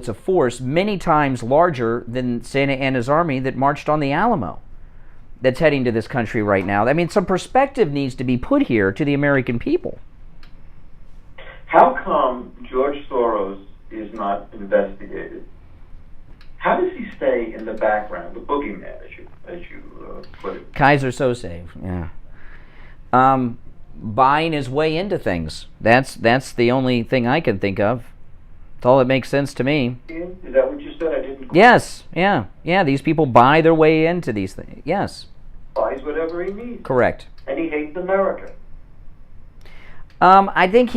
It's a force many times larger than Santa Anna's army that marched on the Alamo that's heading to this country right now. I mean, some perspective needs to be put here to the American people. How come George Soros is not investigated? How does he stay in the background, the boogeyman, as you put it? Kaiser Sose, yeah. Buying his way into things. That's the only thing I can think of. That's all that makes sense to me. Is that what you said? I didn't. Yes, yeah. These people buy their way into these things. Yes. Buys whatever he needs. Correct. And he hates America. I think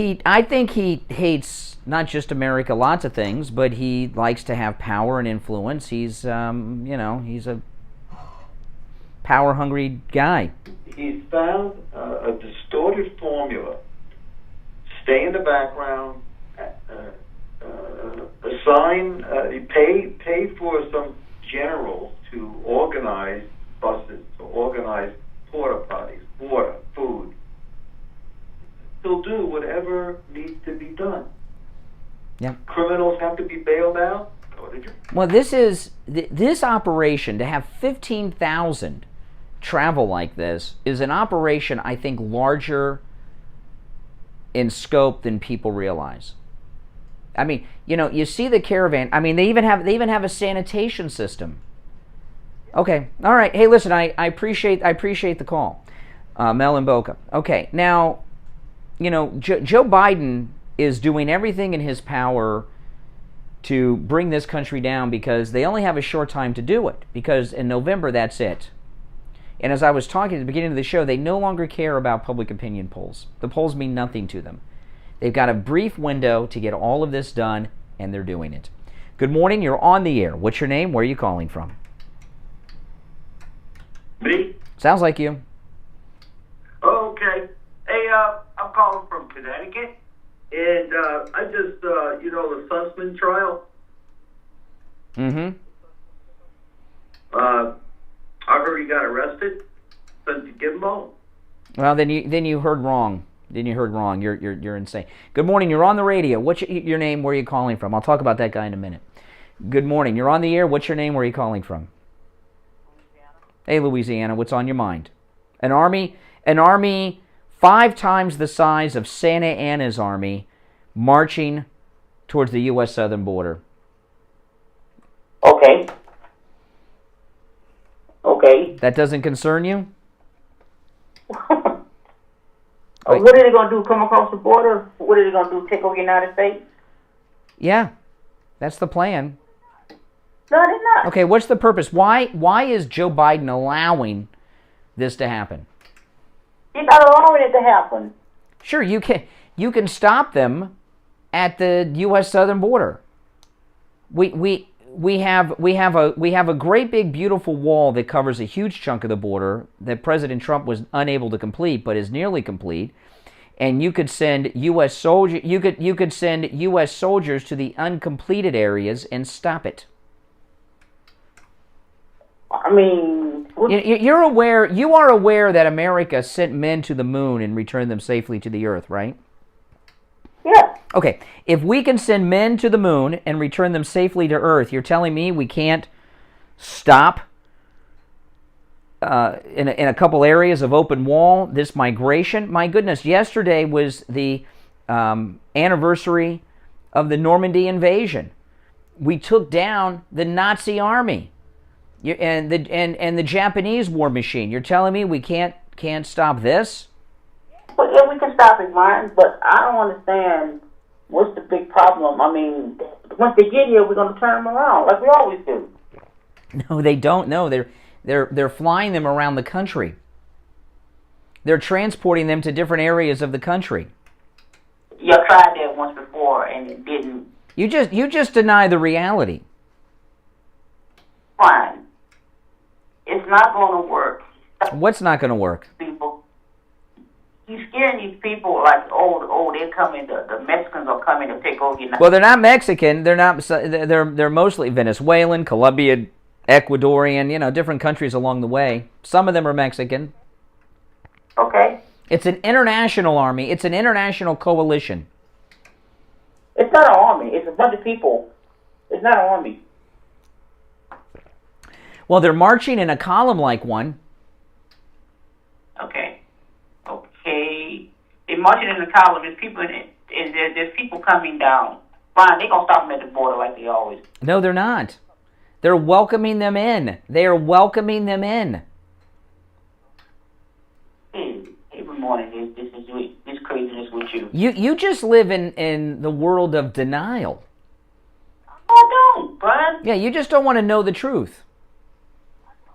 he hates not just America, lots of things, but he likes to have power and influence. He's he's a power-hungry guy. He's found a distorted formula. Stay in the background. Pay for some generals to organize buses, to organize porta potties, water, food. He'll do whatever needs to be done. Yeah. Criminals have to be bailed out. Well, this operation, to have 15,000 travel like this, is an operation I think larger in scope than people realize. I mean, you see the caravan. I mean, they even have a sanitation system. Okay, all right. Hey, listen, I appreciate the call, Mel and Boca. Okay, now, Joe Biden is doing everything in his power to bring this country down because they only have a short time to do it. Because in November, that's it. And as I was talking at the beginning of the show, they no longer care about public opinion polls. The polls mean nothing to them. They've got a brief window to get all of this done, and they're doing it. Good morning. You're on the air. What's your name? Where are you calling from? Me? Sounds like you. Okay. Hey, I'm calling from Connecticut, and I just, the Sussman trial. Mm-hmm. I heard he got arrested. Sent to Gimbo. Well, then you heard wrong. You're insane. Good morning. You're on the radio. What's your name? Where are you calling from? I'll talk about that guy in a minute. Good morning. You're on the air. What's your name? Where are you calling from? Louisiana. Hey, Louisiana. What's on your mind? An army 5 times the size of Santa Anna's army marching towards the U.S. southern border. Okay. That doesn't concern you? What are they going to do, come across the border? What are they going to do, take over the United States? Yeah, that's the plan. No, they're not. Okay, what's the purpose? Why is Joe Biden allowing this to happen? He's not allowing it to happen. Sure, you can stop them at the U.S. southern border. We have a great big beautiful wall that covers a huge chunk of the border that President Trump was unable to complete, but is nearly complete. And you could send U.S. soldiers. You could send U.S. soldiers to the uncompleted areas and stop it. I mean, you are aware that America sent men to the moon and returned them safely to the Earth, right? Yeah. Okay, if we can send men to the moon and return them safely to Earth, you're telling me we can't stop in a couple areas of open wall this migration? My goodness, yesterday was the anniversary of the Normandy invasion. We took down the Nazi army and the Japanese war machine. You're telling me we can't stop this? But yeah, we can stop it, Martin, but I don't understand what's the big problem. I mean, once they get here, we're going to turn them around like we always do. No, they don't. No, they're flying them around the country. They're transporting them to different areas of the country. You tried that once before and it didn't. You just deny the reality. Fine. It's not going to work. What's not going to work? People. He's scaring these people like, they're coming. The Mexicans are coming to take over. Well, they're not Mexican. They're not. They're mostly Venezuelan, Colombian, Ecuadorian. Different countries along the way. Some of them are Mexican. Okay. It's an international army. It's an international coalition. It's not an army. It's a bunch of people. It's not an army. Well, they're marching in a column like one. Okay. They're marching in a column. There's people in it. There's people coming down. Fine, they're going to stop them at the border like they always do. No, they're not. They're welcoming them in. They are welcoming them in. Every morning, this craziness with you. You just live in the world of denial. I don't, Brian. Yeah, you just don't want to know the truth.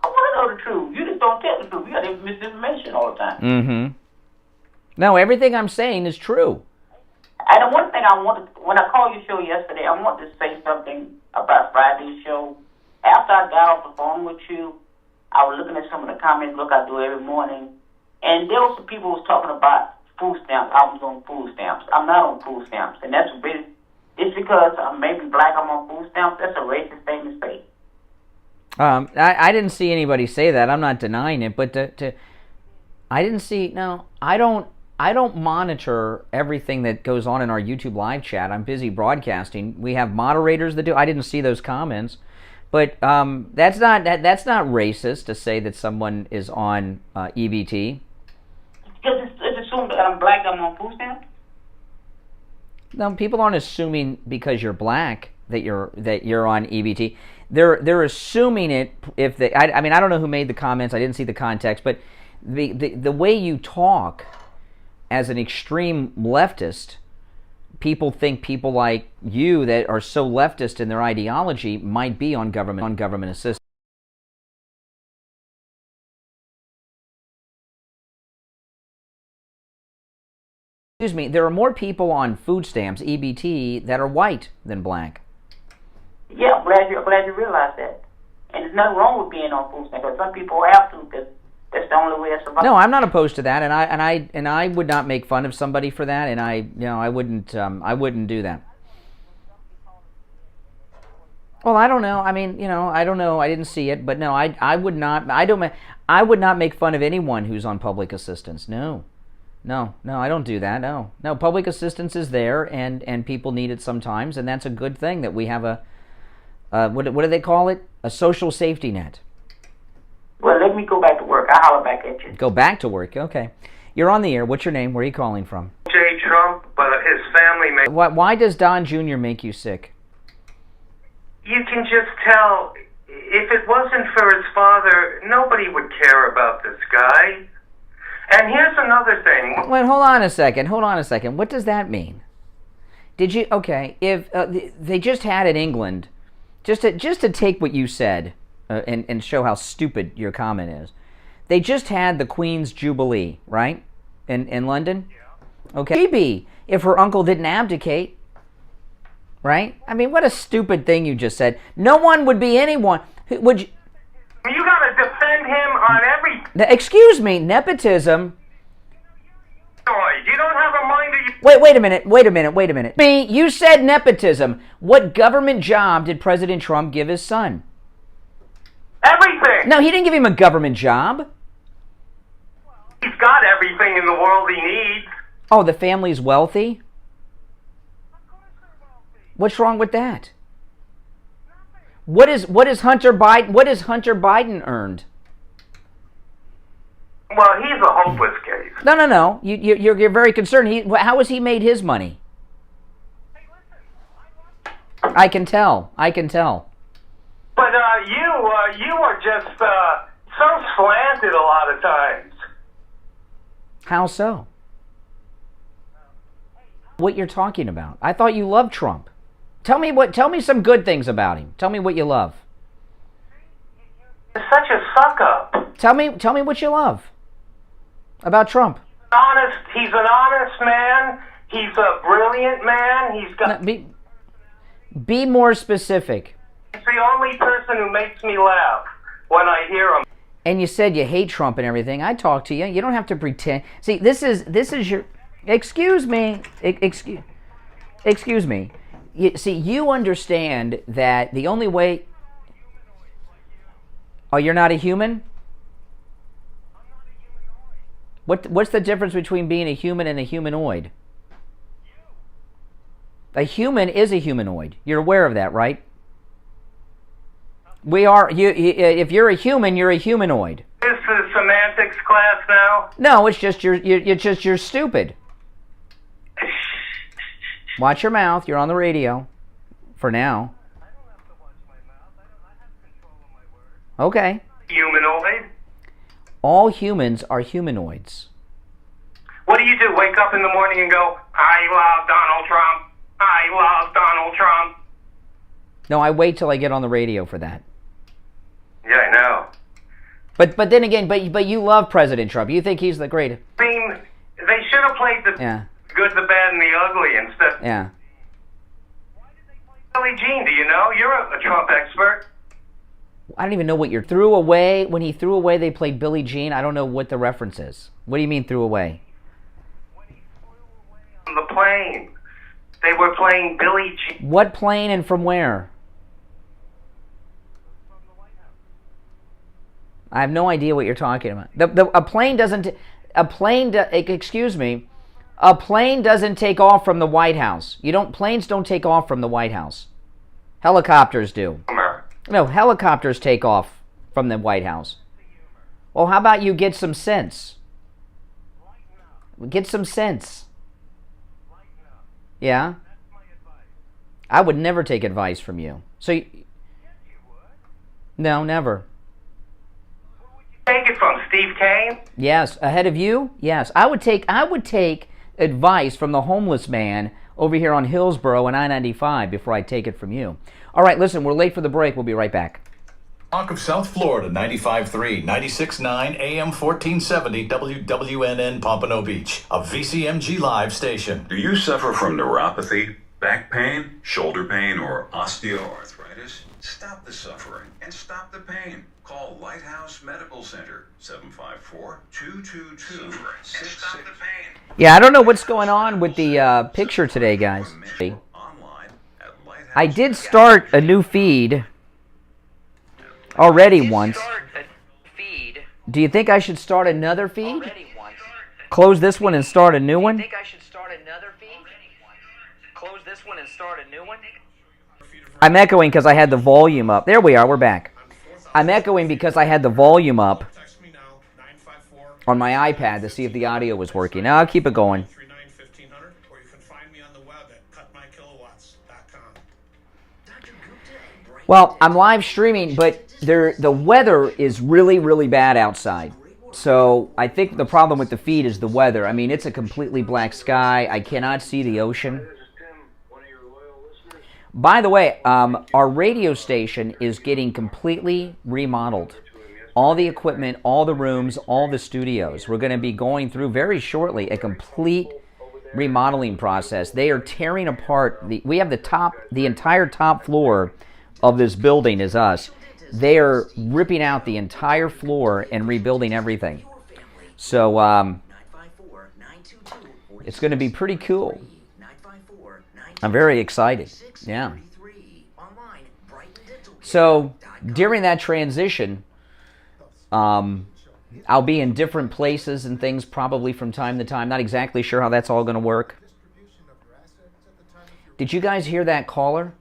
I want to know the truth. You just don't tell the truth. You got misinformation all the time. Mm-hmm. No, everything I'm saying is true. And the one thing when I called your show yesterday, I wanted to say something about Friday's show. After I got off the phone with you, I was looking at some of the comments, I do every morning, and there were some people who was talking about food stamps. I was on food stamps. I'm not on food stamps, and that's it's because I'm maybe black, I'm on food stamps. That's a racist thing to say. I didn't see anybody say that. I'm not denying it, but I didn't see. No, I don't monitor everything that goes on in our YouTube live chat. I'm busy broadcasting. We have moderators that do. I didn't see those comments, but that's not racist to say that someone is on EBT. Because it's assumed that I'm black, I'm on food stamps. No, people aren't assuming because you're black that you're on EBT. They're assuming it if they. I mean, I don't know who made the comments. I didn't see the context, but the way you talk as an extreme leftist, people think people like you that are so leftist in their ideology might be on government assistance. Excuse me, there are more people on food stamps, EBT, that are white than black. Yeah, I'm glad you realize that. And there's nothing wrong with being on food stamps, because some people have to, because that's the only way to survive. No, I'm not opposed to that, and I would not make fun of somebody for that, and I wouldn't do that. Well, I don't know. I mean, I don't know. I didn't see it, but no, I would not. I would not make fun of anyone who's on public assistance. No, I don't do that. No, public assistance is there, and people need it sometimes, and that's a good thing that we have a what do they call it? A social safety net. Well, let me go back to work. I'll holler back at you. Go back to work. Okay. You're on the air. What's your name? Where are you calling from? J. Trump, but his family may... Why does Don Jr. make you sick? You can just tell, if it wasn't for his father, nobody would care about this guy. And here's another thing. Wait, hold on a second. What does that mean? Did you... Okay, if they just had in England, just to take what you said and show how stupid your comment is, they just had the Queen's Jubilee, right? In London? Yeah. Okay. Maybe if her uncle didn't abdicate, right? I mean, what a stupid thing you just said. No one would be anyone. Would you... You gotta defend him on every... Excuse me, nepotism... You don't have a mind of... Wait a minute. Me, you said nepotism. What government job did President Trump give his son? Everything! No, he didn't give him a government job. He's got everything in the world he needs. Oh, the family's wealthy? What's wrong with that? What is Hunter Biden earned? Well, he's a hopeless case. No. You're very concerned. How has he made his money? I can tell. But you are just so slanted a lot of times. How so? What you're talking about? I thought you loved Trump. Tell me some good things about him. Tell me what you love. He's such a suck up. Tell me what you love about Trump. He's an honest man. He's a brilliant man. He's got... Be more specific. He's the only person who makes me laugh when I hear him. And you said you hate Trump and everything. I talk to you. You don't have to pretend. See, this is your... Excuse me. Excuse me. You understand that the only way... Oh, you're not a human? What's the difference between being a human and a humanoid? A human is a humanoid. You're aware of that, right? We are. If you're a human, you're a humanoid. This is semantics class now? No, it's just you're stupid. Watch your mouth. You're on the radio. For now. I don't have to watch my mouth. I have control of my words. Okay. Humanoid? All humans are humanoids. What do? Wake up in the morning and go, I love Donald Trump. I love Donald Trump. No, I wait till I get on the radio for that. Yeah, I know. But then again, but you love President Trump. You think he's the greatest. I mean, they should have played the good, the bad, and the ugly instead. Yeah. Why did they play Billie Jean? Do you know? You're a Trump expert. I don't even know what you're threw away. When he threw away, they played Billie Jean. I don't know what the reference is. What do you mean threw away? When he flew away on the plane, they were playing Billie Jean. What plane and from where? From the White House. I have no idea what you're talking about. A plane doesn't. Excuse me. A plane doesn't take off from the White House. Planes don't take off from the White House. Helicopters do. No, helicopters take off from the White House. Well, how about you get some sense? Get some sense. Yeah? I would never take advice from you. So, no, never. Who would you take it from, Steve Kane? Yes, ahead of you? Yes. I would take advice from the homeless man over here on Hillsborough and I-95 before I take it from you. All right, listen, we're late for the break. We'll be right back. Talk of South Florida, 95.3, 96.9, AM 1470, WWNN Pompano Beach, a VCMG Live station. Do you suffer from neuropathy, back pain, shoulder pain, or osteoarthritis? Stop the suffering and stop the pain. Call Lighthouse Medical Center, 754-222-6666. And stop the pain. Yeah, I don't know what's going on with the picture today, guys. I did start a new feed already once. Do you think I should start another feed? Close this one and start a new one? Do you think I should start another feed? Close this one and start a new one? I'm echoing because I had the volume up. There we are, we're back. I'm echoing because I had the volume up on my iPad to see if the audio was working. Now I'll keep it going. Well, I'm live streaming, but the weather is really, really bad outside. So I think the problem with the feed is the weather. I mean, it's a completely black sky. I cannot see the ocean. By the way, our radio station is getting completely remodeled. All the equipment, all the rooms, all the studios. We're going to be going through very shortly a complete remodeling process. They are tearing apart. We have the entire top floor of this building is us. They are ripping out the entire floor and rebuilding everything. So it's going to be pretty cool. I'm very excited. Yeah. So during that transition, I'll be in different places and things probably from time to time. Not exactly sure how that's all going to work. Did you guys hear that caller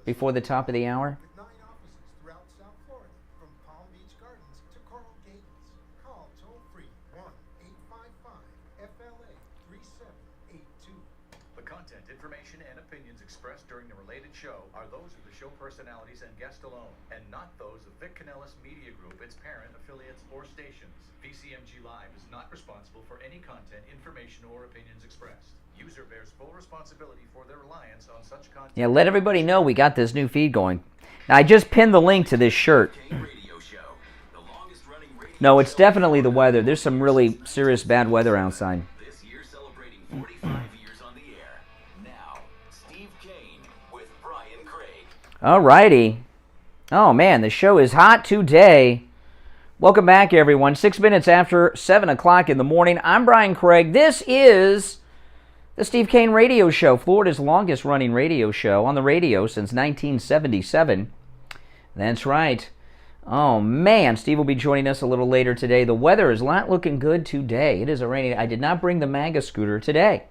before the top of the hour? The content, information, and opinions expressed during the related show are those of the show personalities and guests alone, and not those of Vic Canellis Media Group, its parent, affiliates, or stations. VCMG Live is not responsible for any content, information, or opinions expressed. User bears full responsibility for their reliance on such content. Yeah, let everybody know we got this new feed going. Now, I just pinned the link to this shirt. No, it's definitely the weather. There's some really serious bad weather outside. This year celebrating 45 years on the air. Now, Steve Kane with Brian Craig. All righty. Oh, man, the show is hot today. Welcome back, everyone. 6 minutes after 7 o'clock in the morning. I'm Brian Craig. This is the Steve Kane Radio Show, Florida's longest-running radio show on the radio since 1977. That's right. Oh, man, Steve will be joining us a little later today. The weather is not looking good today. It is a rainy day. I did not bring the MAGA scooter today.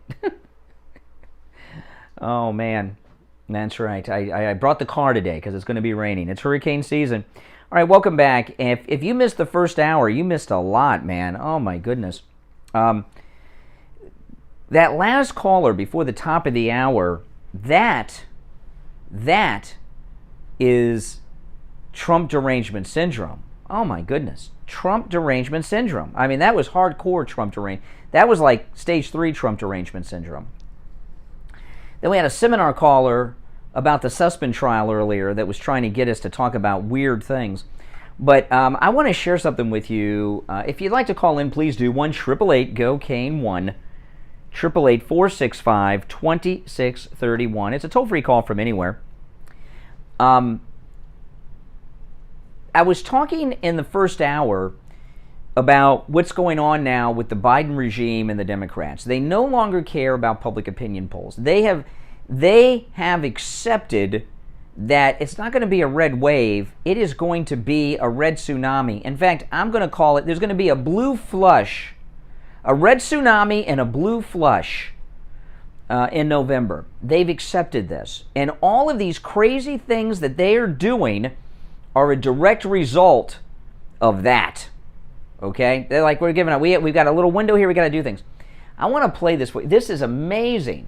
Oh, man. That's right. I brought the car today because it's going to be raining. It's hurricane season. All right, welcome back. If you missed the first hour, you missed a lot, man. Oh, my goodness. That last caller before the top of the hour, that is Trump derangement syndrome. Oh, my goodness. Trump derangement syndrome. I mean, that was hardcore Trump derangement. That was like stage 3 Trump derangement syndrome. Then we had a seminar caller about the Sussman trial earlier that was trying to get us to talk about weird things. But I want to share something with you. If you'd like to call in, please do. 1-888-GO-CANE 1-888-465-2631. It's a toll-free call from anywhere. I was talking in the first hour about what's going on now with the Biden regime and the Democrats. They no longer care about public opinion polls. They have accepted that it's not going to be a red wave. It is going to be a red tsunami. In fact, I'm going to call it, there's going to be a blue flush, a red tsunami and a blue flush in November. They've accepted this. And all of these crazy things that they are doing are a direct result of that. Okay? They're like, we've got a little window here, we got to do things. I want to play this. This is amazing.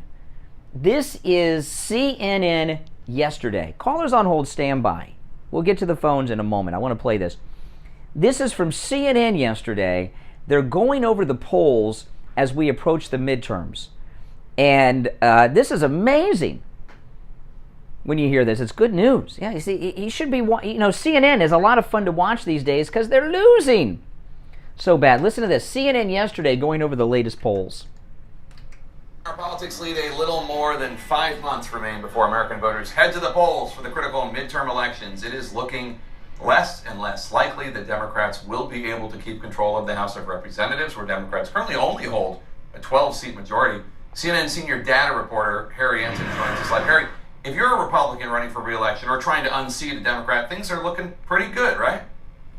This is CNN yesterday. Callers on hold, stand by. We'll get to the phones in a moment. I want to play this. This is from CNN yesterday. They're going over the polls as we approach the midterms. And this is amazing. When you hear this, it's good news. Yeah, you see, he should be, CNN is a lot of fun to watch these days because they're losing so bad. Listen to this. CNN yesterday going over the latest polls. Our politics lead a little more than 5 months remain before American voters head to the polls for the critical midterm elections. It is looking less and less likely that Democrats will be able to keep control of the House of Representatives, where Democrats currently only hold a 12-seat majority. CNN senior data reporter Harry Ensign joins us live. Harry, if you're a Republican running for re-election or trying to unseat a Democrat, things are looking pretty good, right?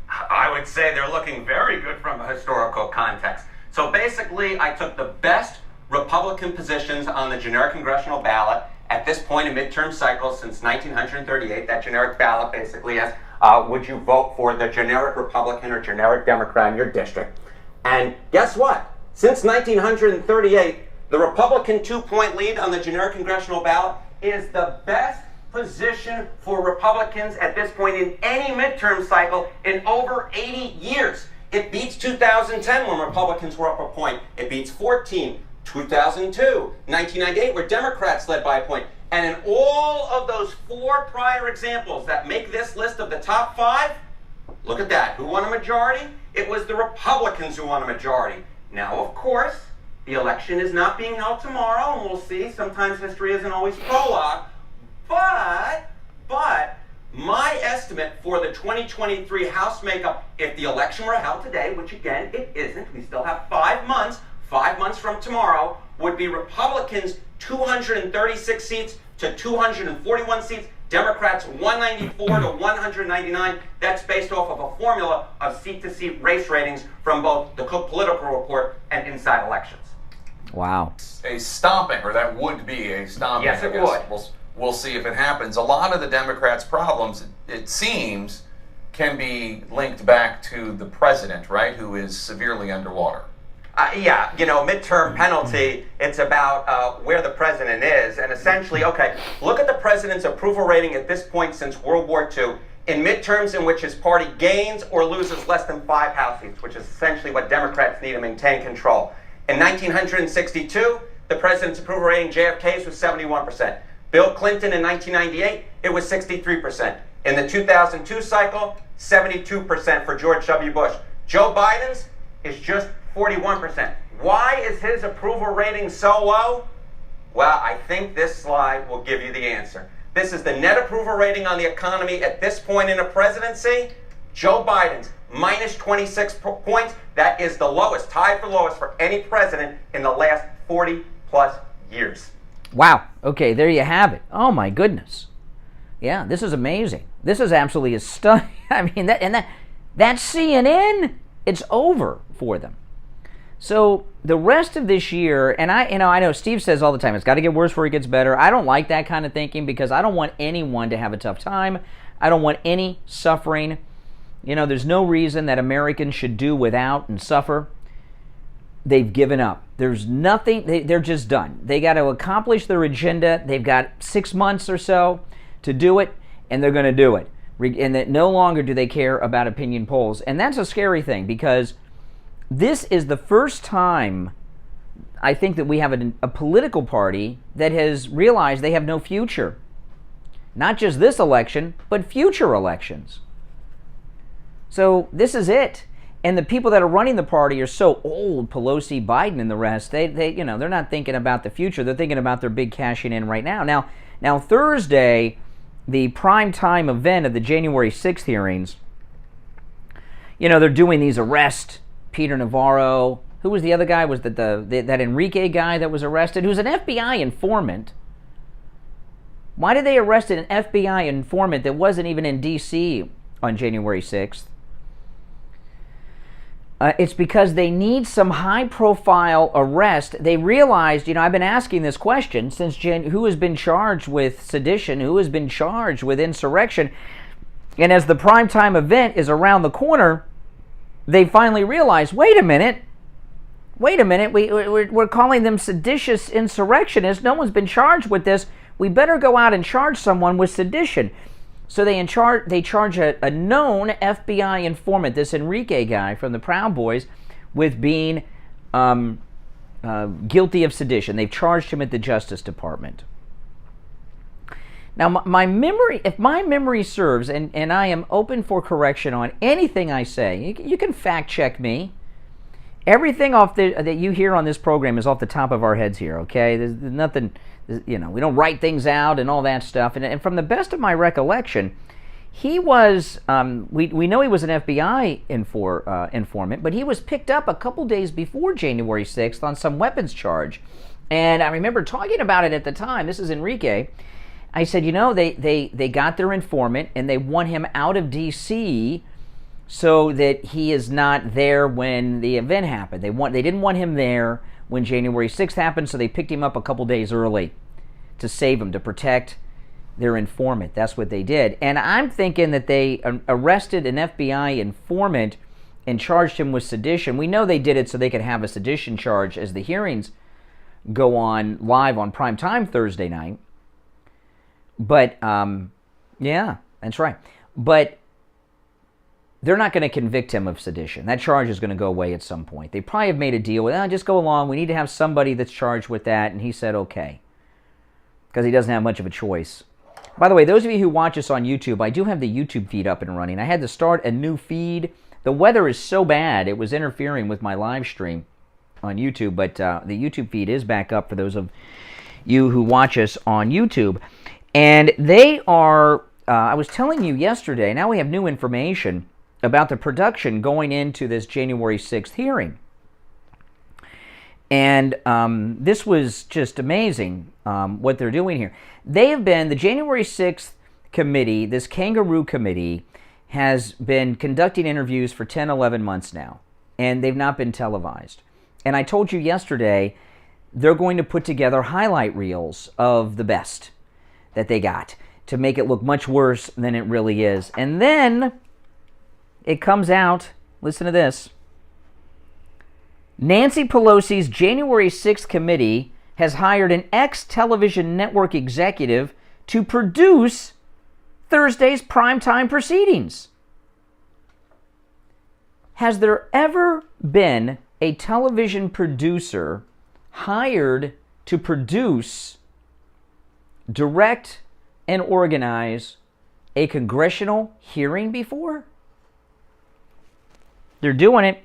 I would say they're looking very good from a historical context. So basically, I took the best Republican positions on the generic congressional ballot at this point in midterm cycle since 1938. That generic ballot basically is, would you vote for the generic Republican or generic Democrat in your district? And guess what? Since 1938, the Republican 2-point lead on the generic congressional ballot is the best position for Republicans at this point in any midterm cycle in over 80 years. It beats 2010 when Republicans were up a point. It beats 14, 2002, 1998 where Democrats led by a point. And in all of those 4 prior examples that make this list of the top 5, look at that. Who won a majority? It was the Republicans who won a majority. Now, of course, the election is not being held tomorrow, and we'll see. Sometimes history isn't always prologue. But my estimate for the 2023 House makeup, if the election were held today, which again, it isn't, we still have 5 months from tomorrow, would be Republicans 236 seats to 241 seats, Democrats 194 to 199. That's based off of a formula of seat-to-seat race ratings from both the Cook Political Report and Inside Elections. Wow. A stomping, or that would be a stomping. Yes, it would. We'll see if it happens. A lot of the Democrats' problems, it seems, can be linked back to the president, right, who is severely underwater. Midterm penalty, it's about where the president is. And essentially, look at the president's approval rating at this point since World War II in midterms in which his party gains or loses less than 5 House seats, which is essentially what Democrats need to maintain control. In 1962, the president's approval rating, JFK's, was 71%. Bill Clinton in 1998, it was 63%. In the 2002 cycle, 72% for George W. Bush. Joe Biden's is just 41%. Why is his approval rating so low? Well, I think this slide will give you the answer. This is the net approval rating on the economy at this point in a presidency. Joe Biden's minus 26 points. That is the lowest, tied for lowest for any president in the last 40 plus years. Wow. Okay, there you have it. Oh my goodness. Yeah, this is amazing. This is absolutely stunning. I mean, that's CNN. It's over for them. So the rest of this year, and I know Steve says all the time, it's got to get worse before it gets better. I don't like that kind of thinking because I don't want anyone to have a tough time. I don't want any suffering. There's no reason that Americans should do without and suffer. They've given up. There's nothing, they're just done. They got to accomplish their agenda. They've got 6 months or so to do it, and they're going to do it. And that no longer do they care about opinion polls. And that's a scary thing because this is the first time I think that we have a political party that has realized they have no future. Not just this election, but future elections. So this is it. And the people that are running the party are so old, Pelosi, Biden, and the rest, they're not thinking about the future. They're thinking about their big cashing in right now. Now Thursday, the prime time event of the January 6th hearings, they're doing these arrests. Peter Navarro, who was the other guy? Was that Enrique guy that was arrested, who's an FBI informant? Why did they arrest an FBI informant that wasn't even in D.C. on January 6th? It's because they need some high-profile arrest. They realized, I've been asking this question since who has been charged with sedition, who has been charged with insurrection, and as the primetime event is around the corner, they finally realized, wait a minute, we're calling them seditious insurrectionists. No one's been charged with this. We better go out and charge someone with sedition. So they charge a known FBI informant, this Enrique guy from the Proud Boys, with being guilty of sedition. They've charged him at the Justice Department. Now, if my memory serves, and I am open for correction on anything I say, you can fact check me. Everything that you hear on this program is off the top of our heads here, okay? There's nothing, we don't write things out and all that stuff. And from the best of my recollection, he was, we know he was an FBI informant, but he was picked up a couple days before January 6th on some weapons charge. And I remember talking about it at the time. This is Enrique. I said, they got their informant and they want him out of D.C. so that he is not there when the event happened. They didn't want him there when January 6th happened, so they picked him up a couple days early to save him, to protect their informant. That's what they did. And I'm thinking that they arrested an FBI informant and charged him with sedition. We know they did it so they could have a sedition charge as the hearings go on live on prime time Thursday night. But, yeah, that's right. But they're not going to convict him of sedition. That charge is going to go away at some point. They probably have made a deal with, just go along. We need to have somebody that's charged with that. And he said, okay, because he doesn't have much of a choice. By the way, those of you who watch us on YouTube, I do have the YouTube feed up and running. I had to start a new feed. The weather is so bad, it was interfering with my live stream on YouTube. But the YouTube feed is back up for those of you who watch us on YouTube. And they are, I was telling you yesterday, now we have new information about the production going into this January 6th hearing. And this was just amazing what they're doing here. They have been, the January 6th committee, this kangaroo committee, has been conducting interviews for 10, 11 months now. And they've not been televised. And I told you yesterday, they're going to put together highlight reels of the best that they got to make it look much worse than it really is. And then it comes out, listen to this, Nancy Pelosi's January 6th committee has hired an ex-television network executive to produce Thursday's primetime proceedings. Has there ever been a television producer hired to produce, direct, and organize a congressional hearing before? They're doing it.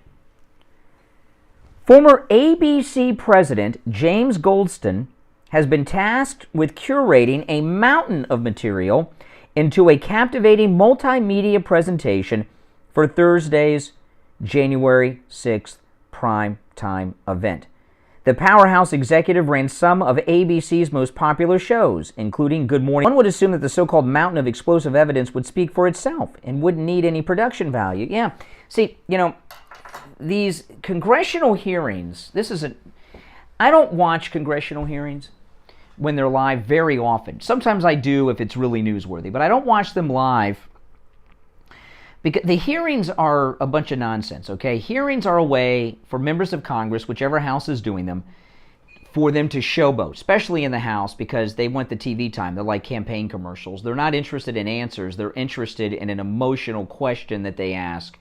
Former ABC President James Goldston has been tasked with curating a mountain of material into a captivating multimedia presentation for Thursday's January 6th prime time event. The powerhouse executive ran some of ABC's most popular shows, including Good Morning. One would assume that the so-called mountain of explosive evidence would speak for itself and wouldn't need any production value. Yeah, see, these congressional hearings, I don't watch congressional hearings when they're live very often. Sometimes I do if it's really newsworthy, but I don't watch them live because the hearings are a bunch of nonsense, okay? Hearings are a way for members of Congress, whichever house is doing them, for them to showboat, especially in the House, because they want the TV time. They're like campaign commercials. They're not interested in answers. They're interested in an emotional question that they ask.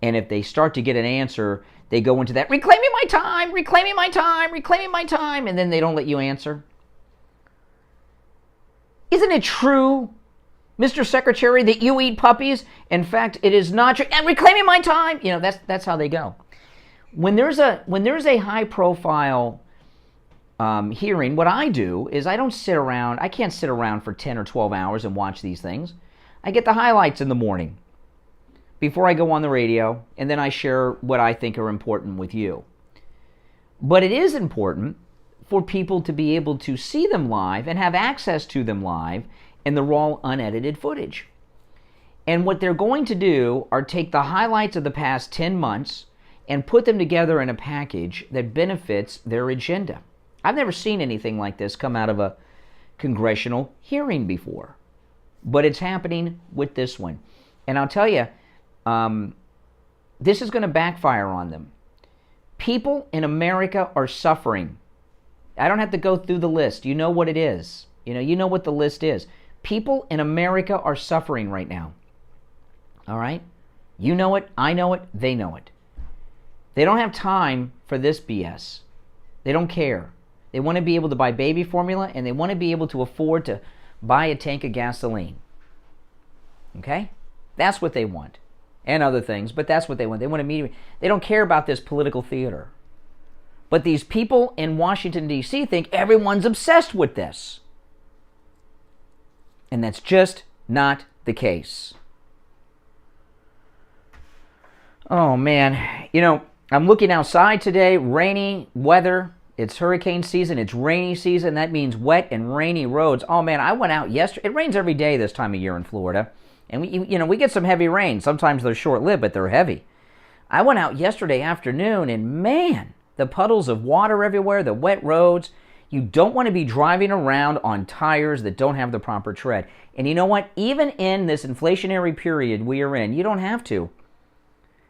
And if they start to get an answer, they go into that, reclaiming my time, reclaiming my time, reclaiming my time, and then they don't let you answer. Isn't it true, Mr. Secretary, that you eat puppies? In fact, it is not true. And reclaiming my time. That's how they go. When there's a high-profile hearing, what I do is I don't sit around. I can't sit around for 10 or 12 hours and watch these things. I get the highlights in the morning before I go on the radio, and then I share what I think are important with you. But it is important for people to be able to see them live and have access to them live in the raw, unedited footage. And what they're going to do are take the highlights of the past 10 months and put them together in a package that benefits their agenda. I've never seen anything like this come out of a congressional hearing before, but it's happening with this one. And I'll tell you, this is going to backfire on them. People in America are suffering. I don't have to go through the list. You know what it is. You know what the list is. People in America are suffering right now. All right? You know it, I know it, they know it. They don't have time for this BS. They don't care. They want to be able to buy baby formula, and they want to be able to afford to buy a tank of gasoline. Okay? That's what they want. And other things, but that's what they want. They want immediate. They don't care about this political theater. But these people in Washington, D.C. think everyone's obsessed with this. And that's just not the case. Oh, man. I'm looking outside today. Rainy weather. It's hurricane season. It's rainy season. That means wet and rainy roads. Oh, man, I went out yesterday. It rains every day this time of year in Florida. And we get some heavy rain. Sometimes they're short-lived, but they're heavy. I went out yesterday afternoon, and man, the puddles of water everywhere, the wet roads. You don't want to be driving around on tires that don't have the proper tread. And you know what? Even in this inflationary period we are in, you don't have to,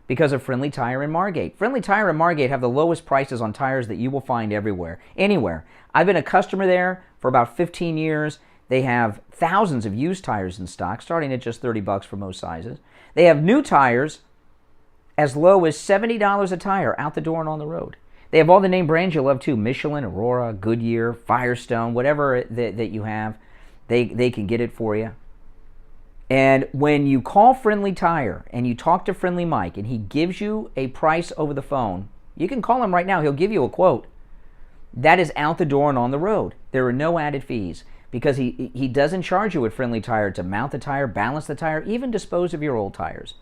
because of Friendly Tire and Margate. Friendly Tire and Margate have the lowest prices on tires that you will find everywhere, anywhere. I've been a customer there for about 15 years. They have thousands of used tires in stock, starting at just $30 for most sizes. They have new tires as low as $70 a tire out the door and on the road. They have all the name brands you love too: Michelin, Aurora, Goodyear, Firestone, whatever that you have, they can get it for you. And when you call Friendly Tire and you talk to Friendly Mike and he gives you a price over the phone, you can call him right now. He'll give you a quote. That is out the door and on the road. There are no added fees, because he doesn't charge you at Friendly Tire to mount the tire, balance the tire, even dispose of your old tires.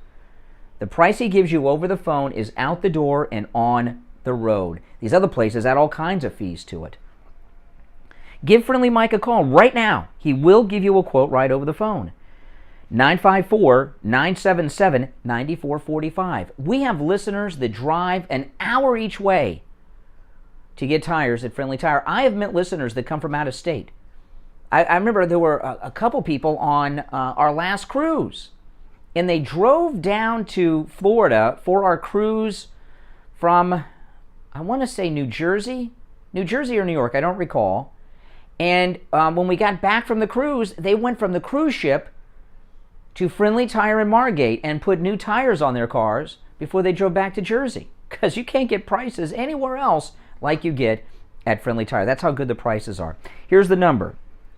The price he gives you over the phone is out the door and on the road. These other places add all kinds of fees to it. Give Friendly Mike a call right now. He will give you a quote right over the phone. 954-977-9445. We have listeners that drive an hour each way to get tires at Friendly Tire. I have met listeners that come from out of state. I remember there were a couple people on our last cruise, and they drove down to Florida for our cruise from, I want to say New Jersey or New York, I don't recall. And when we got back from the cruise, they went from the cruise ship to Friendly Tire and Margate and put new tires on their cars before they drove back to Jersey, because you can't get prices anywhere else like you get at Friendly Tire. That's how good the prices are. Here's the number: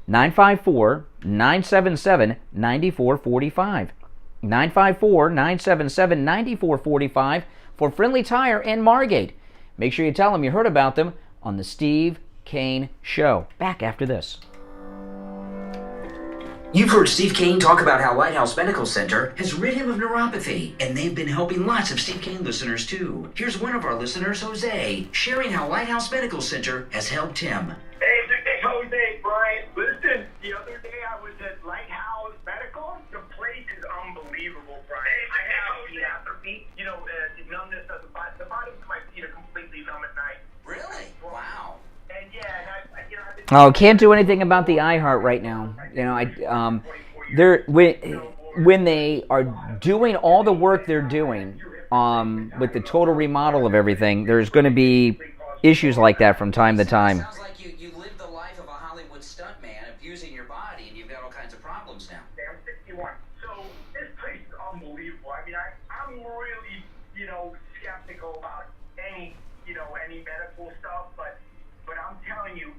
954-977-9445. 954-977-9445 for Friendly Tire and Margate. Make sure you tell them you heard about them on the Steve Kane Show. Back after this. You've heard Steve Kane talk about how Lighthouse Medical Center has rid him of neuropathy, and they've been helping lots of Steve Kane listeners too. Here's one of our listeners, Jose, sharing how Lighthouse Medical Center has helped him. Hey, Jose, Brian. Listen, the other day I was at Lighthouse Medical. The place is unbelievable, Brian. I have theatrophy, numbness of the bottoms of my feet are completely numb at night. Really? Wow. And yeah, Oh, can't do anything about the iHeart right now. They're when they are doing all the work they're doing with the total remodel of everything, there's going to be issues like that from time to time. Sounds like you live the life of a Hollywood stuntman, abusing your body, and you've got all kinds of problems now. I'm 61. So this place is unbelievable. I mean, I'm really, skeptical about any medical stuff, but I'm telling you,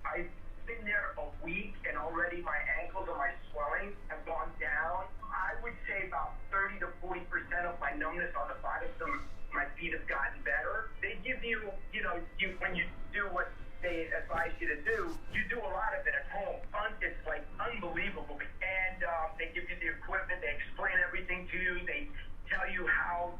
I've been there a week, and already my ankles and my swelling have gone down. I would say about 30 to 40% of my numbness on the bottoms of my feet have gotten better. They give you, when you do what they advise you to do a lot of it at home. It's like unbelievable. And they give you the equipment, they explain everything to you, they tell you how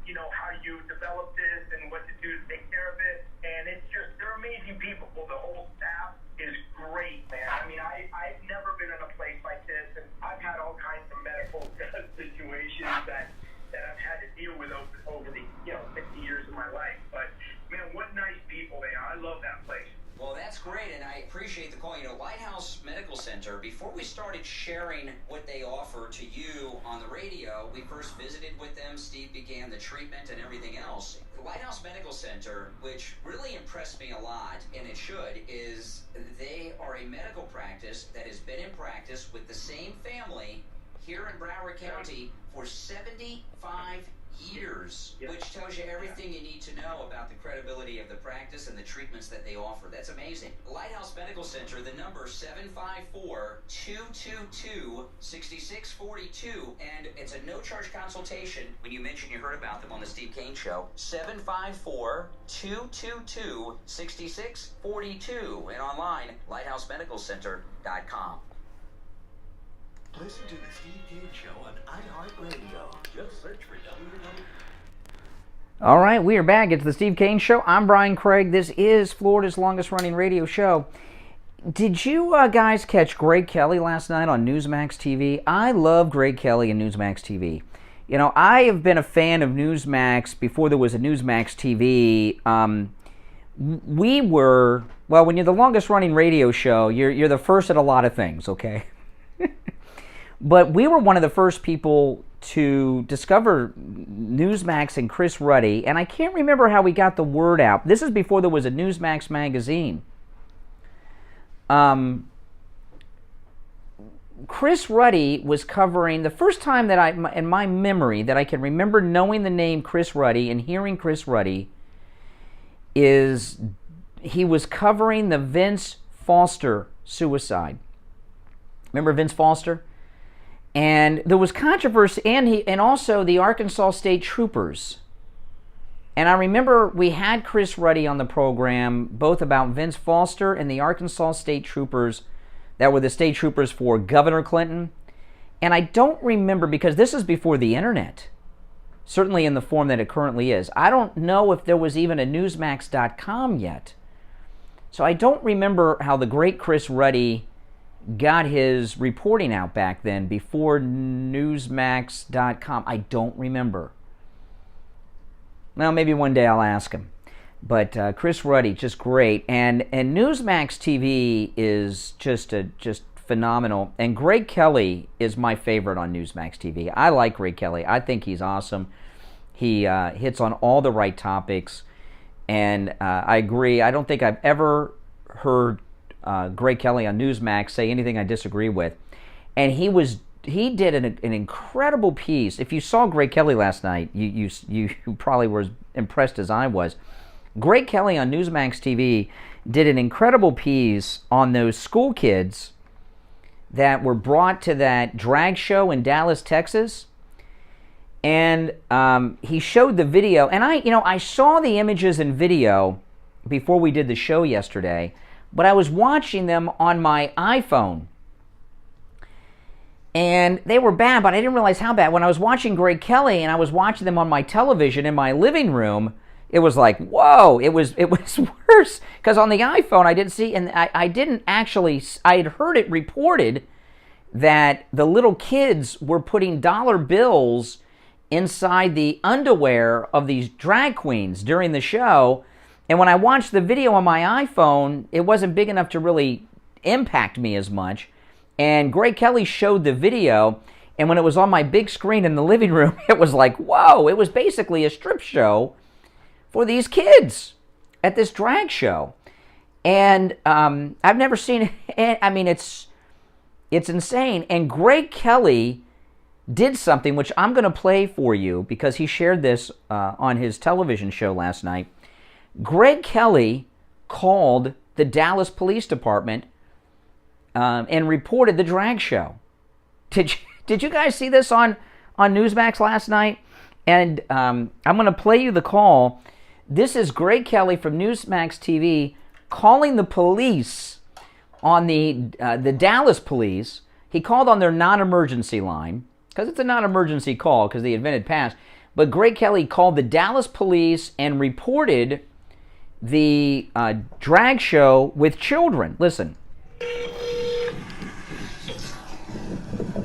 you develop this and what to do to take care of it. And it's just, they're amazing people. The whole staff is great, man. I mean, I've never been in a place like this, and I've had all kinds of medical situations that I've had to deal with over the 50 years of my life. But man, what nice people they are. I love that place. Well, that's great, and I appreciate the call. Lighthouse Medical Center, before we started sharing what they offer to you on the radio, we first visited with them. Steve began the treatment and everything else. The Lighthouse Medical Center, which really impressed me a lot, and it should, is they are a medical practice that has been in practice with the same family here in Broward County for 75 years, which tells you everything you need to know about the credibility of the practice and the treatments that they offer. That's amazing. Lighthouse Medical Center, the number 754-222-6642, and it's a no-charge consultation. When you mention you heard about them on the Steve Kane Show, 754-222-6642, and online, lighthousemedicalcenter.com. Listen to the Steve Kane Show on iHeartRadio. Just search for www. All right, we are back. It's the Steve Kane Show. I'm Brian Craig. This is Florida's longest-running radio show. Did you guys catch Greg Kelly last night on Newsmax TV? I love Greg Kelly and Newsmax TV. I have been a fan of Newsmax before there was a Newsmax TV. When you're the longest-running radio show, you're the first at a lot of things, okay? But we were one of the first people to discover Newsmax and Chris Ruddy, and I can't remember how we got the word out. This is before there was a Newsmax magazine. Chris Ruddy was covering, the first time that in my memory, that I can remember knowing the name Chris Ruddy and hearing Chris Ruddy, is he was covering the Vince Foster suicide. Remember Vince Foster? And there was controversy, and also the Arkansas State Troopers. And I remember we had Chris Ruddy on the program, both about Vince Foster and the Arkansas State Troopers that were the state troopers for Governor Clinton. And I don't remember, because this is before the internet, certainly in the form that it currently is. I don't know if there was even a Newsmax.com yet. So I don't remember how the great Chris Ruddy got his reporting out back then, before Newsmax.com. I don't remember. Well, maybe one day I'll ask him. But Chris Ruddy, just great. And Newsmax TV is just phenomenal. And Greg Kelly is my favorite on Newsmax TV. I like Greg Kelly. I think he's awesome. He hits on all the right topics. And I agree. I don't think I've ever heard Greg Kelly on Newsmax say anything I disagree with. And he did an incredible piece. If you saw Greg Kelly last night, you probably were as impressed as I was. Greg Kelly on Newsmax TV did an incredible piece on those school kids that were brought to that drag show in Dallas, Texas. And he showed the video. And I saw the images and video before we did the show yesterday, but I was watching them on my iPhone. And they were bad, but I didn't realize how bad. When I was watching Greg Kelly and I was watching them on my television in my living room, it was like, whoa, it was worse. Because on the iPhone, I didn't see, and I didn't actually, I had heard it reported that the little kids were putting dollar bills inside the underwear of these drag queens during the show. And when I watched the video on my iPhone, it wasn't big enough to really impact me as much. And Greg Kelly showed the video, and when it was on my big screen in the living room, it was like, whoa, it was basically a strip show for these kids at this drag show. And I've never seen it. I mean, it's insane. And Greg Kelly did something which I'm going to play for you because he shared this on his television show last night. Greg Kelly called the Dallas Police Department and reported the drag show. Did you guys see this on Newsmax last night? And I'm going to play you the call. This is Greg Kelly from Newsmax TV calling the police on the Dallas police. He called on their non-emergency line because it's a non-emergency call because the event had passed. But Greg Kelly called the Dallas police and reported the drag show with children. Listen.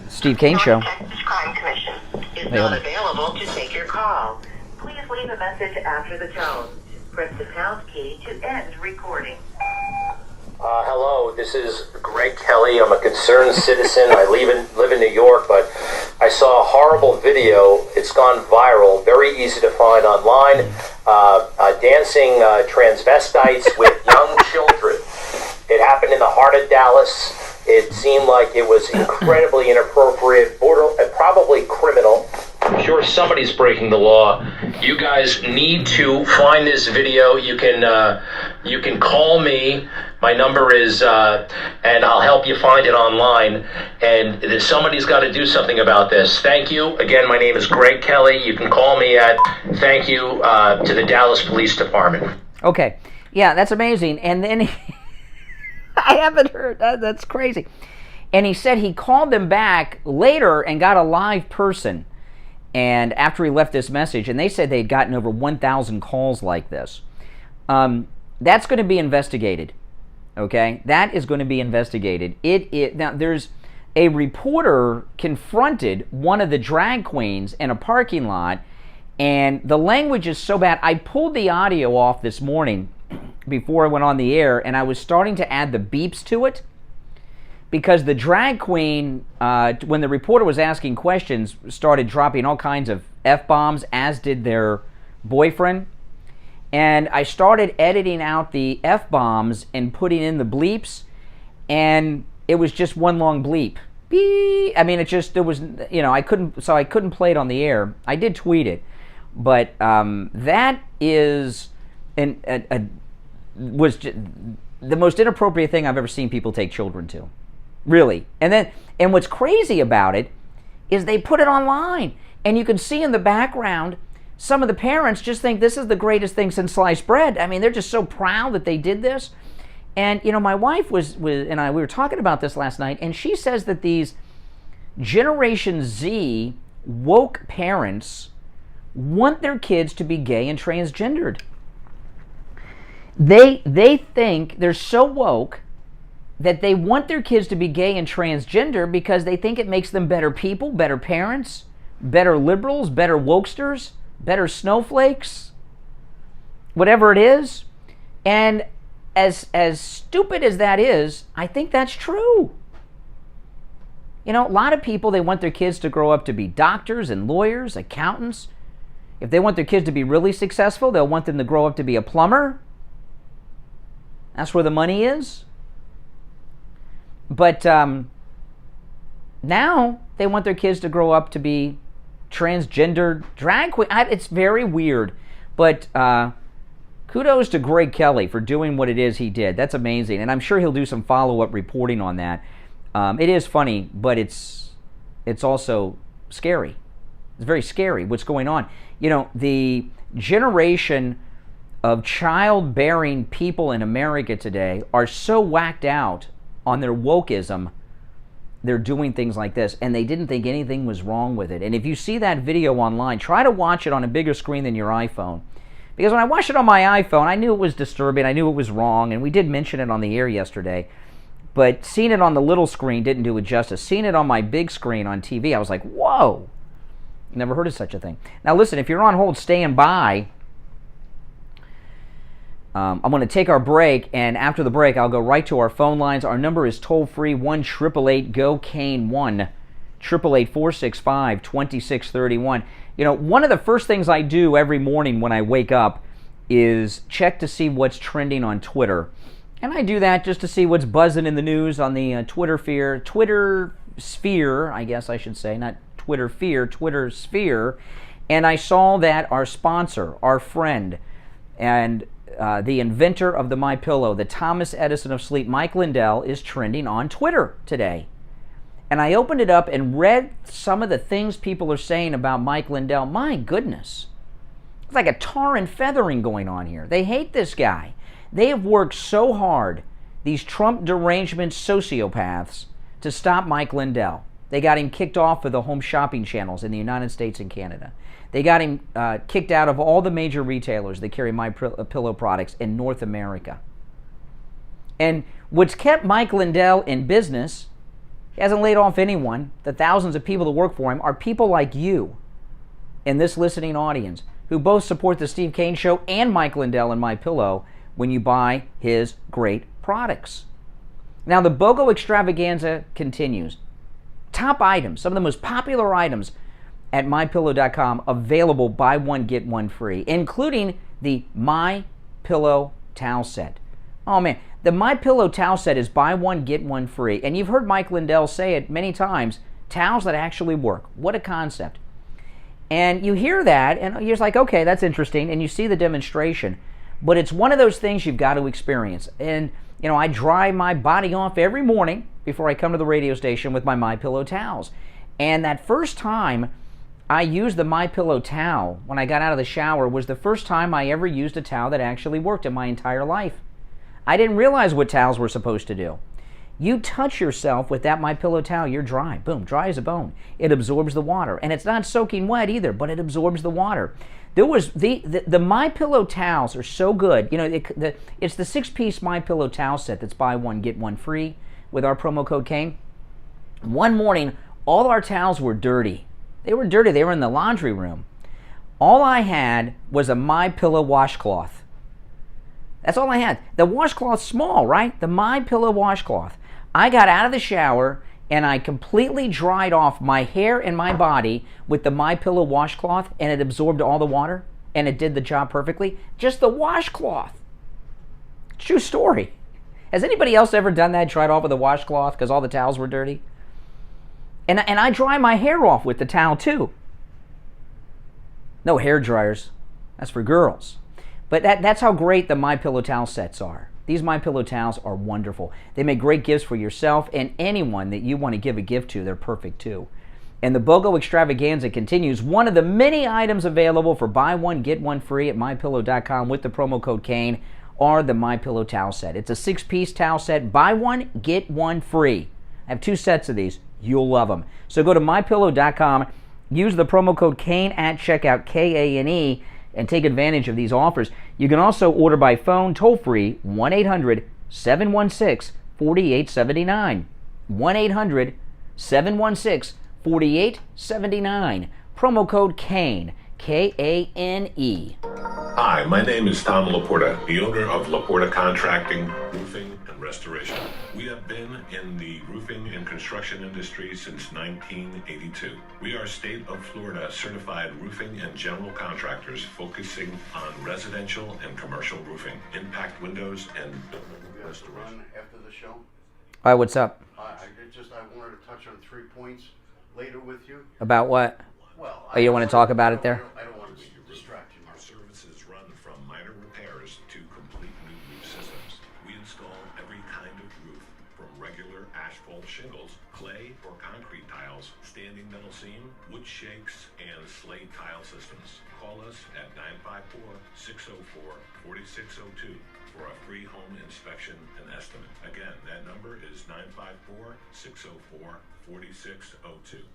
Steve Kane Show. Texas Crime Commission is not available to take your call. Please leave a message after the tone. Press the pound key to end recording. Hello, this is Greg Kelly. I'm a concerned citizen. I live in New York, but I saw a horrible video. It's gone viral, very easy to find online. Dancing transvestites with young children. It happened in the heart of Dallas. It seemed like it was incredibly inappropriate, probably criminal. I'm sure somebody's breaking the law. You guys need to find this video. You can call me. My number is, and I'll help you find it online. And somebody's got to do something about this. Thank you. Again, my name is Greg Kelly. You can call me at, thank you, to the Dallas Police Department. Okay. Yeah, that's amazing. And then I haven't heard that. That's crazy. And he said he called them back later and got a live person. And after he left this message, and they said they'd gotten over 1,000 calls like this. That's going to be investigated. Okay? That is going to be investigated. Now, there's a reporter confronted one of the drag queens in a parking lot, and the language is so bad. I pulled the audio off this morning before I went on the air, and I was starting to add the beeps to it because the drag queen, when the reporter was asking questions, started dropping all kinds of F-bombs, as did their boyfriend. And I started editing out the F-bombs and putting in the bleeps, and it was just one long bleep. Beep. I mean, I couldn't play it on the air. I did tweet it, but that is was the most inappropriate thing I've ever seen people take children to. Really. And what's crazy about it is they put it online, and you can see in the background some of the parents just think this is the greatest thing since sliced bread. I mean, they're just so proud that they did this. And my wife we were talking about this last night, and she says that these Generation Z woke parents want their kids to be gay and transgendered. They think they're so woke that they want their kids to be gay and transgender because they think it makes them better people, better parents, better liberals, better wokesters, better snowflakes, whatever it is. And as stupid as that is, I think that's true. A lot of people, they want their kids to grow up to be doctors and lawyers, accountants. If they want their kids to be really successful, they'll want them to grow up to be a plumber. That's where the money is. But now they want their kids to grow up to be transgender drag queen. It's very weird. But kudos to Greg Kelly for doing what it is he did. That's amazing. And I'm sure he'll do some follow-up reporting on that. It is funny, but it's also scary. It's very scary what's going on. The generation of childbearing people in America today are so whacked out on their wokeism they're doing things like this, and they didn't think anything was wrong with it. And if you see that video online, try to watch it on a bigger screen than your iPhone. Because when I watched it on my iPhone, I knew it was disturbing, I knew it was wrong, and we did mention it on the air yesterday. But seeing it on the little screen didn't do it justice. Seeing it on my big screen on TV, I was like, whoa! Never heard of such a thing. Now listen, if you're on hold, stand by. I'm going to take our break, and after the break, I'll go right to our phone lines. Our number is toll-free, 1-888-GO-CANE, 1-888-465-2631. You know, one of the first things I do every morning when I wake up is check to see what's trending on Twitter. And I do that just to see what's buzzing in the news on the Twitter sphere, I guess I should say, not Twitter sphere. And I saw that our sponsor, our friend, and the inventor of the MyPillow, the Thomas Edison of sleep, Mike Lindell, is trending on Twitter today. And I opened it up and read some of the things people are saying about Mike Lindell. My goodness. It's like a tar and feathering going on here. They hate this guy. They have worked so hard, these Trump derangement sociopaths, to stop Mike Lindell. They got him kicked off of the home shopping channels in the United States and Canada. They got him kicked out of all the major retailers that carry MyPillow products in North America. And what's kept Mike Lindell in business, he hasn't laid off anyone. The thousands of people that work for him are people like you in this listening audience who both support the Steve Kane Show and Mike Lindell and MyPillow when you buy his great products. Now, the BOGO extravaganza continues. Top items, some of the most popular items at MyPillow.com, available buy one, get one free, including the MyPillow towel set. Oh man, the MyPillow towel set is buy one, get one free. And you've heard Mike Lindell say it many times, towels that actually work. What a concept. And you hear that, and you're just like, okay, that's interesting, and you see the demonstration. But it's one of those things you've got to experience. And, you know, I dry my body off every morning before I come to the radio station with my MyPillow towels. And that first time I used the MyPillow towel when I got out of the shower was the first time I ever used a towel that actually worked in my entire life. I didn't realize what towels were supposed to do. You touch yourself with that MyPillow towel, you're dry. Boom, dry as a bone. It absorbs the water. And it's not soaking wet either, but it absorbs the water. There was the MyPillow towels are so good. You know, it's the 6-piece MyPillow towel set that's buy one, get one free with our promo code Kane. One morning, all our towels were dirty. They were dirty. They were in the laundry room. All I had was a MyPillow washcloth. That's all I had. The washcloth's small, right? The MyPillow washcloth. I got out of the shower and I completely dried off my hair and my body with the MyPillow washcloth, and it absorbed all the water, and it did the job perfectly. Just the washcloth. True story. Has anybody else ever done that, dried off with a washcloth because all the towels were dirty? And I dry my hair off with the towel too. No hair dryers. That's for girls. But that's how great the MyPillow towel sets are. These MyPillow towels are wonderful. They make great gifts for yourself and anyone that you want to give a gift to. They're perfect too. And the BOGO extravaganza continues. One of the many items available for buy one, get one free at MyPillow.com with the promo code Kane are the MyPillow towel set. It's a 6-piece towel set. Buy one, get one free. I have 2 sets of these. You'll love them. So go to MyPillow.com, use the promo code Kane at checkout, K-A-N-E, and take advantage of these offers. You can also order by phone toll-free, 1-800-716-4879. 1-800-716-4879. Promo code Kane, K-A-N-E. Hi, my name is Tom Laporta, the owner of Laporta Contracting, Roofing, and Restoration. We have been in the roofing and construction industry since 1982. We are state of Florida certified roofing and general contractors focusing on residential and commercial roofing, impact windows, and restoration. After the show? Hi, what's up? I wanted to touch on 3 points later with you. About what? Well, oh, you want to talk about it there? I don't want to distract you. Our services run from minor repairs to complete new roof systems. We install every kind of roof, from regular asphalt shingles, clay or concrete tiles, standing metal seam, wood shakes, and slate tile systems. Call us at 954-604-4602 for for a free home inspection and estimate. Again, that number is 954-604-4602.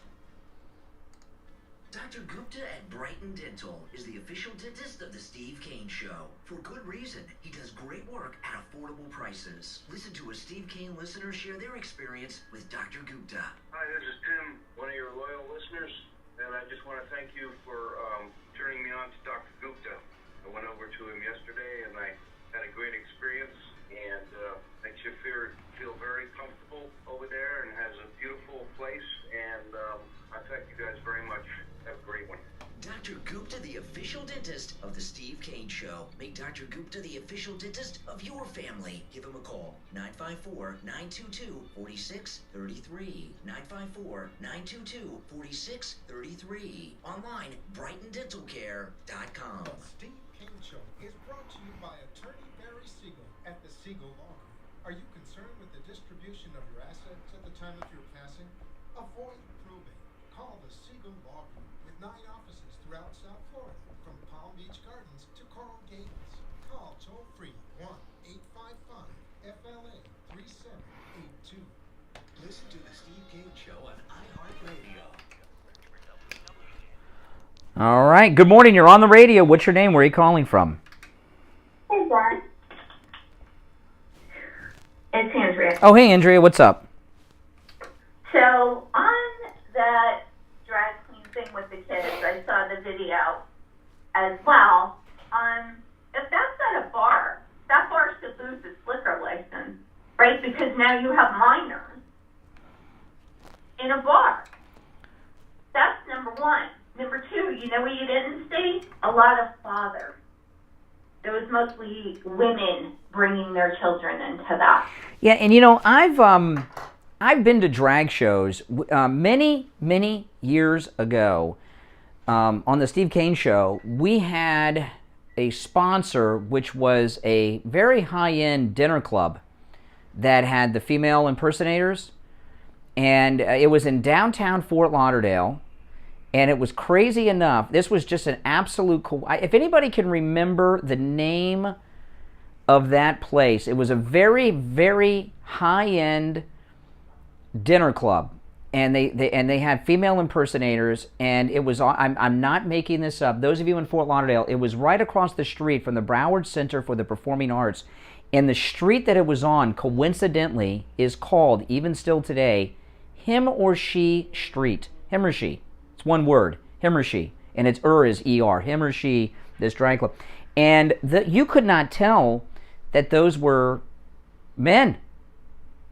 Dr. Gupta at Brighton Dental is the official dentist of the Steve Kane Show. For good reason. He does great work at affordable prices. Listen to a Steve Kane listener share their experience with Dr. Gupta. Hi, this is Tim, one of your loyal listeners, and I just want to thank you for turning me on to Dr. Gupta. I went over to him yesterday, and I had a great experience, and makes you feel very comfortable over there, and has a beautiful place, and I thank you guys very much. Have a great one. Dr. Gupta, the official dentist of the Steve Kane Show. Make Dr. Gupta the official dentist of your family. Give him a call. 954-922-4633. 954-922-4633. Online, BrightonDentalCare.com. The Steve Kane Show is brought to you by Attorney Barry Siegel at the Siegel Law Group. Are you concerned with the distribution of your assets at the time of your passing? Avoid probate. Call the Siegel Law Group with 9 offices throughout South Florida, from Palm Beach Gardens to Coral Gables. Call toll-free 1-855-FLA-3782. Listen to the Steve Kane Show on iHeartRadio. All right. Good morning. You're on the radio. What's your name? Where are you calling from? Hey, Brian. It's Andrea. Oh, hey, Andrea. What's up? So, on that drag queen thing with the kids, I saw the video as well. If that's at a bar, that bar should lose its liquor license, right? Because now you have minors in a bar. That's number one. Number two, you know what you didn't see? A lot of fathers. It was mostly women bringing their children into that. Yeah, and I've been to drag shows many years ago. On the Steve Kane Show, we had a sponsor which was a very high-end dinner club that had the female impersonators, and it was in downtown Fort Lauderdale, and it was crazy enough. This was just an absolute cool. If anybody can remember the name of that place, it was a very, very high-end dinner club, and they had female impersonators, and it was. I'm not making this up. Those of you in Fort Lauderdale, it was right across the street from the Broward Center for the Performing Arts, and the street that it was on, coincidentally, is called, even still today, Him or She Street. Him or She. It's one word. Him or She, and it's is ER. Him or She. This drag club, and you could not tell that those were men.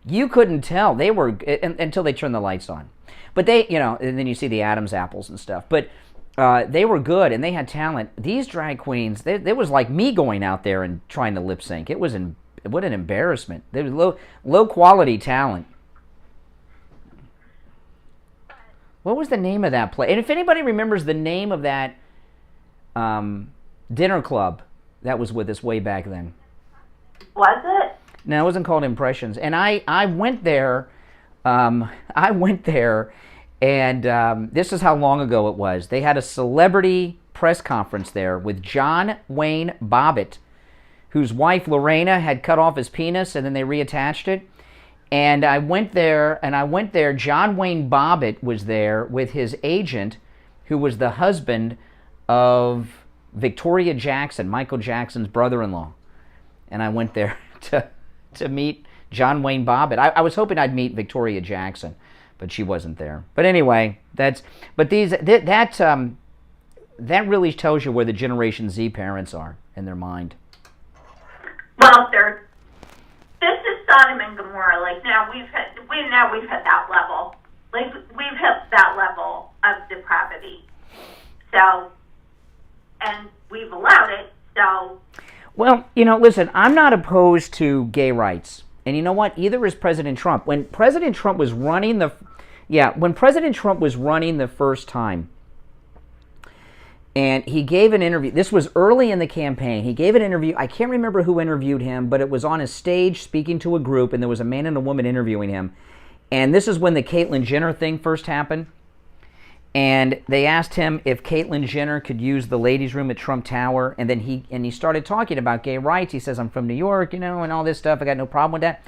You couldn't tell. They were, until they turned the lights on. But they, and then you see the Adam's apples and stuff. But they were good, and they had talent. These drag queens, it was like me going out there and trying to lip sync. What an embarrassment. There was low quality talent. What was the name of that place? And if anybody remembers the name of that dinner club that was with us way back then. Was it? No, it wasn't called Impressions. And I went there. And this is how long ago it was. They had a celebrity press conference there with John Wayne Bobbitt, whose wife Lorena had cut off his penis and then they reattached it. And I went there. John Wayne Bobbitt was there with his agent, who was the husband of Victoria Jackson, Michael Jackson's brother-in-law. And I went there to meet John Wayne Bobbitt. I was hoping I'd meet Victoria Jackson, but she wasn't there. But anyway, that really tells you where the Generation Z parents are in their mind. Well, this is Sodom and Gomorrah. Like now we've hit that level. Like we've hit that level of depravity. So, and we've allowed it. So. Well, listen, I'm not opposed to gay rights. And you know what? Either is President Trump. When President Trump was running the first time, and he gave an interview. This was early in the campaign. He gave an interview. I can't remember who interviewed him, but it was on a stage speaking to a group, and there was a man and a woman interviewing him. And this is when the Caitlyn Jenner thing first happened. And they asked him if Caitlyn Jenner could use the ladies' room at Trump Tower, and then he started talking about gay rights. He says, "I'm from New York, and all this stuff. I got no problem with that."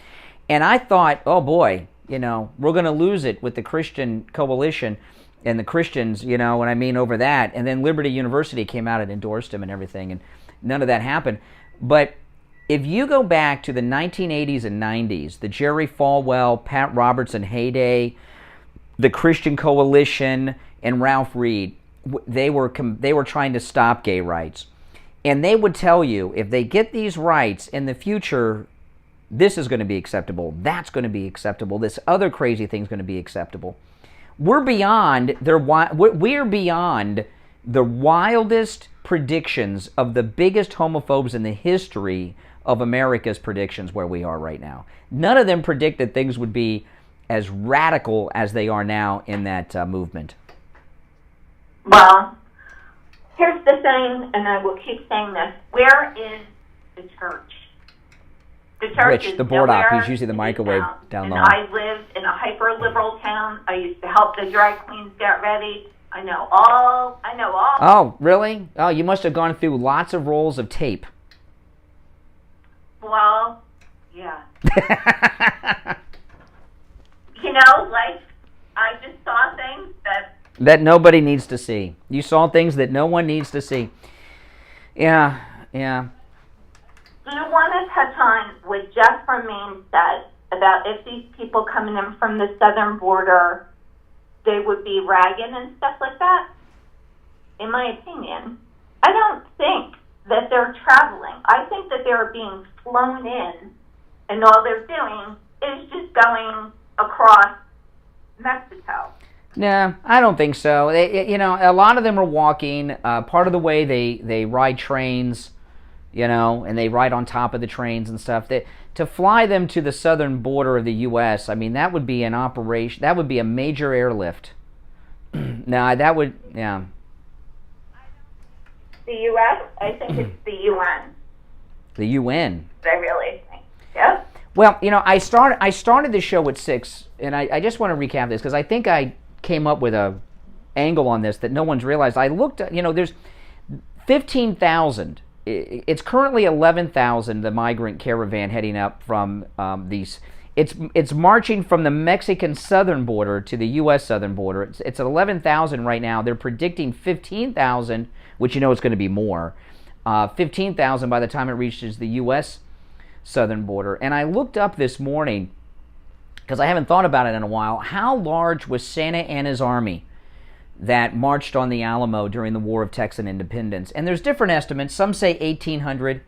And I thought, oh boy, we're going to lose it with the Christian coalition and the Christians, over that. And then Liberty University came out and endorsed him and everything, and none of that happened. But if you go back to the 1980s and 90s, the Jerry Falwell, Pat Robertson heyday, the Christian Coalition, and Ralph Reed, they were trying to stop gay rights. And they would tell you, if they get these rights in the future, this is going to be acceptable, that's going to be acceptable, this other crazy thing is going to be acceptable. We're beyond the wildest predictions of the biggest homophobes in the history of America's predictions where we are right now. None of them predicted things would be as radical as they are now in that movement. Well, here's the thing, and I will keep saying this. Where is the church? The church is The board op. nowhere He's using the microwave down and low. I lived in a hyper-liberal town. I used to help the drag queens get ready. I know all. Oh, really? Oh, you must have gone through lots of rolls of tape. Well, yeah. I just saw things that nobody needs to see. You saw things that no one needs to see. Yeah. Do you want to touch on what Jeff from Maine said about if these people coming in from the southern border, they would be ragging and stuff like that? In my opinion, I don't think that they're traveling. I think that they're being flown in, and all they're doing is just going across Mexico. No, I don't think so. A lot of them are walking. Part of the way they ride trains, and they ride on top of the trains and stuff. To fly them to the southern border of the U.S., I mean, that would be an operation. That would be a major airlift. No, that would, yeah. The U.S., I think it's the UN. The UN. I really think. Yep. Well, I started the show at 6, and I just want to recap this because I think I came up with a angle on this that no one's realized. I looked at, there's 15,000. It's currently 11,000, the migrant caravan heading up from these. It's marching from the Mexican southern border to the U.S. southern border. It's 11,000 right now. They're predicting 15,000, which it's going to be more. 15,000 by the time it reaches the U.S. southern border. And I looked up this morning, because I haven't thought about it in a while, how large was Santa Anna's army that marched on the Alamo during the War of Texan Independence? And there's different estimates. Some say 1,800,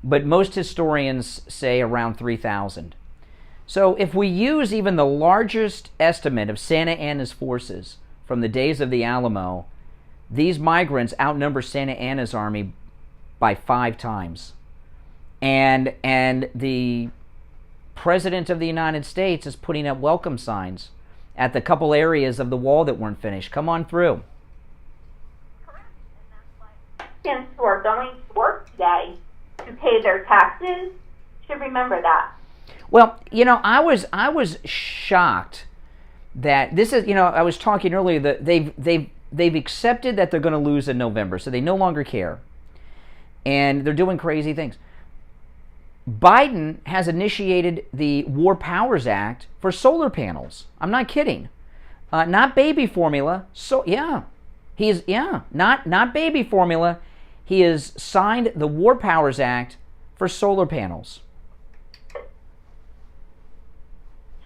but most historians say around 3,000. So if we use even the largest estimate of Santa Anna's forces from the days of the Alamo, these migrants outnumber Santa Anna's army by 5 times. And the President of the United States is putting up welcome signs at the couple areas of the wall that weren't finished. Come on through. Since we're going to work today to pay their taxes, should remember that. Well, I was shocked that this is, I was talking earlier that they've accepted that they're going to lose in November, so they no longer care. And they're doing crazy things. Biden has initiated the War Powers Act for solar panels. I'm not kidding. Not baby formula. So not baby formula. He has signed the War Powers Act for solar panels.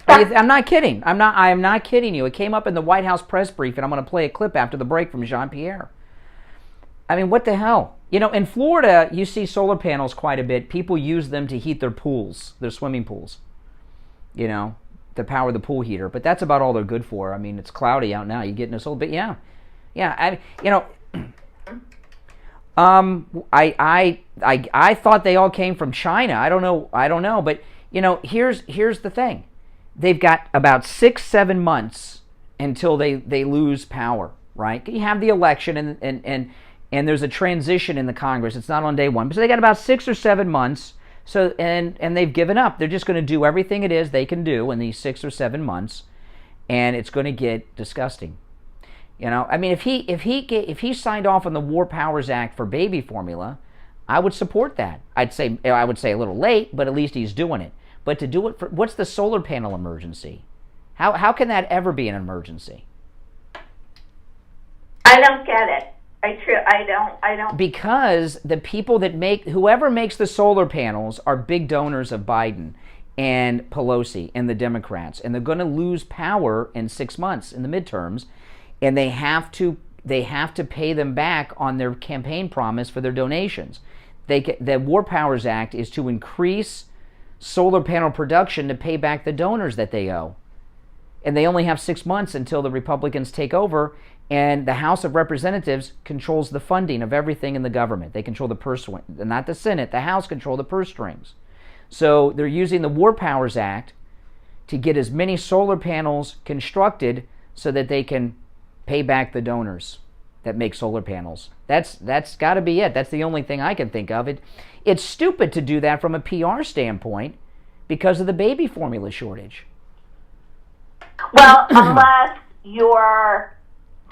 I'm not kidding. I am not kidding you. It came up in the White House press brief, and I'm going to play a clip after the break from Jean-Pierre. I mean, what the hell? In Florida, you see solar panels quite a bit. People use them to heat their pools, their swimming pools, to power the pool heater. But that's about all they're good for. I mean, it's cloudy out now. You get in a solar, but yeah. I thought they all came from China. I don't know. But here's the thing. They've got about 6-7 months until they lose power. Right? You have the election and there's a transition in the Congress. It's not on day one. So they got about 6 or 7 months. So and they've given up. They're just going to do everything it is they can do in these 6 or 7 months, and it's going to get disgusting. You know, I mean, if he signed off on the War Powers Act for baby formula, I would support that. I would say a little late, but at least he's doing it. But to do it for, what's the solar panel emergency? How can that ever be an emergency? I don't get it. I don't. Because the people that whoever makes the solar panels are big donors of Biden and Pelosi and the Democrats, and they're going to lose power in 6 months in the midterms, and they have to pay them back on their campaign promise for their donations. The War Powers Act is to increase solar panel production to pay back the donors that they owe. And they only have 6 months until the Republicans take over, and the House of Representatives controls the funding of everything in the government. They control the purse strings, not the Senate. The House control the purse strings. So they're using the War Powers Act to get as many solar panels constructed so that they can pay back the donors that make solar panels. That's got to be it. That's the only thing I can think of. It's stupid to do that from a PR standpoint because of the baby formula shortage. Well, unless you're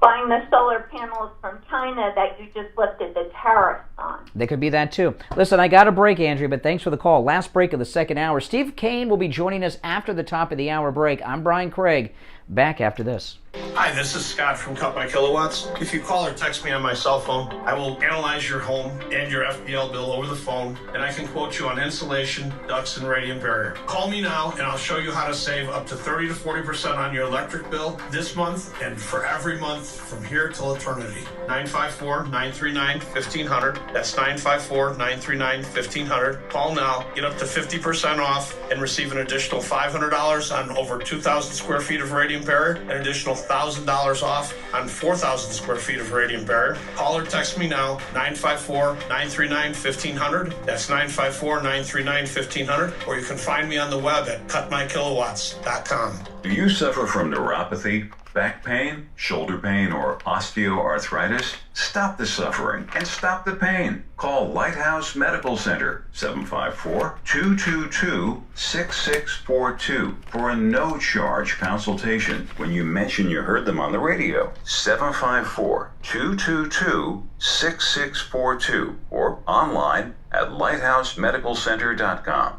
buying the solar panels from China that you just lifted the tariffs on. They could be that too. Listen, I got a break, Andrea, but thanks for the call. Last break of the second hour. Steve Kane will be joining us after the top of the hour break. I'm Brian Craig. Back after this. Hi, this is Scott from Cut My Kilowatts. If you call or text me on my cell phone, I will analyze your home and your FPL bill over the phone, and I can quote you on insulation, ducts, and radiant barrier. Call me now, and I'll show you how to save up to 30 to 40% on your electric bill this month and for every month from here till eternity. 954-939-1500. That's 954-939-1500. Call now, get up to 50% off, and receive an additional $500 on over 2,000 square feet of radiant barrier, an additional $1,000 off on 4,000 square feet of radiant barrier. Call or text me now, 954-939-1500. That's 954-939-1500. Or you can find me on the web at cutmykilowatts.com. Do you suffer from neuropathy, back pain, shoulder pain, or osteoarthritis? Stop the suffering and stop the pain. Call Lighthouse Medical Center, 754-222-6642 for a no-charge consultation when you mention you heard them on the radio. 754-222-6642 or online at lighthousemedicalcenter.com.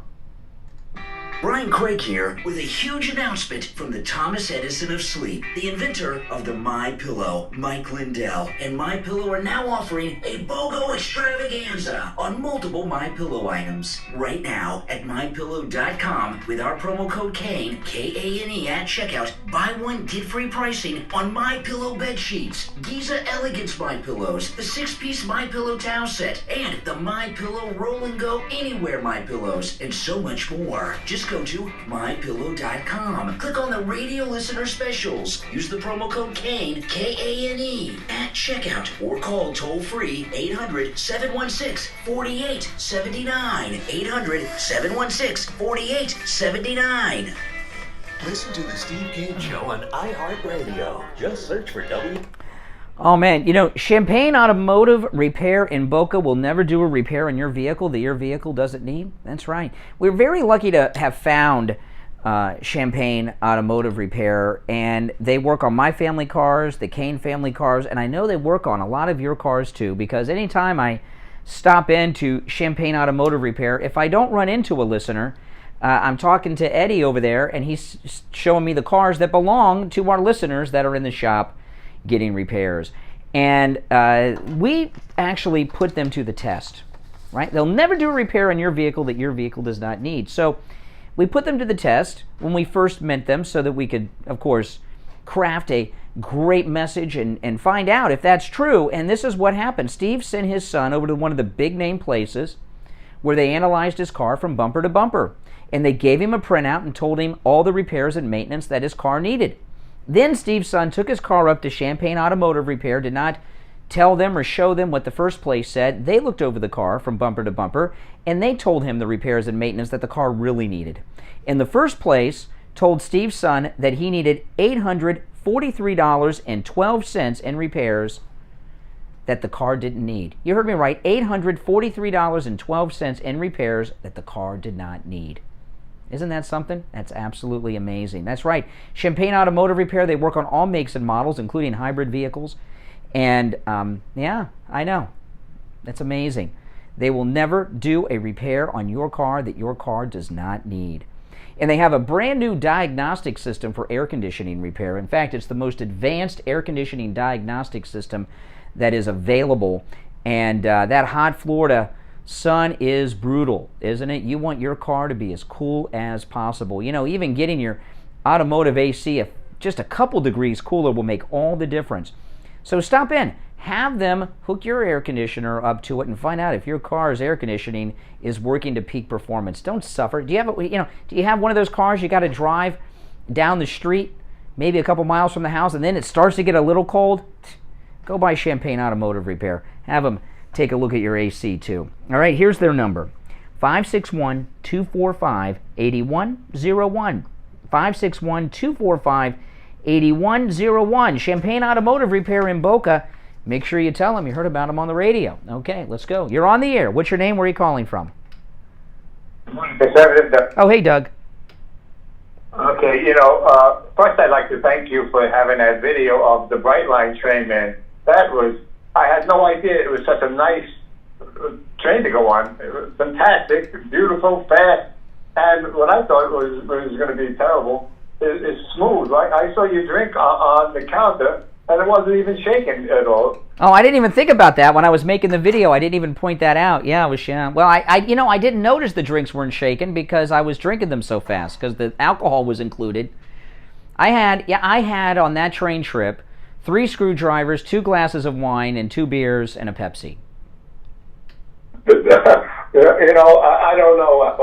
Brian Craig here with a huge announcement from the Thomas Edison of sleep, the inventor of the MyPillow, Mike Lindell. And MyPillow are now offering a BOGO extravaganza on multiple MyPillow items. Right now at MyPillow.com with our promo code KANE, K-A-N-E at checkout, buy one, get free pricing on MyPillow bed sheets, Giza Elegance MyPillows, the 6-piece MyPillow towel set, and the MyPillow Roll and Go Anywhere MyPillows, and so much more. Just go to MyPillow.com. Click on the radio listener specials. Use the promo code KANE, K-A-N-E, at checkout or call toll-free 800-716-4879. 800-716-4879. Listen to the Steve Kane Show on iHeartRadio. Just search for W. Oh man, you know, Champagne Automotive Repair in Boca will never do a repair on your vehicle that your vehicle doesn't need. That's right. We're very lucky to have found Champagne Automotive Repair, and they work on my family cars, the Kane family cars, and I know they work on a lot of your cars too, because anytime I stop into Champagne Automotive Repair, if I don't run into a listener, I'm talking to Eddie over there, and he's showing me the cars that belong to our listeners that are in the shop getting repairs. And we actually put them to the test, right? They'll never do a repair on your vehicle that your vehicle does not need. So we put them to the test when we first met them so that we could, of course, craft a great message and find out if that's true. And this is what happened. Steve sent his son over to one of the big name places where they analyzed his car from bumper to bumper. And they gave him a printout and told him all the repairs and maintenance that his car needed. Then Steve's son took his car up to Champagne Automotive Repair, did not tell them or show them what the first place said. They looked over the car from bumper to bumper, and they told him the repairs and maintenance that the car really needed. In the first place, told Steve's son that he needed $843.12 in repairs that the car didn't need. You heard me right, $843.12 in repairs that the car did not need. Isn't that something? That's absolutely amazing. That's right. Champagne Automotive Repair, they work on all makes and models, including hybrid vehicles. And, yeah, I know. That's amazing. They will never do a repair on your car that your car does not need. And they have a brand new diagnostic system for air conditioning repair. In fact, it's the most advanced air conditioning diagnostic system that is available. And that hot Florida sun is brutal, isn't it? You want your car to be as cool as possible. You know, even getting your automotive AC just a couple degrees cooler will make all the difference. So stop in. Have them hook your air conditioner up to it and find out if your car's air conditioning is working to peak performance. Don't suffer. Do you have one of those cars you got to drive down the street, maybe a couple miles from the house, and then it starts to get a little cold? Go by Champagne Automotive Repair. Have them take a look at your AC too. All right, here's their number. 561-245-8101. 561-245-8101. Champagne Automotive Repair in Boca. Make sure you tell them you heard about them on the radio. Okay, let's go. You're on the air. What's your name? Where are you calling from? Conservative Doug. Oh, hey, Doug. Okay, first I'd like to thank you for having that video of the Brightline train, man. I had no idea it was such a nice train to go on. It was fantastic, beautiful, fast, and what I thought was going to be terrible is smooth. Right? I saw you drink on the counter, and it wasn't even shaking at all. Oh, I didn't even think about that when I was making the video. I didn't even point that out. Yeah, it was. Well, I didn't notice the drinks weren't shaking because I was drinking them so fast because the alcohol was included. I had on that train trip 3 screwdrivers, 2 glasses of wine, and 2 beers and a Pepsi. I don't know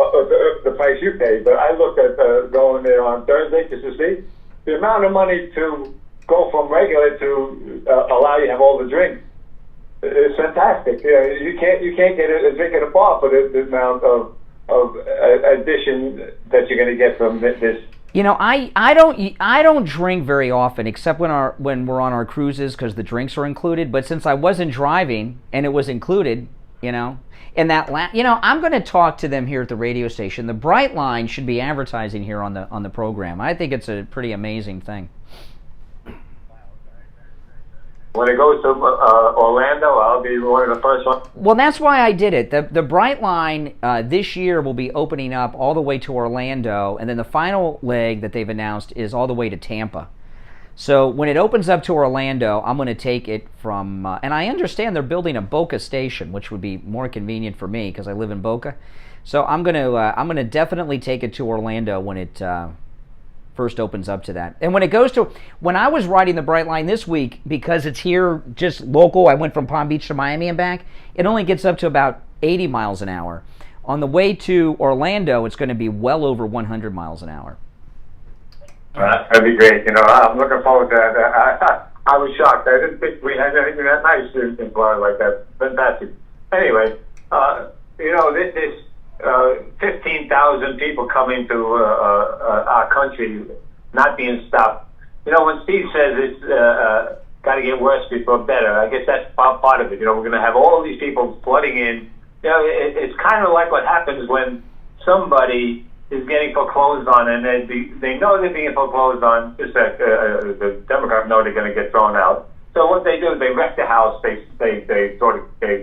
the price you paid, but I looked at going there on Thursday just to see the amount of money to go from regular to allow you to have all the drinks. It's fantastic. You can't get a drink at a bar for the amount of addition that you're going to get from this. I don't drink very often, except when we're on our cruises because the drinks are included. But since I wasn't driving and it was included, I'm going to talk to them here at the radio station. The Brightline should be advertising here on the program. I think it's a pretty amazing thing. When it goes to Orlando, I'll be one of the first ones. Well, that's why I did it. The Brightline this year will be opening up all the way to Orlando, and then the final leg that they've announced is all the way to Tampa. So when it opens up to Orlando, I'm going to take it from, and I understand they're building a Boca station, which would be more convenient for me because I live in Boca. So I'm going to definitely take it to Orlando when it first opens up to that. And when I was riding the Brightline this week, because it's here just local, I went from Palm Beach to Miami and back, it only gets up to about 80 miles an hour. On the way to Orlando, it's going to be well over 100 miles an hour. That'd be great. I'm looking forward to that. I was shocked. I didn't think we had anything that nice in Florida like that. Fantastic. Anyway, this 15,000 people coming to our country not being stopped. When Steve says it's got to get worse before better, I guess that's part of it. We're going to have all these people flooding in. It's kind of like what happens when somebody is getting foreclosed on, and they know they're being foreclosed on. Just that the Democrats know they're going to get thrown out. So what they do is they wreck the house. They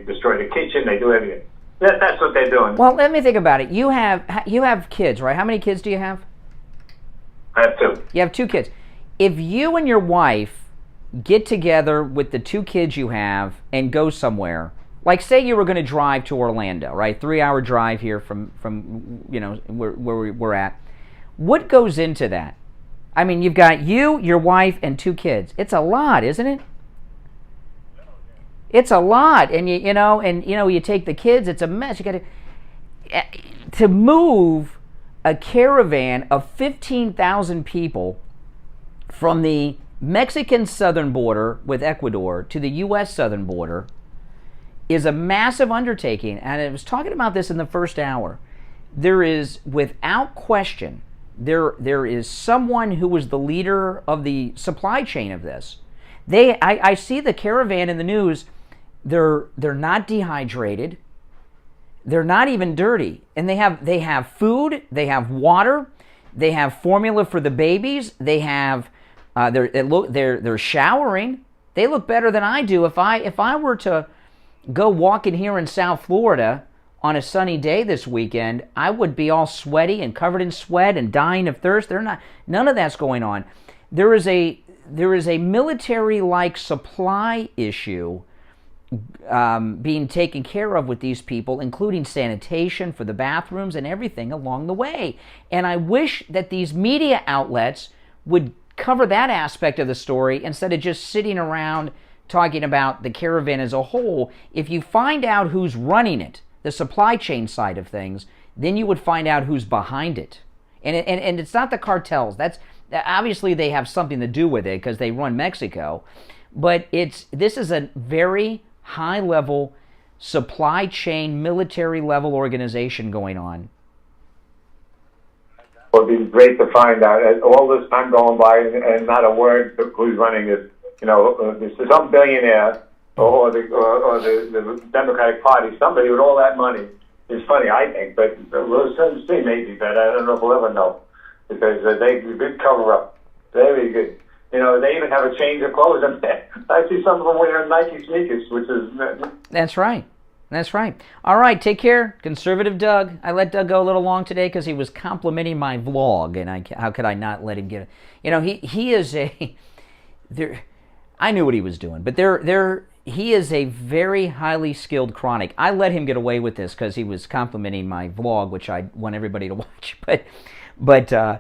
destroy the kitchen. They do everything. That's what they're doing. Well, let me think about it. You have kids, right? How many kids do you have? I have 2. You have 2 kids. If you and your wife get together with the 2 kids you have and go somewhere, like say you were going to drive to Orlando, right? 3-hour drive here from where we're at. What goes into that? I mean, you've got you, your wife, and 2 kids. It's a lot, isn't it? It's a lot, and you take the kids. It's a mess. You got to move a caravan of 15,000 people from the Mexican southern border with Ecuador to the U.S. southern border is a massive undertaking. And I was talking about this in the first hour. There is, without question, there is someone who was the leader of the supply chain of this. I see the caravan in the news. They're not dehydrated. They're not even dirty. And they have food, they have water, they have formula for the babies, they have they're showering. They look better than I do. If I were to go walking here in South Florida on a sunny day this weekend, I would be all sweaty and covered in sweat and dying of thirst. None of that's going on. There is a military-like supply issue being taken care of with these people, including sanitation for the bathrooms and everything along the way. And I wish that these media outlets would cover that aspect of the story instead of just sitting around talking about the caravan as a whole. If you find out who's running it, the supply chain side of things, then you would find out who's behind it. And it's not the cartels. That's obviously they have something to do with it because they run Mexico. But this is a very high-level supply chain, military-level organization going on. It would be great to find out. All this time going by and not a word who's running it. There's some billionaire or the Democratic Party, somebody with all that money. It's funny, I think, but we'll see maybe, but I don't know if we'll ever know because they good cover up, very good. They even have a change of clothes in there. I see some of them wearing Nike sneakers, which is. That's right. That's right. All right, take care, Conservative Doug. I let Doug go a little long today because he was complimenting my vlog, and how could I not let him get it? He is a. I knew what he was doing, but he is a very highly skilled chronic. I let him get away with this because he was complimenting my vlog, which I want everybody to watch. But what a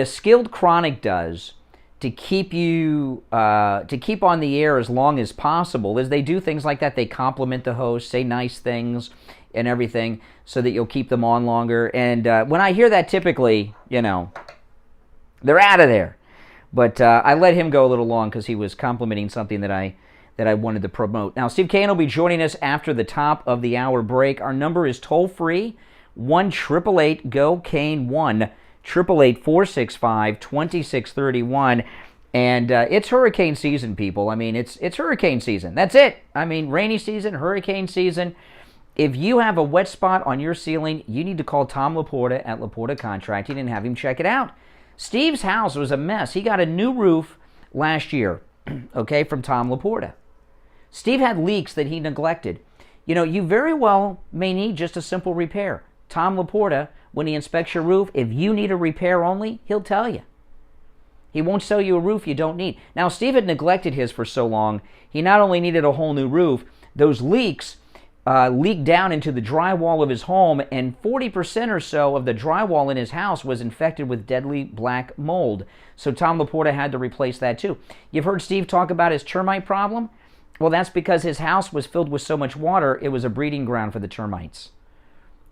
skilled chronic does to keep you to keep on the air as long as possible is they do things like that. They compliment the host, say nice things and everything, so that you'll keep them on longer. And when I hear that, typically, they're out of there. But I let him go a little long because he was complimenting something that I wanted to promote. Now, Steve Kane will be joining us after the top of the hour break. Our number is toll-free, 1-888-GO-KANE, 1-888-465-2631. And it's hurricane season, people. I mean, it's hurricane season. That's it. I mean, rainy season, hurricane season. If you have a wet spot on your ceiling, you need to call Tom Laporta at Laporta Contracting and have him check it out. Steve's house was a mess. He got a new roof last year, okay, from Tom Laporta. Steve had leaks that he neglected. You very well may need just a simple repair. Tom Laporta, when he inspects your roof, if you need a repair only, he'll tell you. He won't sell you a roof you don't need. Now, Steve had neglected his for so long, he not only needed a whole new roof, those leaks leaked down into the drywall of his home, and 40% or so of the drywall in his house was infected with deadly black mold. So Tom Laporta had to replace that too. You've heard Steve talk about his termite problem? Well, that's because his house was filled with so much water, it was a breeding ground for the termites.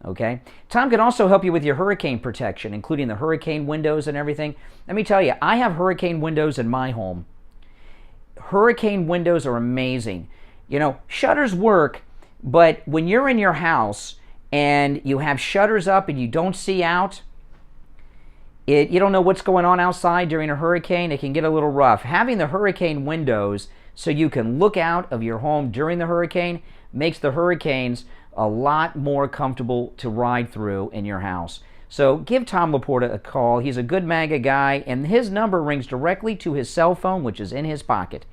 Okay? Tom can also help you with your hurricane protection, including the hurricane windows and everything. Let me tell you, I have hurricane windows in my home. Hurricane windows are amazing. Shutters work, but when you're in your house and you have shutters up and you don't see out, you don't know what's going on outside during a hurricane, it can get a little rough. Having the hurricane windows so you can look out of your home during the hurricane makes the hurricanes a lot more comfortable to ride through in your house. So give Tom Laporta a call. He's a good MAGA guy, and his number rings directly to his cell phone, which is in his pocket.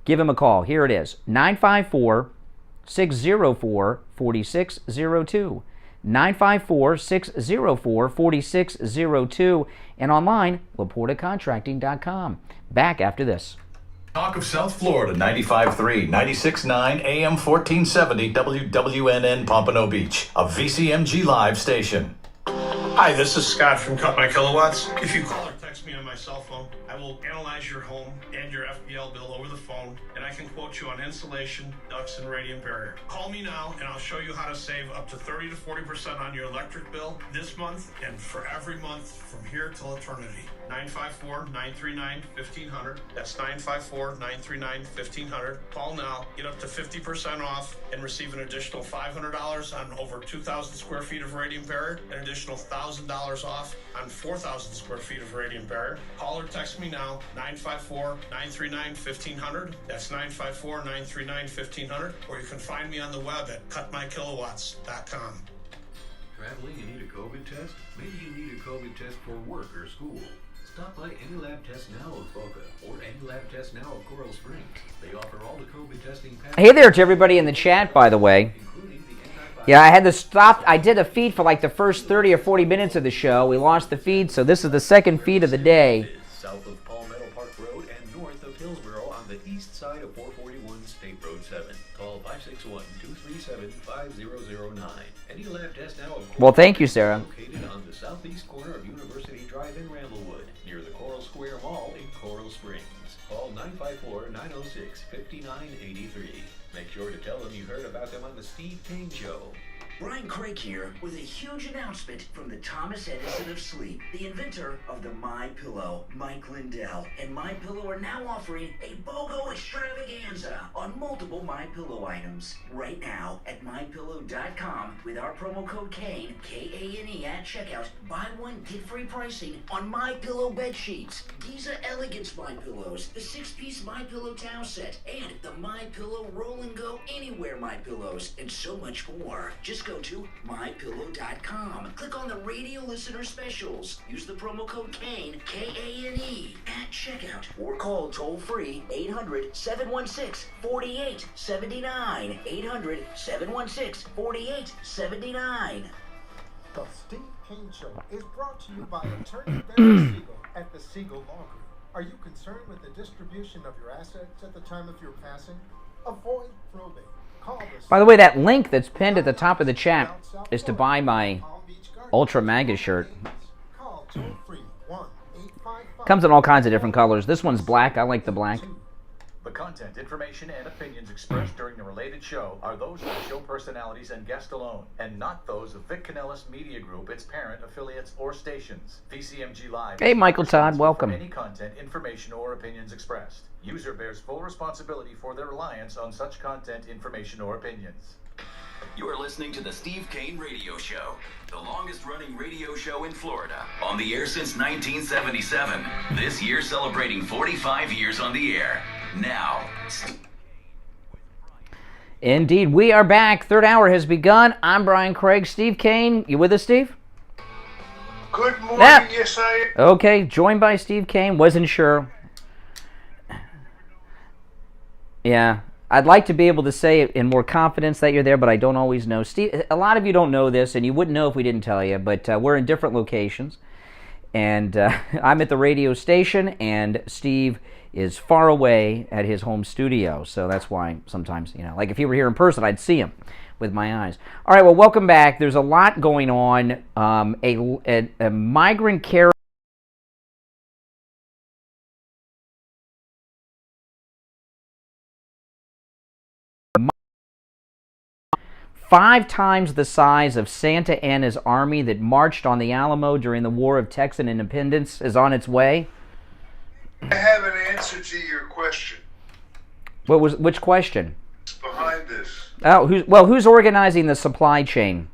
Give him a call. Here it is, 954-604-4602. 954-604-4602, and online, LaportaContracting.com. Back after this. Talk of South Florida, 95.3, 96.9, AM 1470, WWNN Pompano Beach, a VCMG Live station. Hi, this is Scott from Cut My Kilowatts. If you call or text me on my cell phone, I will analyze your home and your FPL bill over the phone, and I can quote you on insulation, ducts, and radiant barrier. Call me now, and I'll show you how to save up to 30 to 40% on your electric bill this month and for every month from here till eternity. 954-939-1500. That's 954-939-1500. Call now. Get up to 50% off and receive an additional $500 on over 2,000 square feet of radiant barrier, an additional $1,000 off on 4,000 square feet of radiant barrier. Call or text me now, 954-939-1500. That's 954-939-1500. Or you can find me on the web at cutmykilowatts.com. Traveling and need a COVID test? Maybe you need a COVID test for work or school. Stop by Any Lab Test Now of Boca or Any Lab Test Now of Coral Springs. They offer all the COVID testing packages. Hey there to everybody in the chat, by the way. Yeah, I had to stop. I did a feed for like the first 30 or 40 minutes of the show. We lost the feed, so this is the second feed of the day. South of Palmetto Park Road and north of Hillsboro on the east side of 441 State Road 7. Call 561-237-5009. Any Lab Test Now of Coral Well, thank you, Sarah. Located on the southeast corner of University Drive in Ramblewood, near the Coral Square Mall in Coral Springs. Call 954-906-5983. Make sure to tell them you heard about them on the Steve Kane Show. Brian Craig here with a huge announcement from the Thomas Edison of sleep, the inventor of the MyPillow, Mike Lindell. And MyPillow are now offering a BOGO extravaganza on multiple MyPillow items. Right now at MyPillow.com with our promo code KANE, K-A-N-E at checkout, buy one, get free pricing on MyPillow bed sheets, Giza Elegance MyPillows, the 6-piece MyPillow towel set, and the MyPillow Roll and Go Anywhere MyPillows, and so much more. Just go to MyPillow.com. Click on the radio listener specials. Use the promo code KANE, K-A-N-E, at checkout. Or call toll-free 800-716-4879. 800-716-4879. The Steve Kane Show is brought to you by Attorney Barry Siegel at the Siegel Law Group. Are you concerned with the distribution of your assets at the time of your passing? Avoid probate. By the way, that link that's pinned at the top of the chat is to buy my Ultra MAGA shirt. Comes in all kinds of different colors. This one's black. I like the black. The content, information, and opinions expressed during the related show are those of the show personalities and guests alone, and not those of Vic Canellis Media Group, its parent, affiliates, or stations. VCMG Live. Hey, Michael Todd, welcome. Any content, information, or opinions expressed. User bears full responsibility for their reliance on such content, information, or opinions. You are listening to the Steve Kane Radio Show, the longest-running radio show in Florida. On the air since 1977. This year celebrating 45 years on the air. Now. Indeed, we are back. Third hour has begun. I'm Brian Craig. Steve Kane, you with us, Steve? Good morning, yes I am. Okay, joined by Steve Kane. Wasn't sure. Yeah, I'd like to be able to say it in more confidence that you're there, but I don't always know. Steve, a lot of you don't know this, and you wouldn't know if we didn't tell you, but we're in different locations. And I'm at the radio station, and Steve is far away at his home studio. So that's why sometimes, like if he were here in person, I'd see him with my eyes. All right, well, welcome back. There's a lot going on. A migrant care 5 times the size of Santa Anna's army that marched on the Alamo during the War of Texan Independence is on its way. I have an answer to your question. Which question? Behind this. Oh, who's organizing the supply chain?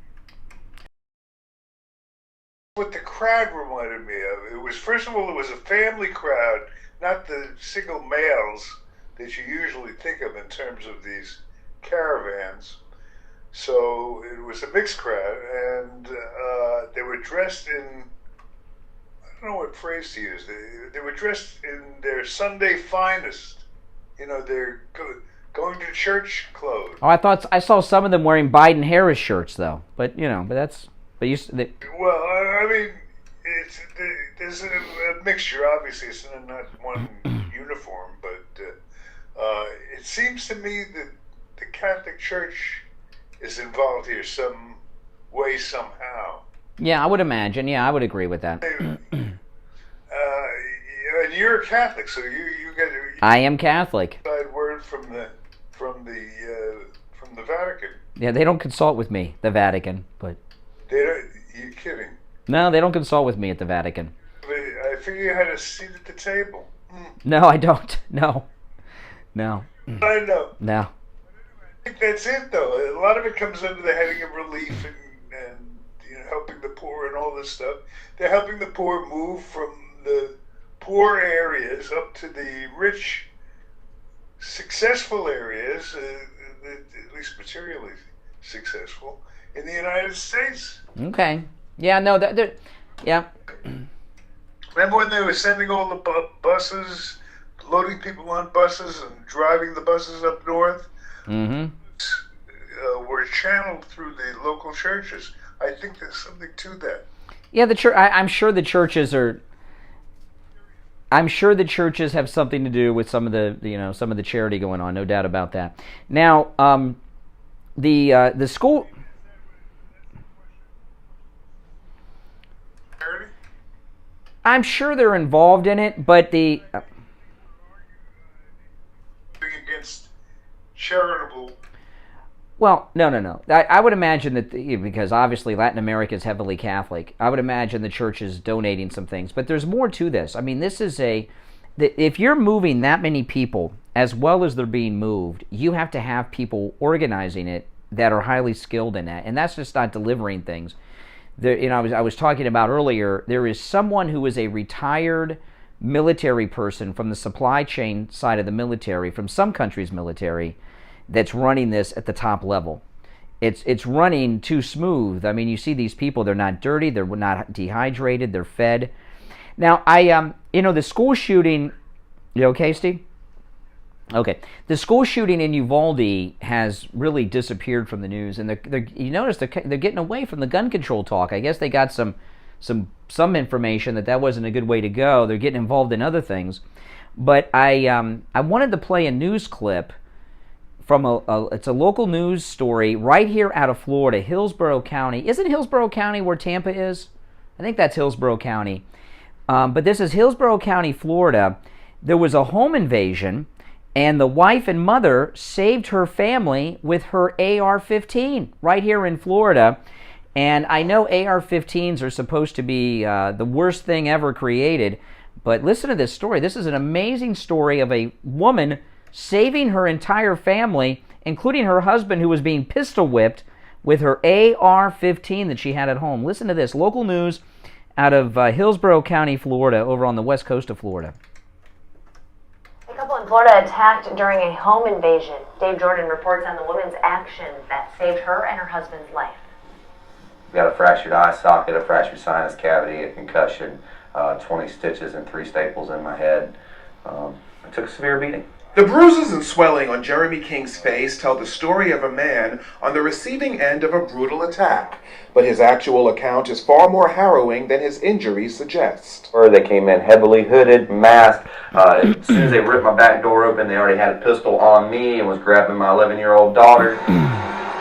What the crowd reminded me of. It was, first of all, it was a family crowd, not the single males that you usually think of in terms of these caravans. So it was a mixed crowd, and they were dressed in, I don't know what phrase to use, they were dressed in their Sunday finest. They're going to church clothes. Oh, I saw some of them wearing Biden-Harris shirts, though. But, Well, I mean, there's a mixture, obviously. It's not one uniform, but it seems to me that the Catholic Church is involved here some way, somehow. Yeah, I would imagine. Yeah, I would agree with that. And you're a Catholic, so you get. I am Catholic. Side word from the Vatican. Yeah, they don't consult with me, the Vatican, but. They don't. You're kidding. No, they don't consult with me at the Vatican. I figure you had a seat at the table. No, I don't. No. I know. No. I think that's it, though. A lot of it comes under the heading of relief and helping the poor and all this stuff. They're helping the poor move from the poor areas up to the rich, successful areas, at least materially successful, in the United States. Okay. Yeah, no, yeah. Remember when they were sending all the buses, loading people on buses and driving the buses up north? Mm-hmm. Were channeled through the local churches. I think there's something to that. Yeah, I'm sure the churches are. I'm sure the churches have something to do with some of the charity going on. No doubt about that. Now, the school. I'm sure they're involved in it, but the. Against charitable. Well, no. I would imagine that, because obviously Latin America is heavily Catholic, I would imagine the church is donating some things. But there's more to this. I mean, this is if you're moving that many people, as well as they're being moved, you have to have people organizing it that are highly skilled in that. And that's just not delivering things. I was talking about earlier, there is someone who is a retired military person from the supply chain side of the military, from some countries' military, that's running this at the top level. It's running too smooth. I mean, you see these people, they're not dirty, they're not dehydrated, they're fed. Now, the school shooting, you okay, Steve? Okay. The school shooting in Uvalde has really disappeared from the news, and you notice they're getting away from the gun control talk. I guess they got some information that wasn't a good way to go. They're getting involved in other things. But I wanted to play a news clip from it's a local news story right here out of Florida, Hillsborough County. Isn't Hillsborough County where Tampa is? I think that's Hillsborough County. But this is Hillsborough County, Florida. There was a home invasion, and the wife and mother saved her family with her AR-15 right here in Florida. And I know AR-15s are supposed to be the worst thing ever created, but listen to this story. This is an amazing story of a woman saving her entire family, including her husband, who was being pistol whipped with her AR-15 that she had at home. Listen to this. Local news out of Hillsborough County, Florida, over on the west coast of Florida. A couple in Florida attacked during a home invasion. Dave Jordan reports on the woman's actions that saved her and her husband's life. We got a fractured eye socket, a fractured sinus cavity, a concussion, 20 stitches and 3 staples in my head. I took a severe beating. The bruises and swelling on Jeremy King's face tell the story of a man on the receiving end of a brutal attack, but his actual account is far more harrowing than his injuries suggest. They came in heavily hooded, masked. As soon as they ripped my back door open, they already had a pistol on me and was grabbing my 11-year-old daughter.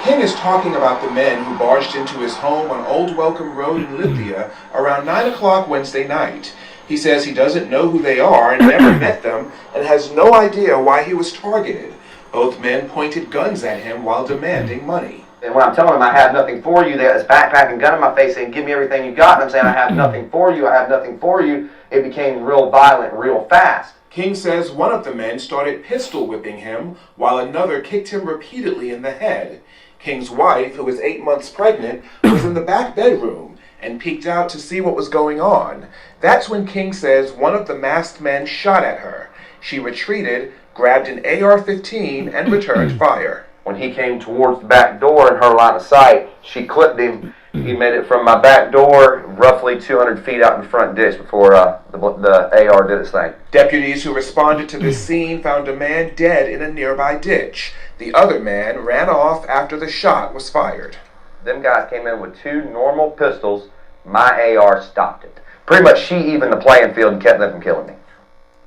King is talking about the men who barged into his home on Old Welcome Road in Lithia around 9 o'clock Wednesday night. He says he doesn't know who they are and never met them and has no idea why he was targeted. Both men pointed guns at him while demanding money. And when I'm telling him I have nothing for you, they got this backpack and gun in my face saying, give me everything you got. And I'm saying, I have nothing for you, I have nothing for you. It became real violent real fast. King says one of the men started pistol whipping him while another kicked him repeatedly in the head. King's wife, who was 8 months pregnant, was in the back bedroom and peeked out to see what was going on. That's when King says one of the masked men shot at her. She retreated, grabbed an AR-15, and returned fire. When he came towards the back door in her line of sight, she clipped him. He made it from my back door roughly 200 feet out in the front ditch before the AR did its thing. Deputies who responded to this scene found a man dead in a nearby ditch. The other man ran off after the shot was fired. Them guys came in with 2 normal pistols. My AR stopped it. Pretty much she evened the playing field and kept them from killing me.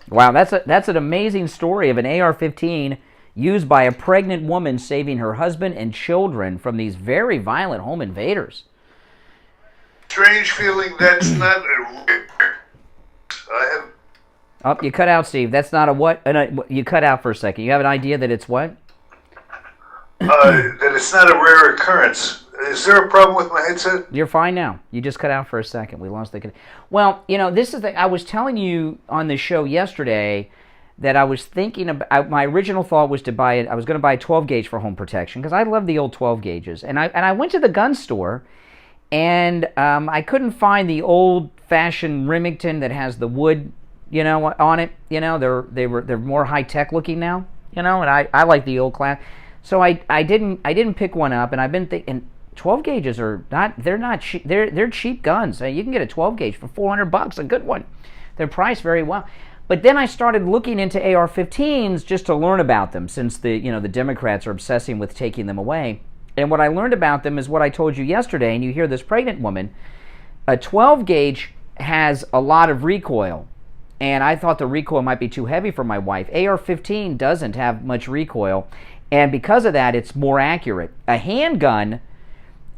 Wow, that's an amazing story of an AR-15 used by a pregnant woman saving her husband and children from these very violent home invaders. Strange feeling that's not a... Oh, you cut out, Steve. That's not a what? You cut out for a second. You have an idea that it's what? That it's not a rare occurrence. Is there a problem with my headset? You're fine now. You just cut out for a second. We lost the. Well, this is I was telling you on the show yesterday that I was thinking about. My original thought was to buy it. I was going to buy a 12 gauge for home protection because I love the old 12 gauges. And I went to the gun store, and I couldn't find the old fashioned Remington that has the wood, on it. They're more high tech looking now. And I like the old class. So I didn't pick one up, and I've been thinking 12 gauges are not cheap. They're cheap guns. You can get a 12 gauge for $400, a good one. They're priced very well. But then I started looking into AR-15s just to learn about them, since the Democrats are obsessing with taking them away. And what I learned about them is what I told you yesterday, and you hear this pregnant woman. A 12 gauge has a lot of recoil, and I thought the recoil might be too heavy for my wife. AR-15 doesn't have much recoil, and because of that, it's more accurate. A handgun,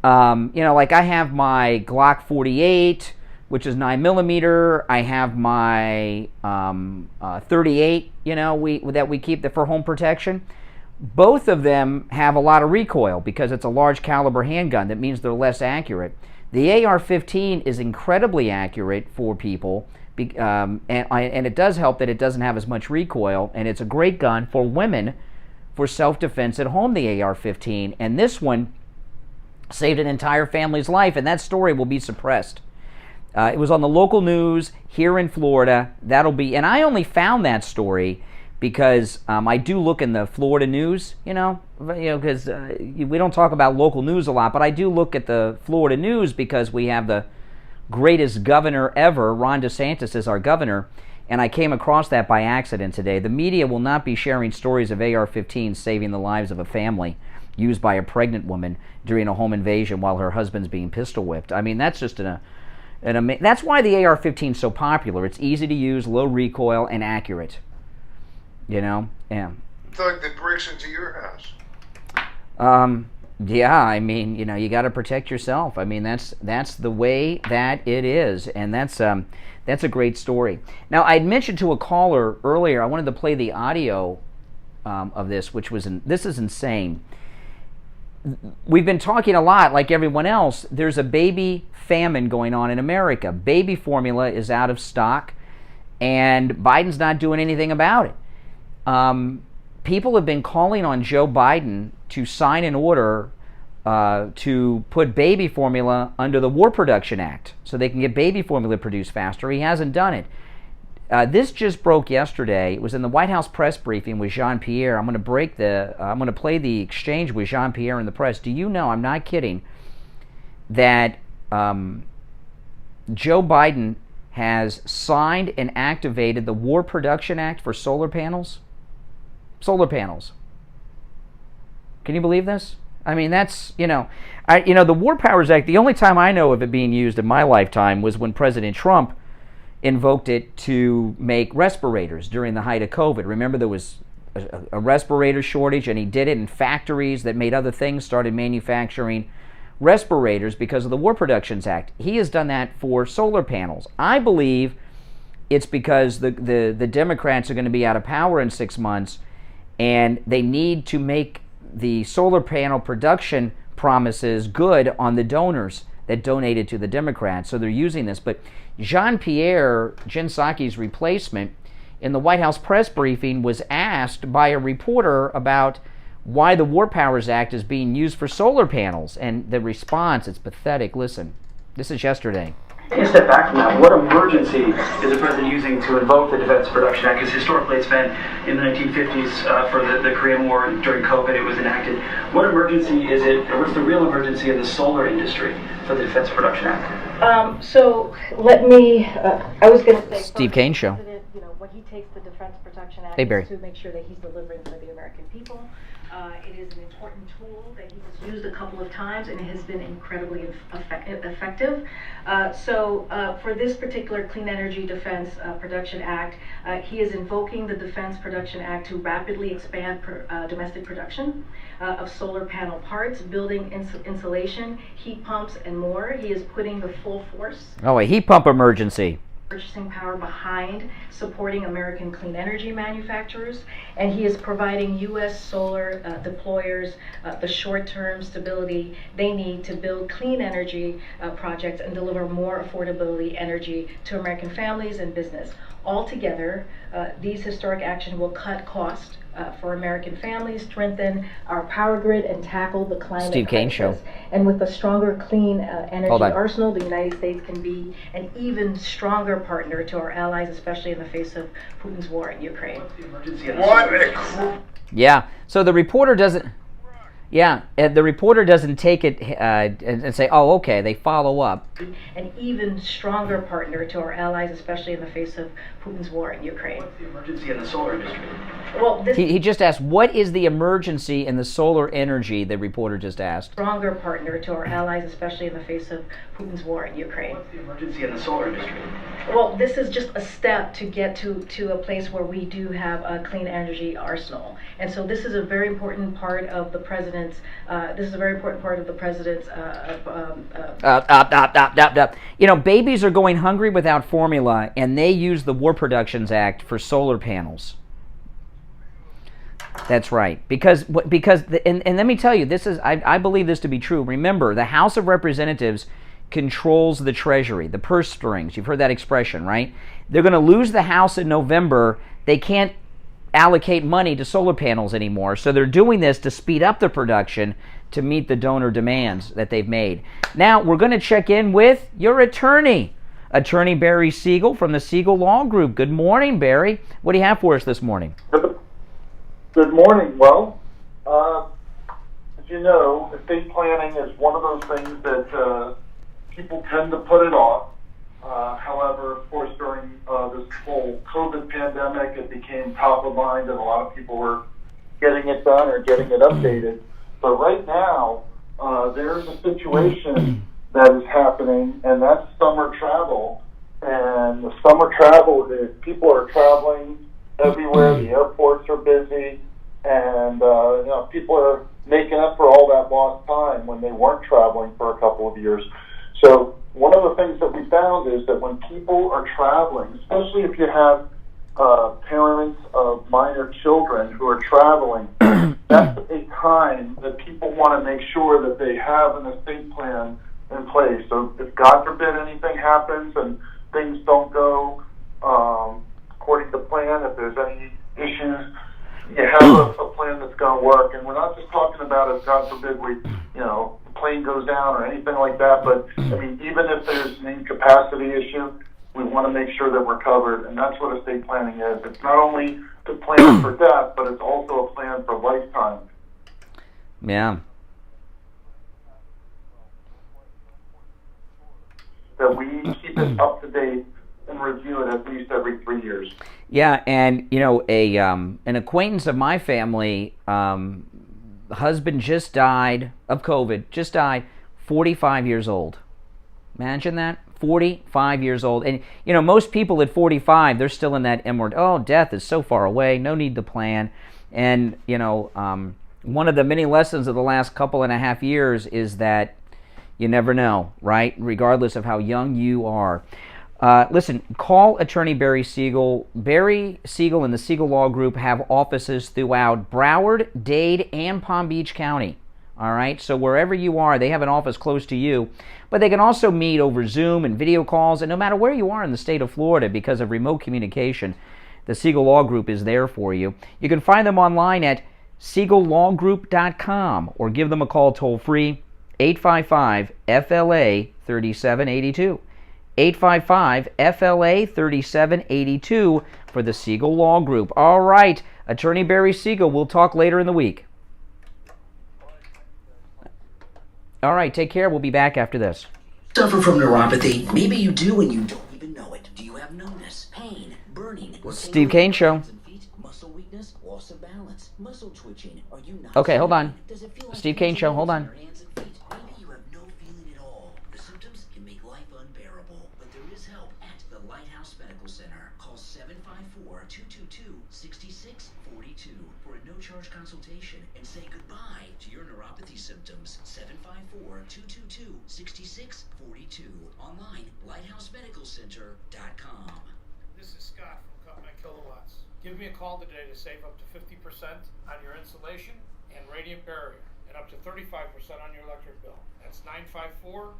like I have my Glock 48, which is 9mm. I have my 38, that we keep for home protection. Both of them have a lot of recoil because it's a large caliber handgun. That means they're less accurate. The AR-15 is incredibly accurate for people, and it does help that it doesn't have as much recoil, and it's a great gun for women for self-defense at home, the AR-15. And this one saved an entire family's life, and that story will be suppressed. It was on the local news here in Florida. And I only found that story because I do look in the Florida news, because we don't talk about local news a lot, but I do look at the Florida news because we have the greatest governor ever. Ron DeSantis is our governor, and I came across that by accident today. The media will not be sharing stories of AR-15 saving the lives of a family used by a pregnant woman during a home invasion while her husband's being pistol whipped. I mean, that's just that's why the AR-15 is so popular. It's easy to use, low recoil, and accurate. Yeah. It's like that breaks into your house. Yeah, I mean, you got to protect yourself. I mean, that's the way that it is, and that's a great story. Now, I'd mentioned to a caller earlier, I wanted to play the audio of this, this is insane. We've been talking a lot, like everyone else. There's a baby famine going on in America. Baby formula is out of stock, and Biden's not doing anything about it. People have been calling on Joe Biden to sign an order to put baby formula under the War Production Act so they can get baby formula produced faster. He hasn't done it. This just broke yesterday. It was in the White House press briefing with Jean-Pierre. I'm going to play the exchange with Jean-Pierre in the press. Do you know, I'm not kidding, that Joe Biden has signed and activated the War Production Act for solar panels? Solar panels. Can you believe this? I mean, that's, the War Powers Act, the only time I know of it being used in my lifetime was when President Trump invoked it to make respirators during the height of COVID. Remember, there was a respirator shortage, and he did it in factories that made other things, started manufacturing respirators because of the War Productions Act. He has done that for solar panels. I believe it's because the Democrats are going to be out of power in 6 months, and they need to make the solar panel production promises good on the donors that donated to the Democrats. So they're using this. But Jean-Pierre, Jen Psaki's replacement, in the White House press briefing was asked by a reporter about why the War Powers Act is being used for solar panels. And the response, it's pathetic. Listen, this is yesterday. Take a step back from that. What emergency is the president using to invoke the Defense Production Act? Because historically it's been in the 1950s for the Korean War, during COVID it was enacted. What emergency is it, or what's the real emergency in the solar industry for the Defense Production Act? So let me, I was going to say... Steve Kane Show. When he takes the Defense Production Act, hey, Barry, to make sure that he's delivering for the American people. It is an important tool that he has used a couple of times, and it has been incredibly effective. So for this particular Clean Energy Defense Production Act, he is invoking the Defense Production Act to rapidly expand domestic production of solar panel parts, building insulation, heat pumps, and more. He is putting the full force. Oh, a heat pump emergency. purchasing power behind supporting American clean energy manufacturers, and he is providing U.S. solar deployers the short-term stability they need to build clean energy projects and deliver more affordability energy to American families and business. Altogether, these historic actions will cut costs for American families, strengthen our power grid, and tackle the climate Steve Kane crisis. Show. And with a stronger clean energy Hold on. arsenal, the United States can be an even stronger partner to our allies, especially in the face of Putin's war in Ukraine. Yeah. So the reporter doesn't. Yeah, the reporter doesn't take it and say, "Oh, okay." They follow up. An even stronger partner to our allies, especially in the face of Putin's war in Ukraine. What's the emergency in the solar industry? Well, this He just asked, "What is the emergency in the solar energy?" The reporter just asked. Stronger partner to our allies, especially in the face of Putin's war in Ukraine. What's the emergency in the solar industry? Well, this is just a step to get to a place where we do have a clean energy arsenal, and so this is a very important part of the president's. You know, babies are going hungry without formula, and they use the War Productions Act for solar panels. That's right. Because and let me tell you, this is I believe this to be true. Remember, the House of Representatives controls the Treasury, the purse strings. You've heard that expression, right? They're going to lose the House in November. They can't allocate money to solar panels anymore. So they're doing this to speed up the production to meet the donor demands that they've made. Now, we're going to check in with your attorney, Attorney Barry Siegel from the Siegel Law Group. Good morning, Barry. What do you have for us this morning? Good morning. Well, as you know, estate planning is one of those things that people tend to put it off. However, of course, during this whole COVID pandemic, it became top of mind, and a lot of people were getting it done or getting it updated. But right now, there's a situation that is happening, and that's summer travel. And the summer travel is people are traveling everywhere. The airports are busy, and you know, people are making up for all that lost time when they weren't traveling for a couple of years. So one of the things that we found is that when people are traveling, especially if you have parents of minor children who are traveling, that's a time that people want to make sure that they have an estate plan in place. So if God forbid anything happens and things don't go according to plan, if there's any issues, you have a plan that's going to work. And we're not just talking about if God forbid plane goes down or anything like that, but I mean, even if there's an incapacity issue, we want to make sure that we're covered, and that's what estate planning is. It's not only to plan for death, but it's also a plan for lifetime. Yeah. That we keep it up to date and review it at least every 3 years. Yeah, and you know, an acquaintance of my family, husband just died of COVID, 45 years old. Imagine that, 45 years old. And, you know, most people at 45, they're still in that death is so far away, no need to plan. And, you know, one of the many lessons of the last couple and a half years is that you never know, right? Regardless of how young you are. Listen, call Attorney Barry Siegel. Barry Siegel and the Siegel Law Group have offices throughout Broward, Dade, and Palm Beach County. All right, so wherever you are, they have an office close to you. But they can also meet over Zoom and video calls. And no matter where you are in the state of Florida, because of remote communication, the Siegel Law Group is there for you. You can find them online at SiegelLawGroup.com or give them a call toll-free, 855-FLA-3782. 855-FLA-3782 for the Siegel Law Group. All right, Attorney Barry Siegel, we'll talk later in the week. All right, take care. We'll be back after this. Suffer from neuropathy? Maybe you do and you don't even know it. Do you have numbness, pain, burning? Steve Kane Show. Muscle weakness, loss of balance, muscle twitching. Are you not? Okay, hold on. Does it feel like Steve Kane Show, hold on. Maybe you have no feeling at all. The symptoms can make life unbearable, but there is help at the Lighthouse Medical Center. Call 754-222-6642 for a no-charge consultation and say goodbye to your neuropathy. neuropathy symptoms. 754-222-6642. Online, lighthousemedicalcenter.com. This is Scott from Cut My Kilowatts. Give me a call today to save up to 50% on your insulation and radiant barrier, and up to 35% on your electric bill. That's 954-939-1500.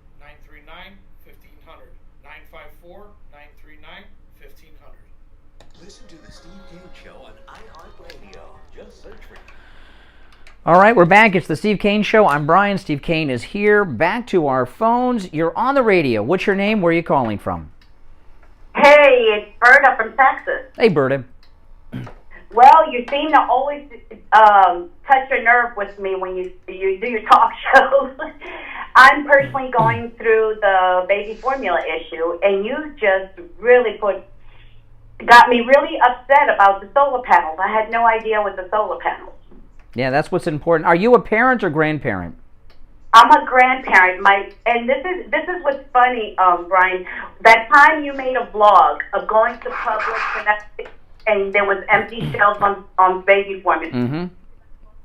954-939-1500. Listen to the Steve Kane Show on iHeartRadio. Just search for. All right, we're back. It's the Steve Kane Show. I'm Brian. Steve Kane is here. Back to our phones. You're on the radio. What's your name? Where are you calling from? Hey, it's Berta from Texas. Hey, Berta. Well, you seem to always touch a nerve with me when you do your talk shows. I'm personally going through the baby formula issue, and you just really got me really upset about the solar panels. I had no idea with the solar panels. Yeah, that's what's important. Are you a parent or grandparent? I'm a grandparent. And this is what's funny, Brian. That time you made a vlog of going to Publix and there was empty shelves on baby formula. Mm-hmm.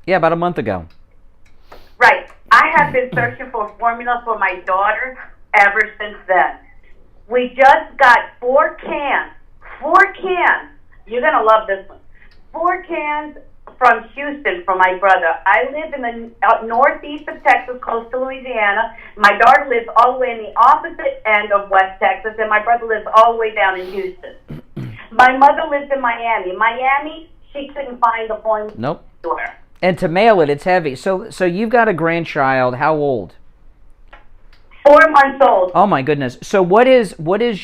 Yeah, about a month ago. Right. I have been searching for formula for my daughter ever since then. We just got 4 cans. 4 cans. You're going to love this one. 4 cans from Houston for my brother. I live in the northeast of Texas, close to Louisiana. My daughter lives all the way in the opposite end of West Texas, and my brother lives all the way down in Houston. My mother lives in Miami. Miami, she couldn't find the formula. Nope. And to mail it, it's heavy. So you've got a grandchild. How old? 4 months old. Oh my goodness. So what is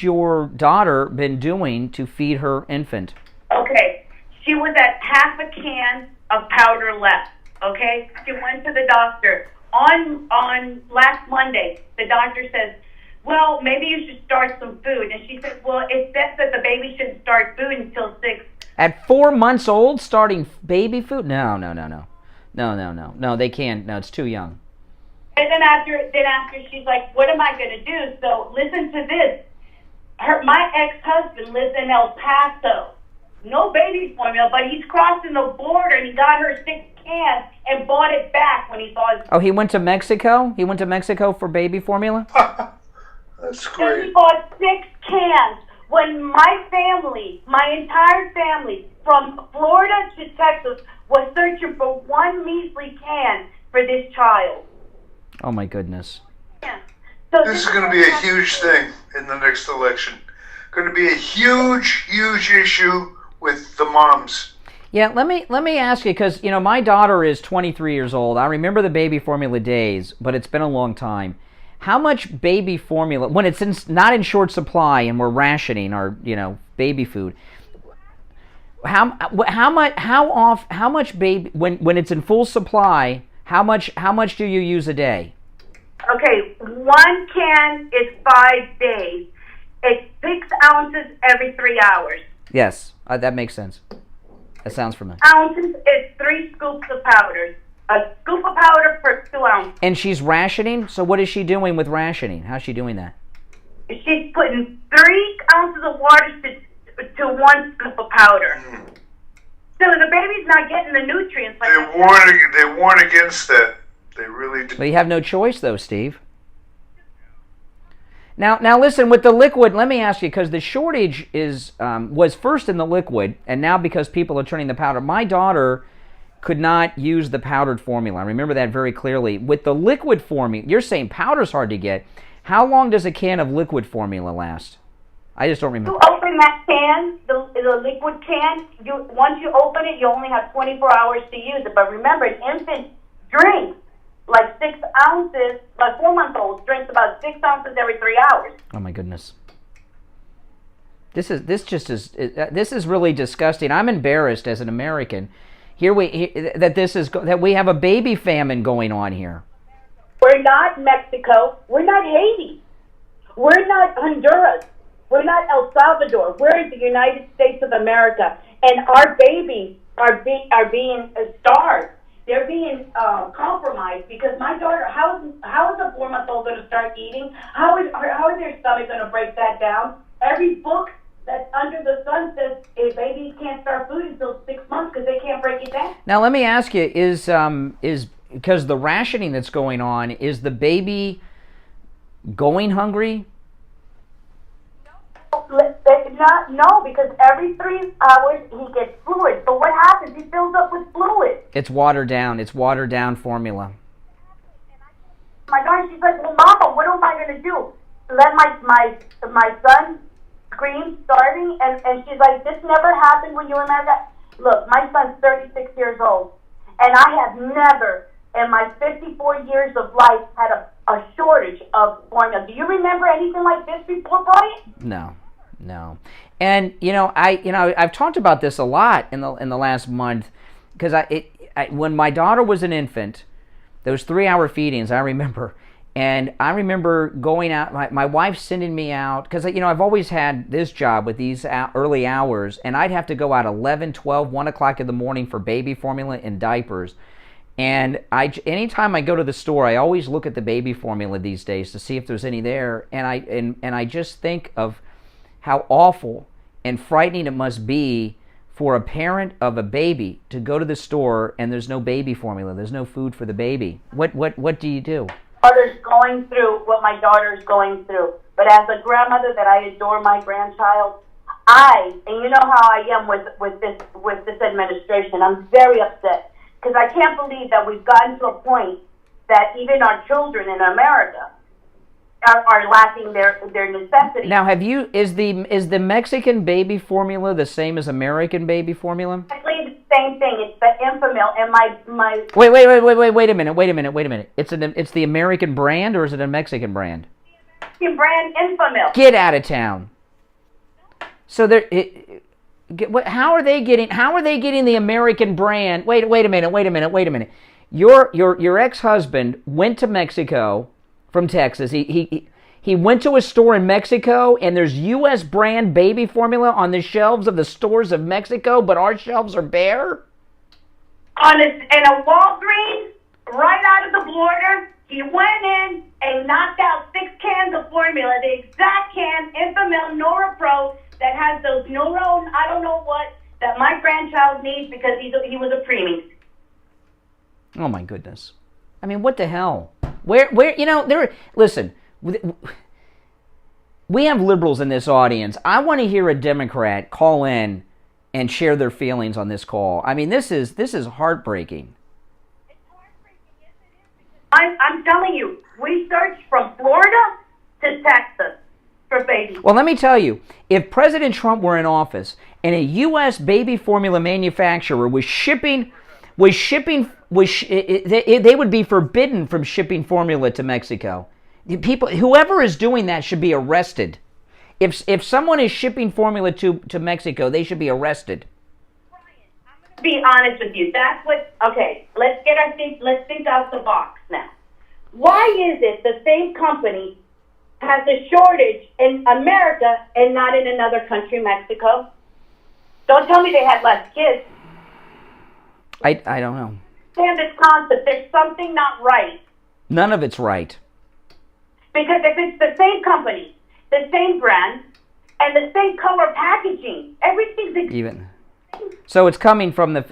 your daughter been doing to feed her infant? Okay. She was at half a can of powder left. Okay. She went to the doctor on last Monday. The doctor says, well, maybe you should start some food. And she says, well, it says that the baby shouldn't start food until 6. At 4 months old, starting baby food? No, they can't. No, it's too young. And then after she's like, what am I going to do? So listen to this. My ex-husband lives in El Paso. No baby formula, but he's crossing the border and he got her 6 cans and bought it back when he saw his... Oh, he went to Mexico? He went to Mexico for baby formula? That's great. And he bought 6 cans. When my entire family, from Florida to Texas, was searching for 1 measly can for this child. Oh, my goodness. Yeah. So this is going to be a huge thing in the next election. Going to be a huge, huge issue with the moms. Yeah, let me ask you, because my daughter is 23 years old. I remember the baby formula days, but it's been a long time. How much baby formula, when it's not in short supply and we're rationing our baby food, how much baby, when it's in full supply, how much do you use a day? Okay, 1 can is 5 days. It's 6 ounces every 3 hours. Yes, that makes sense. That sounds familiar. Ounces is 3 scoops of powder. A scoop of powder for 2 ounces. And she's rationing? So what is she doing with rationing? How's she doing that? She's putting 3 ounces of water to 1 scoop of powder. So the baby's not getting the nutrients. They warn against that. They really do. Well, you have no choice, though, Steve. Now listen, with the liquid, let me ask you, because the shortage was first in the liquid, and now because people are turning the powder. My daughter could not use the powdered formula. I remember that very clearly. With the liquid formula, you're saying powder's hard to get. How long does a can of liquid formula last? I just don't remember. You open that can, the liquid can, once you open it, you only have 24 hours to use it. But remember, an infant drinks like 6 ounces, like 4-month-olds drinks about 6 ounces every 3 hours. Oh my goodness. This is really disgusting. I'm embarrassed as an American. That we have a baby famine going on here. We're not Mexico. We're not Haiti. We're not Honduras. We're not El Salvador. We're the United States of America, and our babies are being starved. They're being compromised because my daughter. How is a 4-month-old going to start eating? How is their stomach going to break that down? Every book that's under the sun says babies can't start food until 6 months because they can't break it down. Now let me ask you: is because the rationing that's going on, is the baby going hungry? No, because every 3 hours he gets fluid. So what happens? He fills up with fluid. It's watered down. It's watered down formula. My God, she's like, well, Mama, what am I going to do? Let my son scream starving, and she's like, this never happened when you were in America. Look, my son's 36 years old, and I have never, in my 54 years of life, had a shortage of formula. Do you remember anything like this before, Brian? No. And I've talked about this a lot in the last month, because when my daughter was an infant, those 3-hour feedings, I remember. And I remember going out, my wife sending me out, because I've always had this job with these early hours, and I'd have to go out 11, 12, 1 o'clock in the morning for baby formula and diapers. And anytime I go to the store, I always look at the baby formula these days to see if there's any there. And I just think of how awful and frightening it must be for a parent of a baby to go to the store and there's no baby formula, there's no food for the baby. What do you do? Daughter's going through what my daughter's going through. But as a grandmother that I adore my grandchild, and you know how I am with this administration, I'm very upset, because I can't believe that we've gotten to a point that even our children in America are lacking their necessities. Now, is the Mexican baby formula the same as American baby formula? Exactly the same thing. It's the Infamil, and my. Wait a minute. It's the American brand, or is it a Mexican brand? Mexican brand Infamil. Get out of town. So how are they getting the American brand? Wait a minute. Your ex-husband went to Mexico from Texas. He went to a store in Mexico, and there's U.S. brand baby formula on the shelves of the stores of Mexico, but our shelves are bare? In a Walgreens, right out of the border, he went in and knocked out 6 cans of formula, the exact can, Infamil Nora Pro, that has those neuro, I don't know what, that my grandchild needs because he was a preemie. Oh my goodness. I mean, what the hell? Listen, we have liberals in this audience. I want to hear a Democrat call in and share their feelings on this call. I mean, this is heartbreaking. I'm telling you, we searched from Florida to Texas for babies. Well, let me tell you, if President Trump were in office and a U.S. baby formula manufacturer they would be forbidden from shipping formula to Mexico. Whoever is doing that should be arrested. If someone is shipping formula to Mexico, they should be arrested. Be honest with you. Okay, let's think out the box now. Why is it the same company has a shortage in America and not in another country, Mexico? Don't tell me they had less kids. I don't know. Understand this concept. There's something not right. None of it's right. Because if it's the same company, the same brand, and the same color packaging, everything's even. So it's coming from this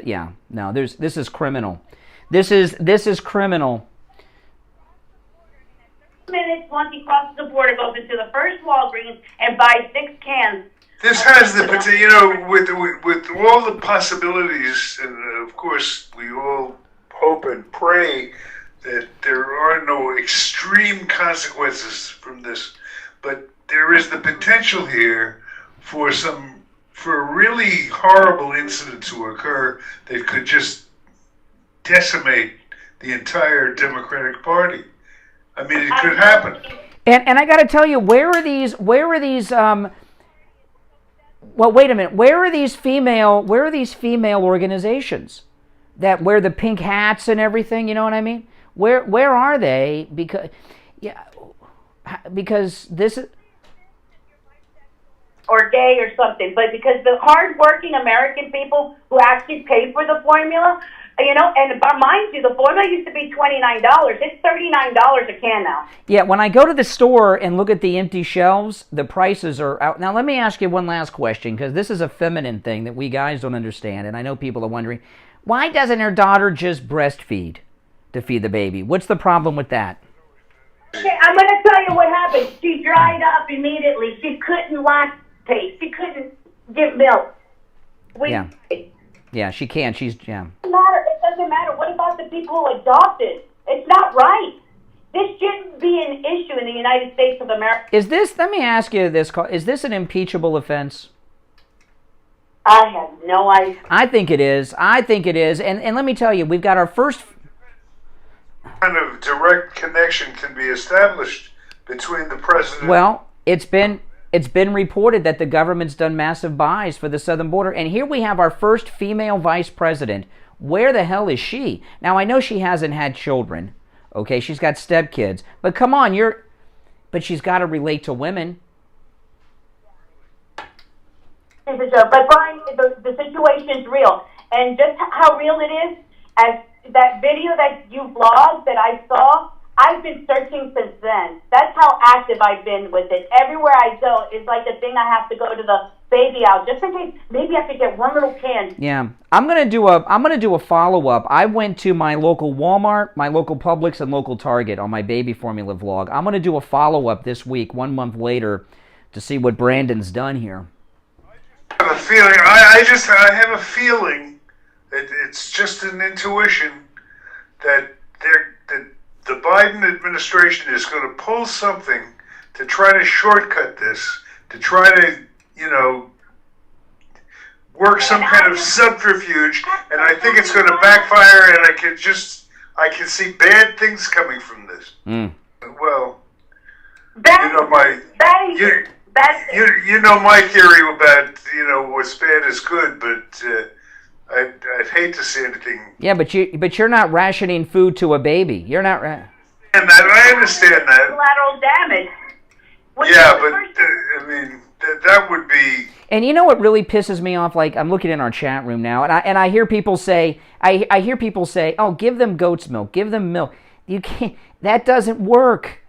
is criminal. This is criminal. Minutes once he crosses the border, goes into the first Walgreens and buys 6 cans. This has the potential, with all the possibilities, and of course we all hope and pray that there are no extreme consequences from this, but there is the potential here for a really horrible incident to occur that could just decimate the entire Democratic Party. I mean, it could happen. And I got to tell you, where are these well, wait a minute. Where are these female organizations that wear the pink hats and everything, you know what I mean? Where are they? Because this is, or gay or something, but because the hard-working American people who actually pay for the formula, and mind you, the formula used to be $29. It's $39 a can now. Yeah, when I go to the store and look at the empty shelves, the prices are out. Now, let me ask you one last question, because this is a feminine thing that we guys don't understand, and I know people are wondering, why doesn't her daughter just breastfeed? to feed the baby. What's the problem with that? Okay, I'm going to tell you what happened. She dried up immediately. She couldn't lactate. She couldn't give milk. Yeah, she can. It doesn't matter. What about the people who adopted? It's not right. This shouldn't be an issue in the United States of America. Let me ask you this, is this an impeachable offense? I have no idea. I think it is. And let me tell you, we've got our first kind of direct connection can be established between the president. Well, it's been reported that the government's done massive buys for the southern border, and here we have our first female vice president. Where the hell is she? Now, I know she hasn't had children. Okay, she's got stepkids. But come on, but she's got to relate to women. But Brian, the situation's real. And just how real it is, as that video that you vlogged that I saw, I've been searching since then. That's how active I've been with it. Everywhere I go, it's like a thing I have to go to the baby out just in case maybe I could get one little can. Yeah, I'm gonna do a follow-up. I went to my local Walmart, my local Publix, and local Target on my baby formula vlog. I'm gonna do a follow-up this week, 1 month later, to see what Brandon's done here. I have a feeling. I have a feeling that it's just an intuition that the Biden administration is going to pull something to try to shortcut this, to try to, work some kind of subterfuge, and I think it's going to backfire, and I can see bad things coming from this. Well, you know my theory about, what's bad is good, but I'd hate to see anything. Yeah, but you're not rationing food to a baby. You're not. I understand that. Collateral damage. That would be. And you know what really pisses me off? Like, I'm looking in our chat room now, and I hear people say, "Oh, give them goat's milk, give them milk." You can't. That doesn't work.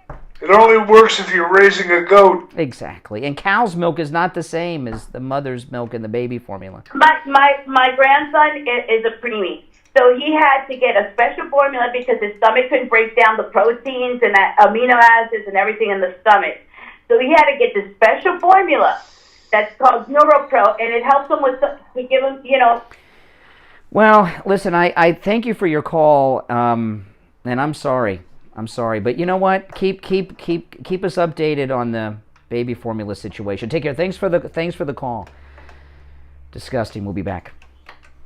It only works if you're raising a goat. Exactly. And cow's milk is not the same as the mother's milk and the baby formula. My grandson is a preemie. So he had to get a special formula because his stomach couldn't break down the proteins and the amino acids and everything in the stomach. So he had to get this special formula that's called NeuroPro, and it helps him to give him, Well, listen, I thank you for your call, and I'm sorry. But you know what? Keep us updated on the baby formula situation. Take care. Thanks for the call. Disgusting. We'll be back.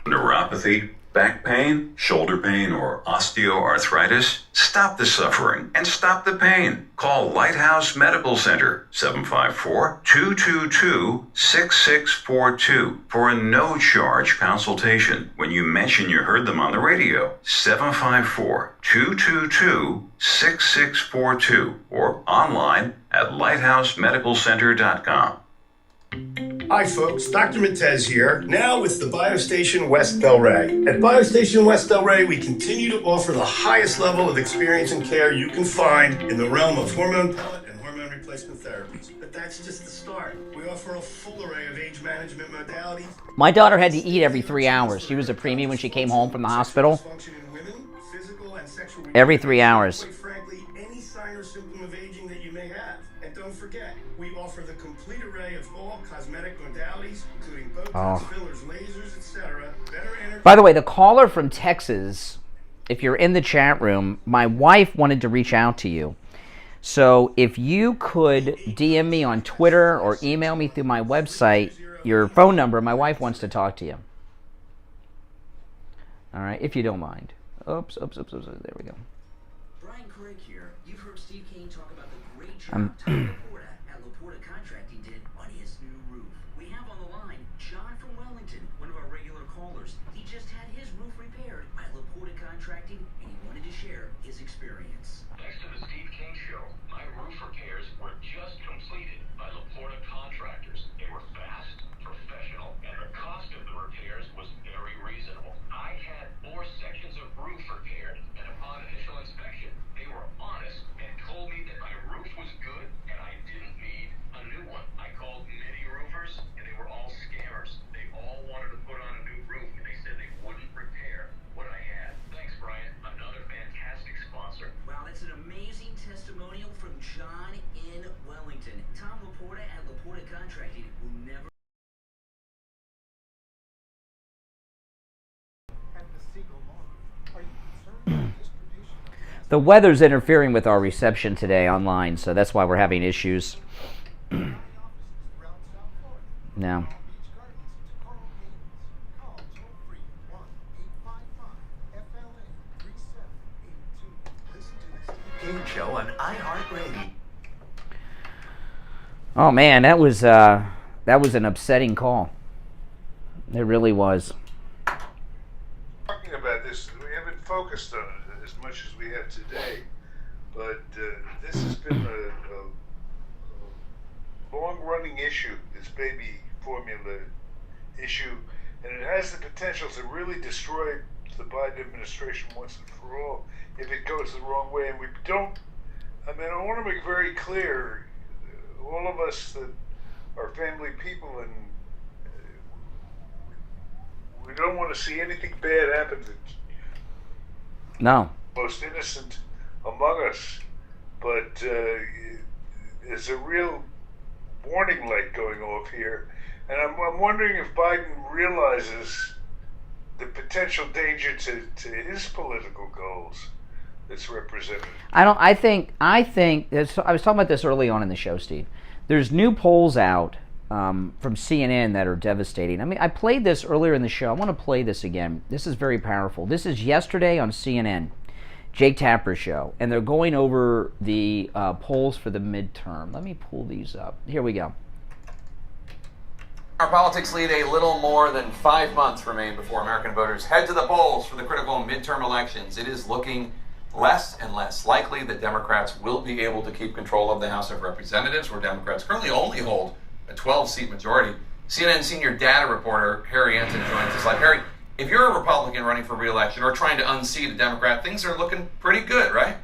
Neuropathy, back pain, shoulder pain, or osteoarthritis? Stop the suffering and stop the pain. Call Lighthouse Medical Center, 754-222-6642 for a no-charge consultation when you mention you heard them on the radio. 754-222-6642 or online at lighthousemedicalcenter.com. Hi folks, Dr. Matez here, now with the BioStation West Delray. At BioStation West Delray, we continue to offer the highest level of experience and care you can find in the realm of hormone pellet and hormone replacement therapies. But that's just the start. We offer a full array of age management modalities. My daughter had to eat every 3 hours. She was a preemie when she came home from the hospital. Every 3 hours. Quite frankly, any sign or symptom of aging that you may have. And don't forget, we offer the complete array of all cosmetic modalities, including Botox, fillers, lasers, etc. By the way, the caller from Texas, if you're in the chat room, my wife wanted to reach out to you. So if you could DM me on Twitter or email me through my website, your phone number, my wife wants to talk to you. All right, if you don't mind. Oops, there we go. Brian Craig here. You've heard Steve Kane talk about the great job Tom Laporta at Laporta Contracting did on his new roof. We have on the line John from Wellington, one of our regular callers. He just had his roof repaired by Laporta Contracting, and he wanted to share his experience. Thanks to the Steve Kane Show, my roof repairs were just completed by Laporta Contractors. They were fast, professional, and the cost of the repairs was very reasonable. I had 4 sections of roof repaired, and upon initial inspection, they were honest and told me that my roof was good and I didn't need a new one. I called many roofers, and they were all scammers. They all wanted to put on a new roof, and they said they wouldn't repair what I had. Thanks, Brian. Another fantastic an amazing testimonial from John in Wellington. Tom Laporta at Laporta Contracting will never... The weather's interfering with our reception today online, so that's why we're having issues. No. Game show on iHeartRadio. Oh man, that was an upsetting call. It really was. Talking about this, we haven't focused on it as much as we have today, but this has been a long-running issue, this baby formula issue, and it has the potential to really destroy the Biden administration once and for all if it goes the wrong way. And we don't, I mean, I want to make very clear, all of us that are family people, and we don't want to see anything bad happen to No. most innocent among us, but there's a real warning light going off here, and I'm wondering if Biden realizes the potential danger to his political goals that's represented. I think I was talking about this early on in the show, Steve. There's new polls out from CNN that are devastating. I mean, I played this earlier in the show. I want to play this again. This is very powerful. This is yesterday on CNN, Jake Tapper's show, and they're going over the polls for the midterm. Let me pull these up. Here we go. Our politics lead a little more than 5 months remain before American voters head to the polls for the critical midterm elections. It is looking less and less likely that Democrats will be able to keep control of the House of Representatives, where Democrats currently only hold a 12-seat majority. CNN senior data reporter Harry Anton joins us live. Harry, if you're a Republican running for re-election or trying to unseat a Democrat, things are looking pretty good, right?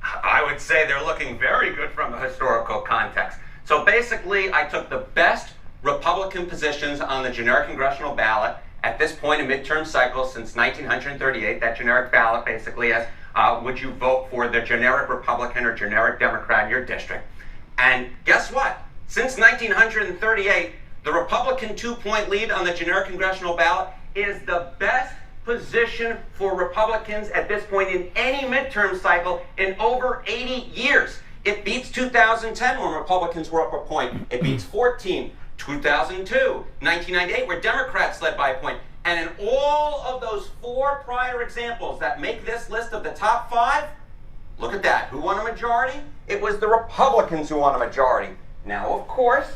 I would say they're looking very good from a historical context. So basically, I took the best Republican positions on the generic congressional ballot at this point in midterm cycles since 1938. That generic ballot basically is, would you vote for the generic Republican or generic Democrat in your district? And guess what? Since 1938, the Republican 2-point lead on the generic congressional ballot is the best position for Republicans at this point in any midterm cycle in over 80 years. It beats 2010 when Republicans were up a point. It beats 14, 2002, 1998, where Democrats led by a point. And in all of those 4 prior examples that make this list of the top 5, look at that. Who won a majority? It was the Republicans who won a majority. Now, of course,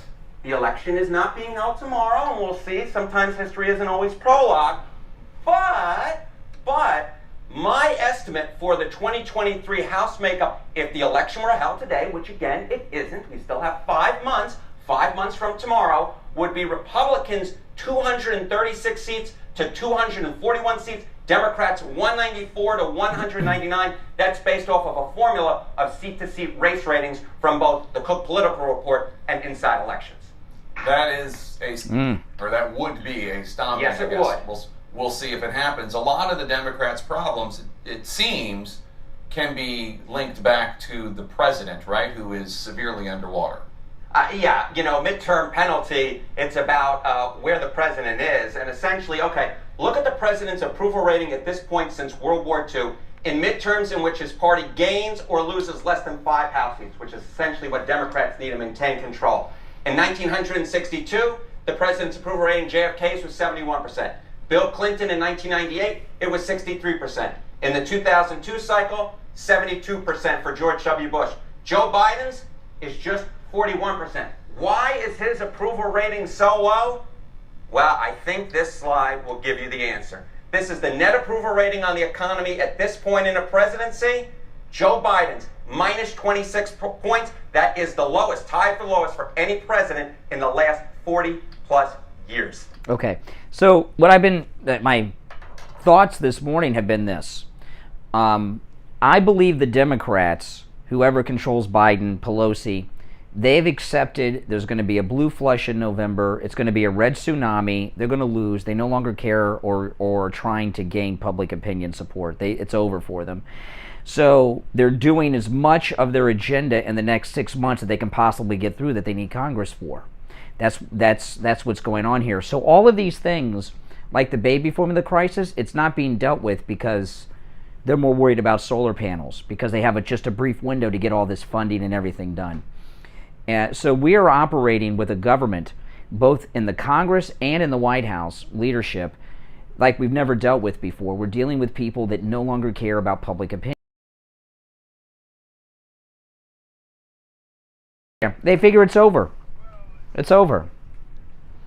the election is not being held tomorrow, and we'll see. Sometimes history isn't always prologue. But my estimate for the 2023 House makeup, if the election were held today, which again, it isn't, we still have 5 months, 5 months from tomorrow, would be Republicans 236 seats to 241 seats, Democrats 194 to 199. That's based off of a formula of seat-to-seat race ratings from both the Cook Political Report and Inside Elections. That is or that would be a stomping. Yes, it would. We'll see if it happens. A lot of the Democrats' problems, it seems, can be linked back to the president, right, who is severely underwater. Yeah, you know, midterm penalty, it's about where the president is. And essentially, okay, look at the president's approval rating at this point since World War II in midterms in which his party gains or loses less than 5 House seats, which is essentially what Democrats need to maintain control. In 1962, the president's approval rating, JFK's, was 71%. Bill Clinton in 1998, it was 63%. In the 2002 cycle, 72% for George W. Bush. Joe Biden's is just 41%. Why is his approval rating so low? Well, I think this slide will give you the answer. This is the net approval rating on the economy at this point in the presidency. Joe Biden's minus 26 points. That is the lowest, tied for lowest for any president in the last 40 plus years. Okay, so my thoughts this morning have been this. I believe the Democrats, whoever controls Biden, Pelosi, they've accepted there's going to be a blue flush in November. It's going to be a red tsunami. They're going to lose. They no longer care or trying to gain public opinion support. It's over for them. So they're doing as much of their agenda in the next 6 months that they can possibly get through that they need Congress for. That's what's going on here. So all of these things, like the baby formula crisis, it's not being dealt with because they're more worried about solar panels, because they have just a brief window to get all this funding and everything done. So we are operating with a government, both in the Congress and in the White House leadership, like we've never dealt with before. We're dealing with people that no longer care about public opinion. They figure it's over. It's over.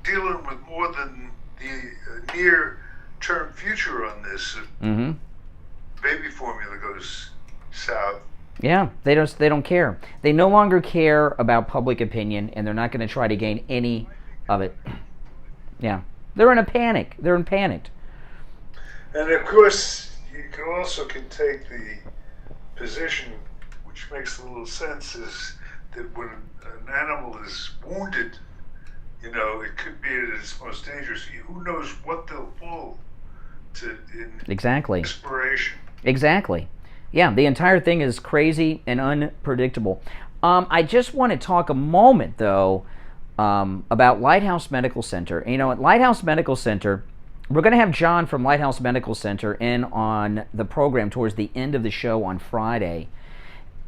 Dealing with more than the near-term future on this. Mm-hmm. Baby formula goes south. Yeah, they don't care. They no longer care about public opinion, and they're not going to try to gain any of it. Yeah, they're in a panic. They're in panic. And of course, you can take the position, which makes a little sense, is that when an animal is wounded, it could be at its most dangerous. Who knows what they'll pull to in exactly. desperation. Exactly. Yeah, the entire thing is crazy and unpredictable. I just want to talk a moment, though, about Lighthouse Medical Center. At Lighthouse Medical Center, we're going to have John from Lighthouse Medical Center in on the program towards the end of the show on Friday.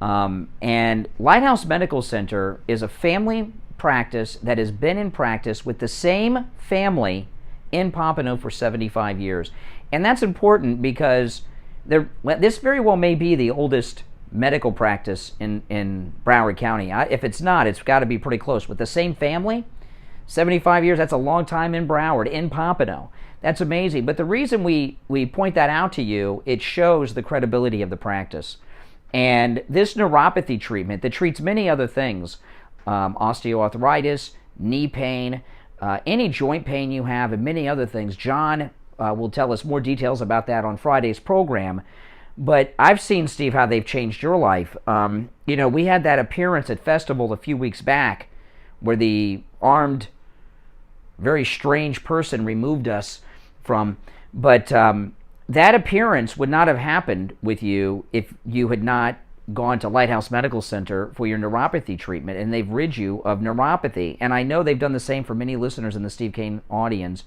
And Lighthouse Medical Center is a family practice that has been in practice with the same family in Pompano for 75 years. And that's important because this very well may be the oldest medical practice in Broward County. If it's not, it's got to be pretty close. With the same family, 75 years, that's a long time in Broward, in Pompano. That's amazing. But the reason we point that out to you, it shows the credibility of the practice. And this neuropathy treatment that treats many other things, osteoarthritis, knee pain, any joint pain you have, and many other things. John will tell us more details about that on Friday's program. But I've seen, Steve, how they've changed your life. We had that appearance at Festival a few weeks back where the armed, very strange person removed us from. But that appearance would not have happened with you if you had not gone to Lighthouse Medical Center for your neuropathy treatment, and they've rid you of neuropathy. And I know they've done the same for many listeners in the Steve Kane audience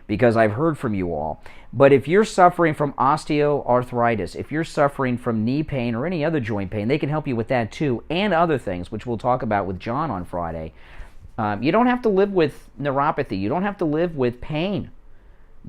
because I've heard from you all. But if you're suffering from osteoarthritis, if you're suffering from knee pain or any other joint pain, they can help you with that too, and other things, which we'll talk about with John on Friday. You don't have to live with neuropathy. You don't have to live with pain.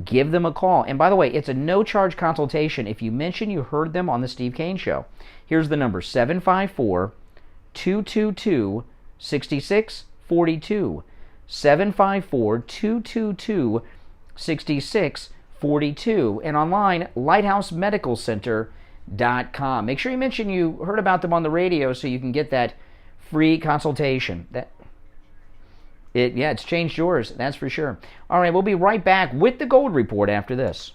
Give them a call. And by the way, it's a no-charge consultation if you mention you heard them on the Steve Kane Show. Here's the number, 754-222-6642. 754-222-6642. And online, lighthousemedicalcenter.com. Make sure you mention you heard about them on the radio so you can get that free consultation. It's changed yours, that's for sure. All right, we'll be right back with the Gold Report after this.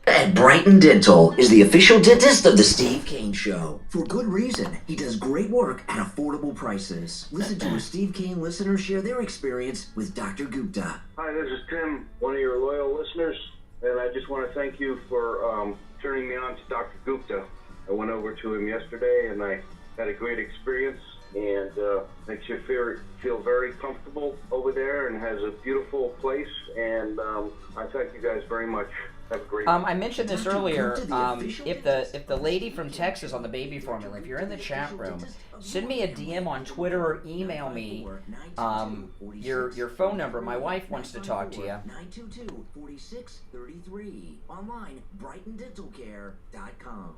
At Brighton Dental is the official dentist of the Steve Kane Show. For good reason. He does great work at affordable prices. Listen to a Steve Kane listener share their experience with Dr. Gupta. Hi, this is Tim, one of your loyal listeners, and I just want to thank you for turning me on to Dr. Gupta. I went over to him yesterday, and I had a great experience, and makes you feel very comfortable over there, and has a beautiful place, and I thank you guys very much. I mentioned this earlier. If the lady from Texas on the baby formula, if you're in the chat room, send me a DM on Twitter or email me your phone number. My wife wants to talk to you. 922-4633. Online, BrightonDentalCare.com.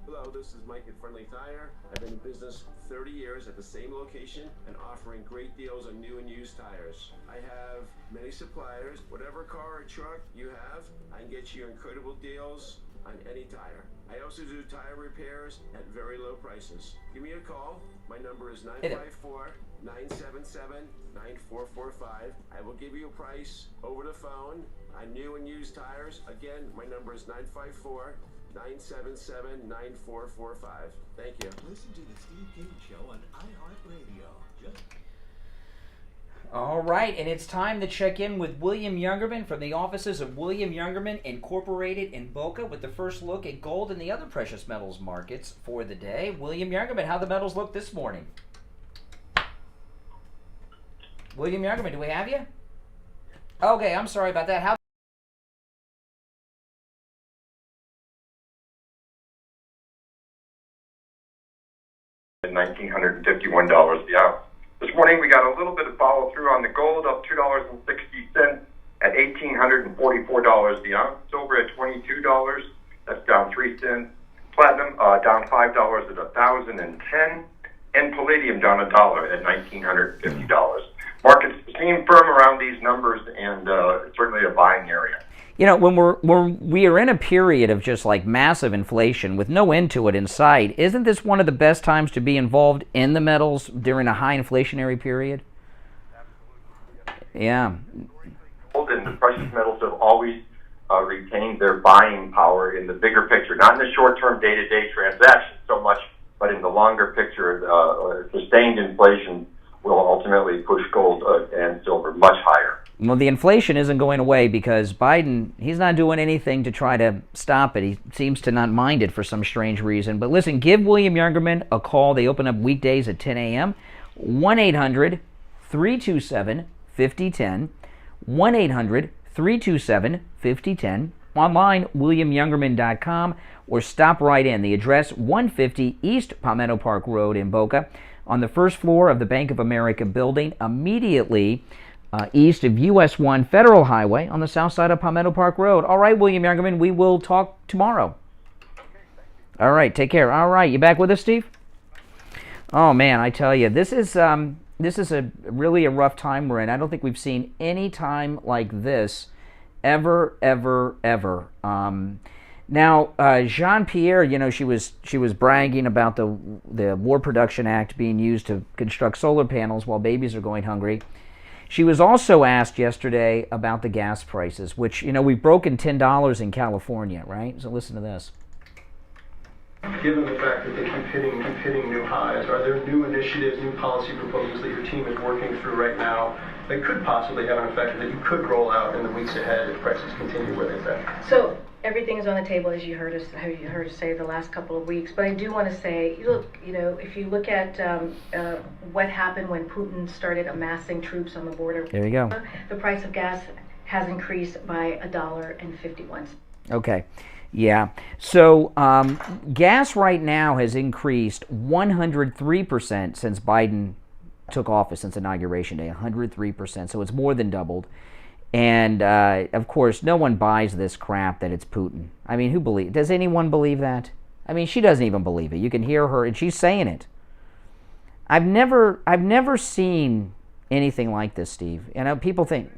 Hello, this is Mike at Friendly Tire. I've been in business 30 years at the same location and offering great deals on new and used tires. I have many suppliers. Whatever car or truck you have, I can get you incredible deals on any tire. I also do tire repairs at very low prices. Give me a call. My number is 954-977-9445. I will give you a price over the phone on new and used tires. Again, my number is 954-977-9445. Thank you. Listen to the Steve Kane Show on iHeartRadio. All right, and it's time to check in with William Youngerman from the offices of William Youngerman Incorporated in Boca with the first look at gold and the other precious metals markets for the day. William Youngerman, how the metals look this morning? William Youngerman, do we have you? Okay, I'm sorry about that. How? $1,951 the ounce. This morning we got a little bit of follow through on the gold, up $2.60 at $1,844 the ounce. Silver at $22, that's down 3 cents. Platinum down $5 at $1,010, and palladium down $1 at $1,950. Markets seem firm around these numbers, and it's certainly a buying area. You know, when we are in a period of just like massive inflation with no end to it in sight, isn't this one of the best times to be involved in the metals during a high inflationary period? Yeah. Gold and the precious metals have always retained their buying power in the bigger picture, not in the short-term day-to-day transactions so much, but in the longer picture. Sustained inflation will ultimately push gold and silver much higher. Well, the inflation isn't going away because Biden, he's not doing anything to try to stop it. He seems to not mind it for some strange reason. But listen, give William Youngerman a call. They open up weekdays at 10 a.m. 1-800-327-5010. 1-800-327-5010. Online, WilliamYoungerman.com, or stop right in. The address, 150 East Palmetto Park Road in Boca, on the first floor of the Bank of America building, immediately east of US 1 Federal Highway on the south side of Palmetto Park Road. All right, William Youngerman, we will talk tomorrow. All right, take care. All right, you back with us, Steve? Oh, man, I tell you, this is a really a rough time we're in. I don't think we've seen any time like this ever. Now, Jean-Pierre, you know, she was bragging about the War Production Act being used to construct solar panels while babies are going hungry. She was also asked yesterday about the gas prices, which, you know, we've broken $10 in California, right? So listen to this. Given the fact that they keep hitting new highs, are there new initiatives, new policy proposals that your team is working through right now that could possibly have an effect that you could roll out in the weeks ahead if prices continue where they've been? So everything is on the table, as you heard us say the last couple of weeks. But I do want to say, look, you know, if you look at what happened when Putin started amassing troops on the border, there you go. The price of gas has increased by $1.51. Okay. Yeah. So gas right now has increased 103% since Biden took office, since Inauguration Day, 103%. So it's more than doubled. And, of course, no one buys this crap that it's Putin. I mean, does anyone believe that? I mean, she doesn't even believe it. You can hear her, and she's saying it. I've never seen anything like this, Steve. You know, people think...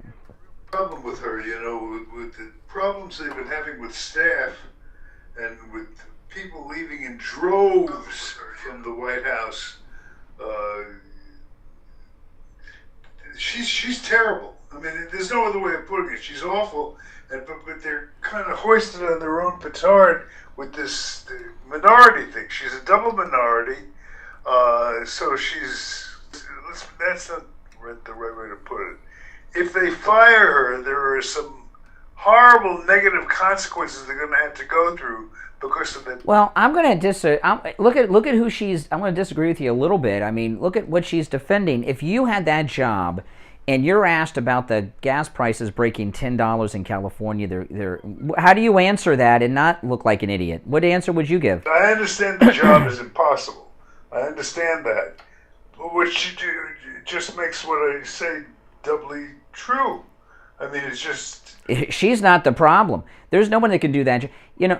Problem with her, you know, with the problems they've been having with staff and with people leaving in droves from the White House, she's terrible. I mean, there's no other way of putting it. She's awful, but they're kind of hoisted on their own petard with this minority thing. She's a double minority, so that's not the right way to put it. If they fire her, there are some horrible negative consequences they're going to have to go through because of that. Well, I'm going to look at who she's. I'm going to disagree with you a little bit. I mean, look at what she's defending. If you had that job, and you're asked about the gas prices breaking $10 in California, how do you answer that and not look like an idiot? What answer would you give? I understand the job is impossible. I understand that, but what she do just makes what I say doubly true. I mean, it's just... She's not the problem. There's no one that can do that. You know,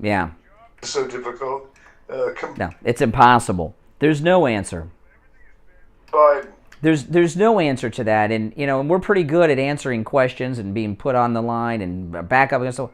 yeah. It's so difficult. No, it's impossible. There's no answer. Biden. There's no answer to that, and you know, and we're pretty good at answering questions and being put on the line and back up and so.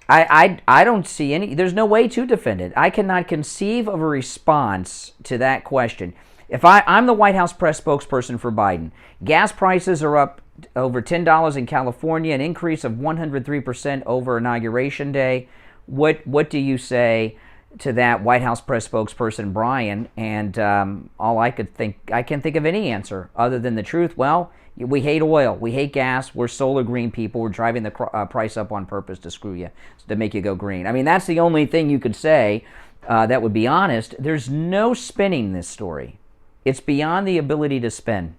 I don't see any. There's no way to defend it. I cannot conceive of a response to that question. If I'm the White House press spokesperson for Biden, gas prices are up over $10 in California, an increase of 103% over Inauguration Day. What do you say? to that White House press spokesperson Brian, and I can't think of any answer other than the truth. Well, we hate oil, we hate gas, we're solar green people, we're driving the price up on purpose to screw you, to make you go green. I mean, that's the only thing you could say that would be honest. There's no spinning this story. It's beyond the ability to spin.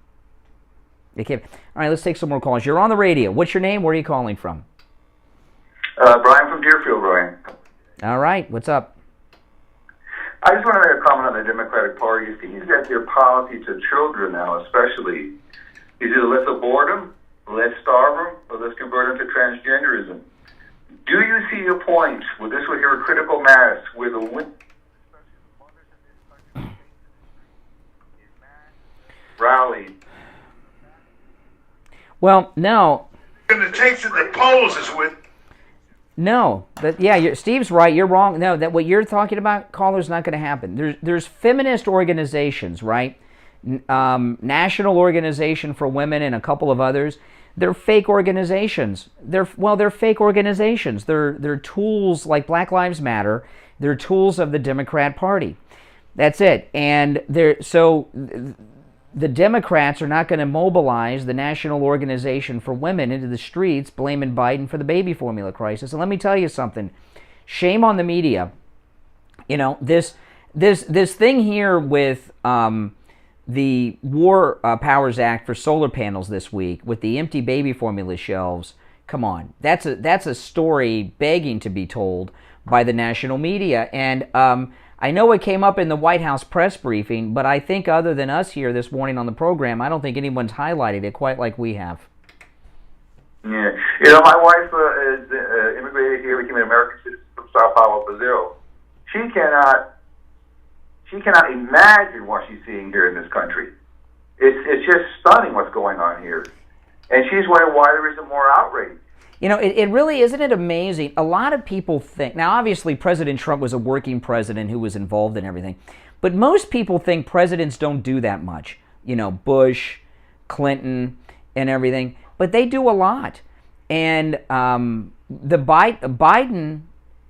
All right, let's take some more calls. You're on the radio. What's your name? Where are you calling from? Brian from Deerfield, Brian. All right, what's up? I just want to make a comment on the Democratic Party. It seems that their policy to children now, especially, is either let's abort them, let's starve them, or let's convert them to transgenderism. Do you see a point where this will hear a critical mass where the women rally? Well, no. Going to take to the polls is with. No, but yeah, Steve's right. You're wrong. No, that what you're talking about, caller, is not going to happen. There's feminist organizations, right? National Organization for Women and a couple of others. They're fake organizations. They're fake organizations. They're tools like Black Lives Matter. They're tools of the Democrat Party. That's it. And the Democrats are not going to mobilize the National Organization for Women into the streets blaming Biden for the baby formula crisis. And let me tell you something. Shame on the media. You know, this thing here with the War Powers Act for solar panels this week with the empty baby formula shelves. Come on. That's a story begging to be told by the national media. And I know it came up in the White House press briefing, but I think other than us here this morning on the program, I don't think anyone's highlighted it quite like we have. Yeah. You know, my wife is immigrated here, became an American citizen from Sao Paulo, Brazil. She cannot imagine what she's seeing here in this country. It's just stunning what's going on here. And she's wondering why there isn't more outrage. You know, it really, isn't it amazing? A lot of people think, now obviously President Trump was a working president who was involved in everything, but most people think presidents don't do that much. You know, Bush, Clinton, and everything, but they do a lot. And Biden,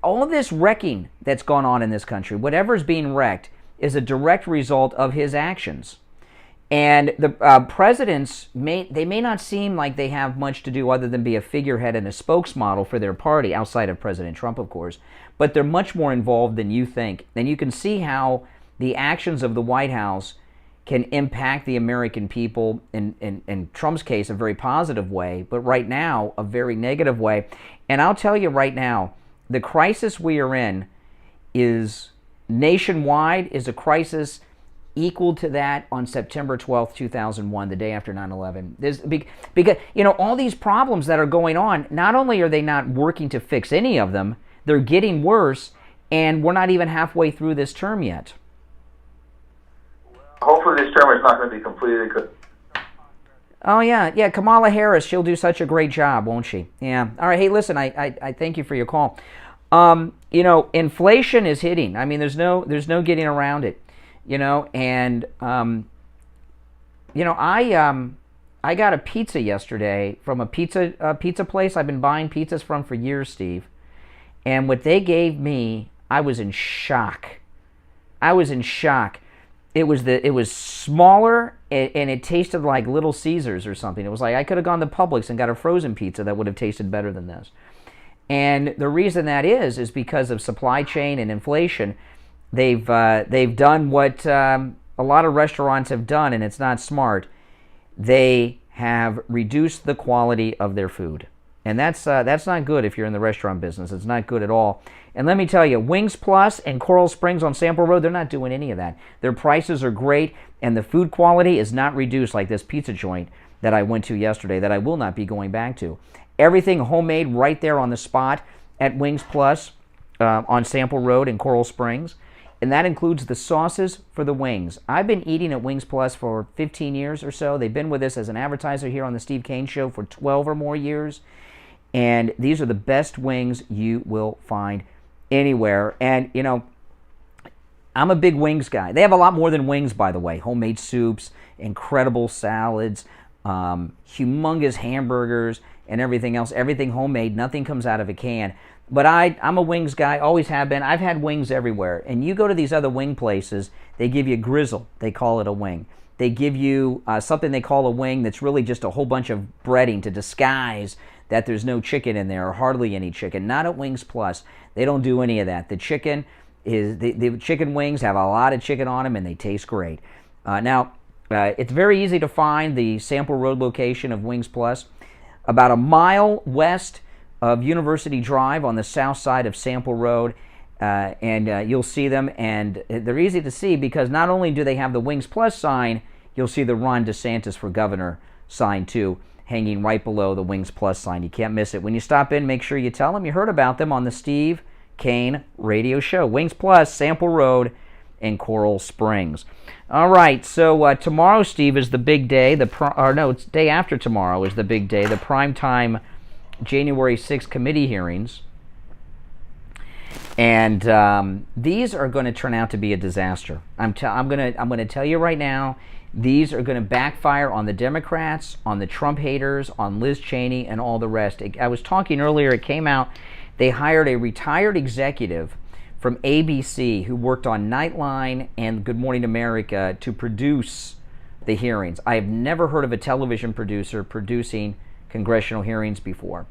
all this wrecking that's gone on in this country, whatever's being wrecked, is a direct result of his actions. And the presidents, may not seem like they have much to do other than be a figurehead and a spokesmodel for their party, outside of President Trump, of course, but they're much more involved than you think. And you can see how the actions of the White House can impact the American people, in Trump's case, a very positive way, but right now, a very negative way. And I'll tell you right now, the crisis we are in is nationwide, is a crisis equal to that on September 12th, 2001, the day after 9/11. Because, you know, all these problems that are going on, not only are they not working to fix any of them, they're getting worse, and we're not even halfway through this term yet. Hopefully this term is not going to be completed. Oh, yeah, Kamala Harris, she'll do such a great job, won't she? Yeah. All right, hey, listen, I thank you for your call. You know, inflation is hitting. I mean, there's no getting around it. You know, and you know, I got a pizza yesterday from a pizza place I've been buying pizzas from for years, Steve. And what they gave me, I was in shock. It was smaller, and it tasted like Little Caesars or something. It was like I could have gone to Publix and got a frozen pizza that would have tasted better than this. And the reason that is because of supply chain and inflation. They've done what a lot of restaurants have done, and it's not smart. They have reduced the quality of their food, and that's not good if you're in the restaurant business. It's not good at all. And let me tell you, Wings Plus and Coral Springs on Sample Road, they're not doing any of that. Their prices are great, and the food quality is not reduced like this pizza joint that I went to yesterday that I will not be going back to. Everything homemade right there on the spot at Wings Plus on Sample Road in Coral Springs. And that includes the sauces for the wings. I've been eating at Wings Plus for 15 years or so. They've been with us as an advertiser here on the Steve Kane Show for 12 or more years. And these are the best wings you will find anywhere. And, you know, I'm a big wings guy. They have a lot more than wings, by the way. Homemade soups, incredible salads, humongous hamburgers, and everything else. Everything homemade. Nothing comes out of a can. But I'm a wings guy, always have been. I've had wings everywhere. And you go to these other wing places, they give you grizzle. They call it a wing. They give you something they call a wing that's really just a whole bunch of breading to disguise that there's no chicken in there or hardly any chicken. Not at Wings Plus. They don't do any of that. The chicken is the chicken wings have a lot of chicken on them and they taste great. It's very easy to find the Sample Road location of Wings Plus. About a mile west of University Drive on the south side of Sample Road, and you'll see them, and they're easy to see because not only do they have the Wings Plus sign, you'll see the Ron DeSantis for Governor sign too, hanging right below the Wings Plus sign. You can't miss it. When you stop in, make sure you tell them you heard about them on the Steve Kane Radio Show. Wings Plus, Sample Road, in Coral Springs. All right, so tomorrow, Steve, is the big day. It's day after tomorrow is the big day, the primetime January 6th committee hearings. And these are going to turn out to be a disaster. I'm going to tell you right now, these are going to backfire on the Democrats, on the Trump haters, on Liz Cheney, and all the rest. I was talking earlier, it came out, they hired a retired executive from ABC who worked on Nightline and Good Morning America to produce the hearings. I have never heard of a television producer producing congressional hearings before.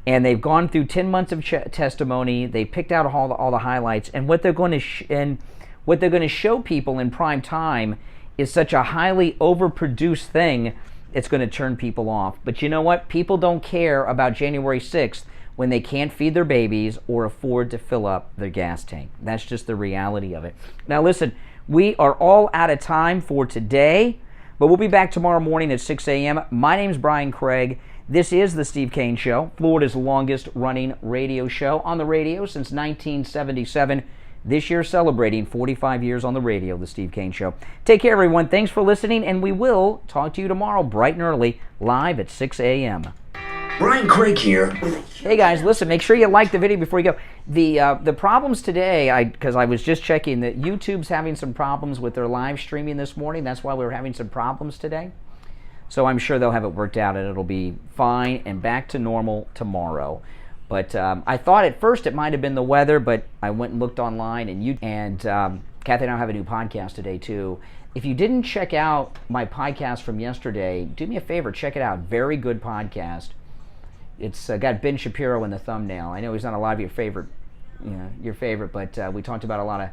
And they've gone through 10 months of testimony. They picked out all the highlights, and what they're going to show people in prime time is such a highly overproduced thing. It's going to turn people off. But you know what? People don't care about January 6th when they can't feed their babies or afford to fill up their gas tank. That's just the reality of it. Now listen, we are all out of time for today, but we'll be back tomorrow morning at 6 a.m. My name's Brian Craig. This is The Steve Kane Show, Florida's longest running radio show on the radio since 1977. This year celebrating 45 years on the radio, The Steve Kane Show. Take care, everyone. Thanks for listening, and we will talk to you tomorrow bright and early, live at 6 a.m. Brian Craig here. Hey guys, listen, make sure you like the video before you go. The problems today, because I was just checking that YouTube's having some problems with their live streaming this morning. That's why we were having some problems today. So I'm sure they'll have it worked out and it'll be fine and back to normal tomorrow. But I thought at first it might have been the weather, but I went and looked online, and Kathy and I have a new podcast today too. If you didn't check out my podcast from yesterday, do me a favor, check it out. Very good podcast. It's got Ben Shapiro in the thumbnail. I know he's not a lot of your favorite, but we talked about a lot of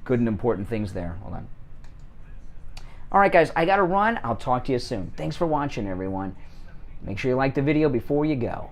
good and important things there. Hold on. All right, guys, I got to run. I'll talk to you soon. Thanks for watching, everyone. Make sure you like the video before you go.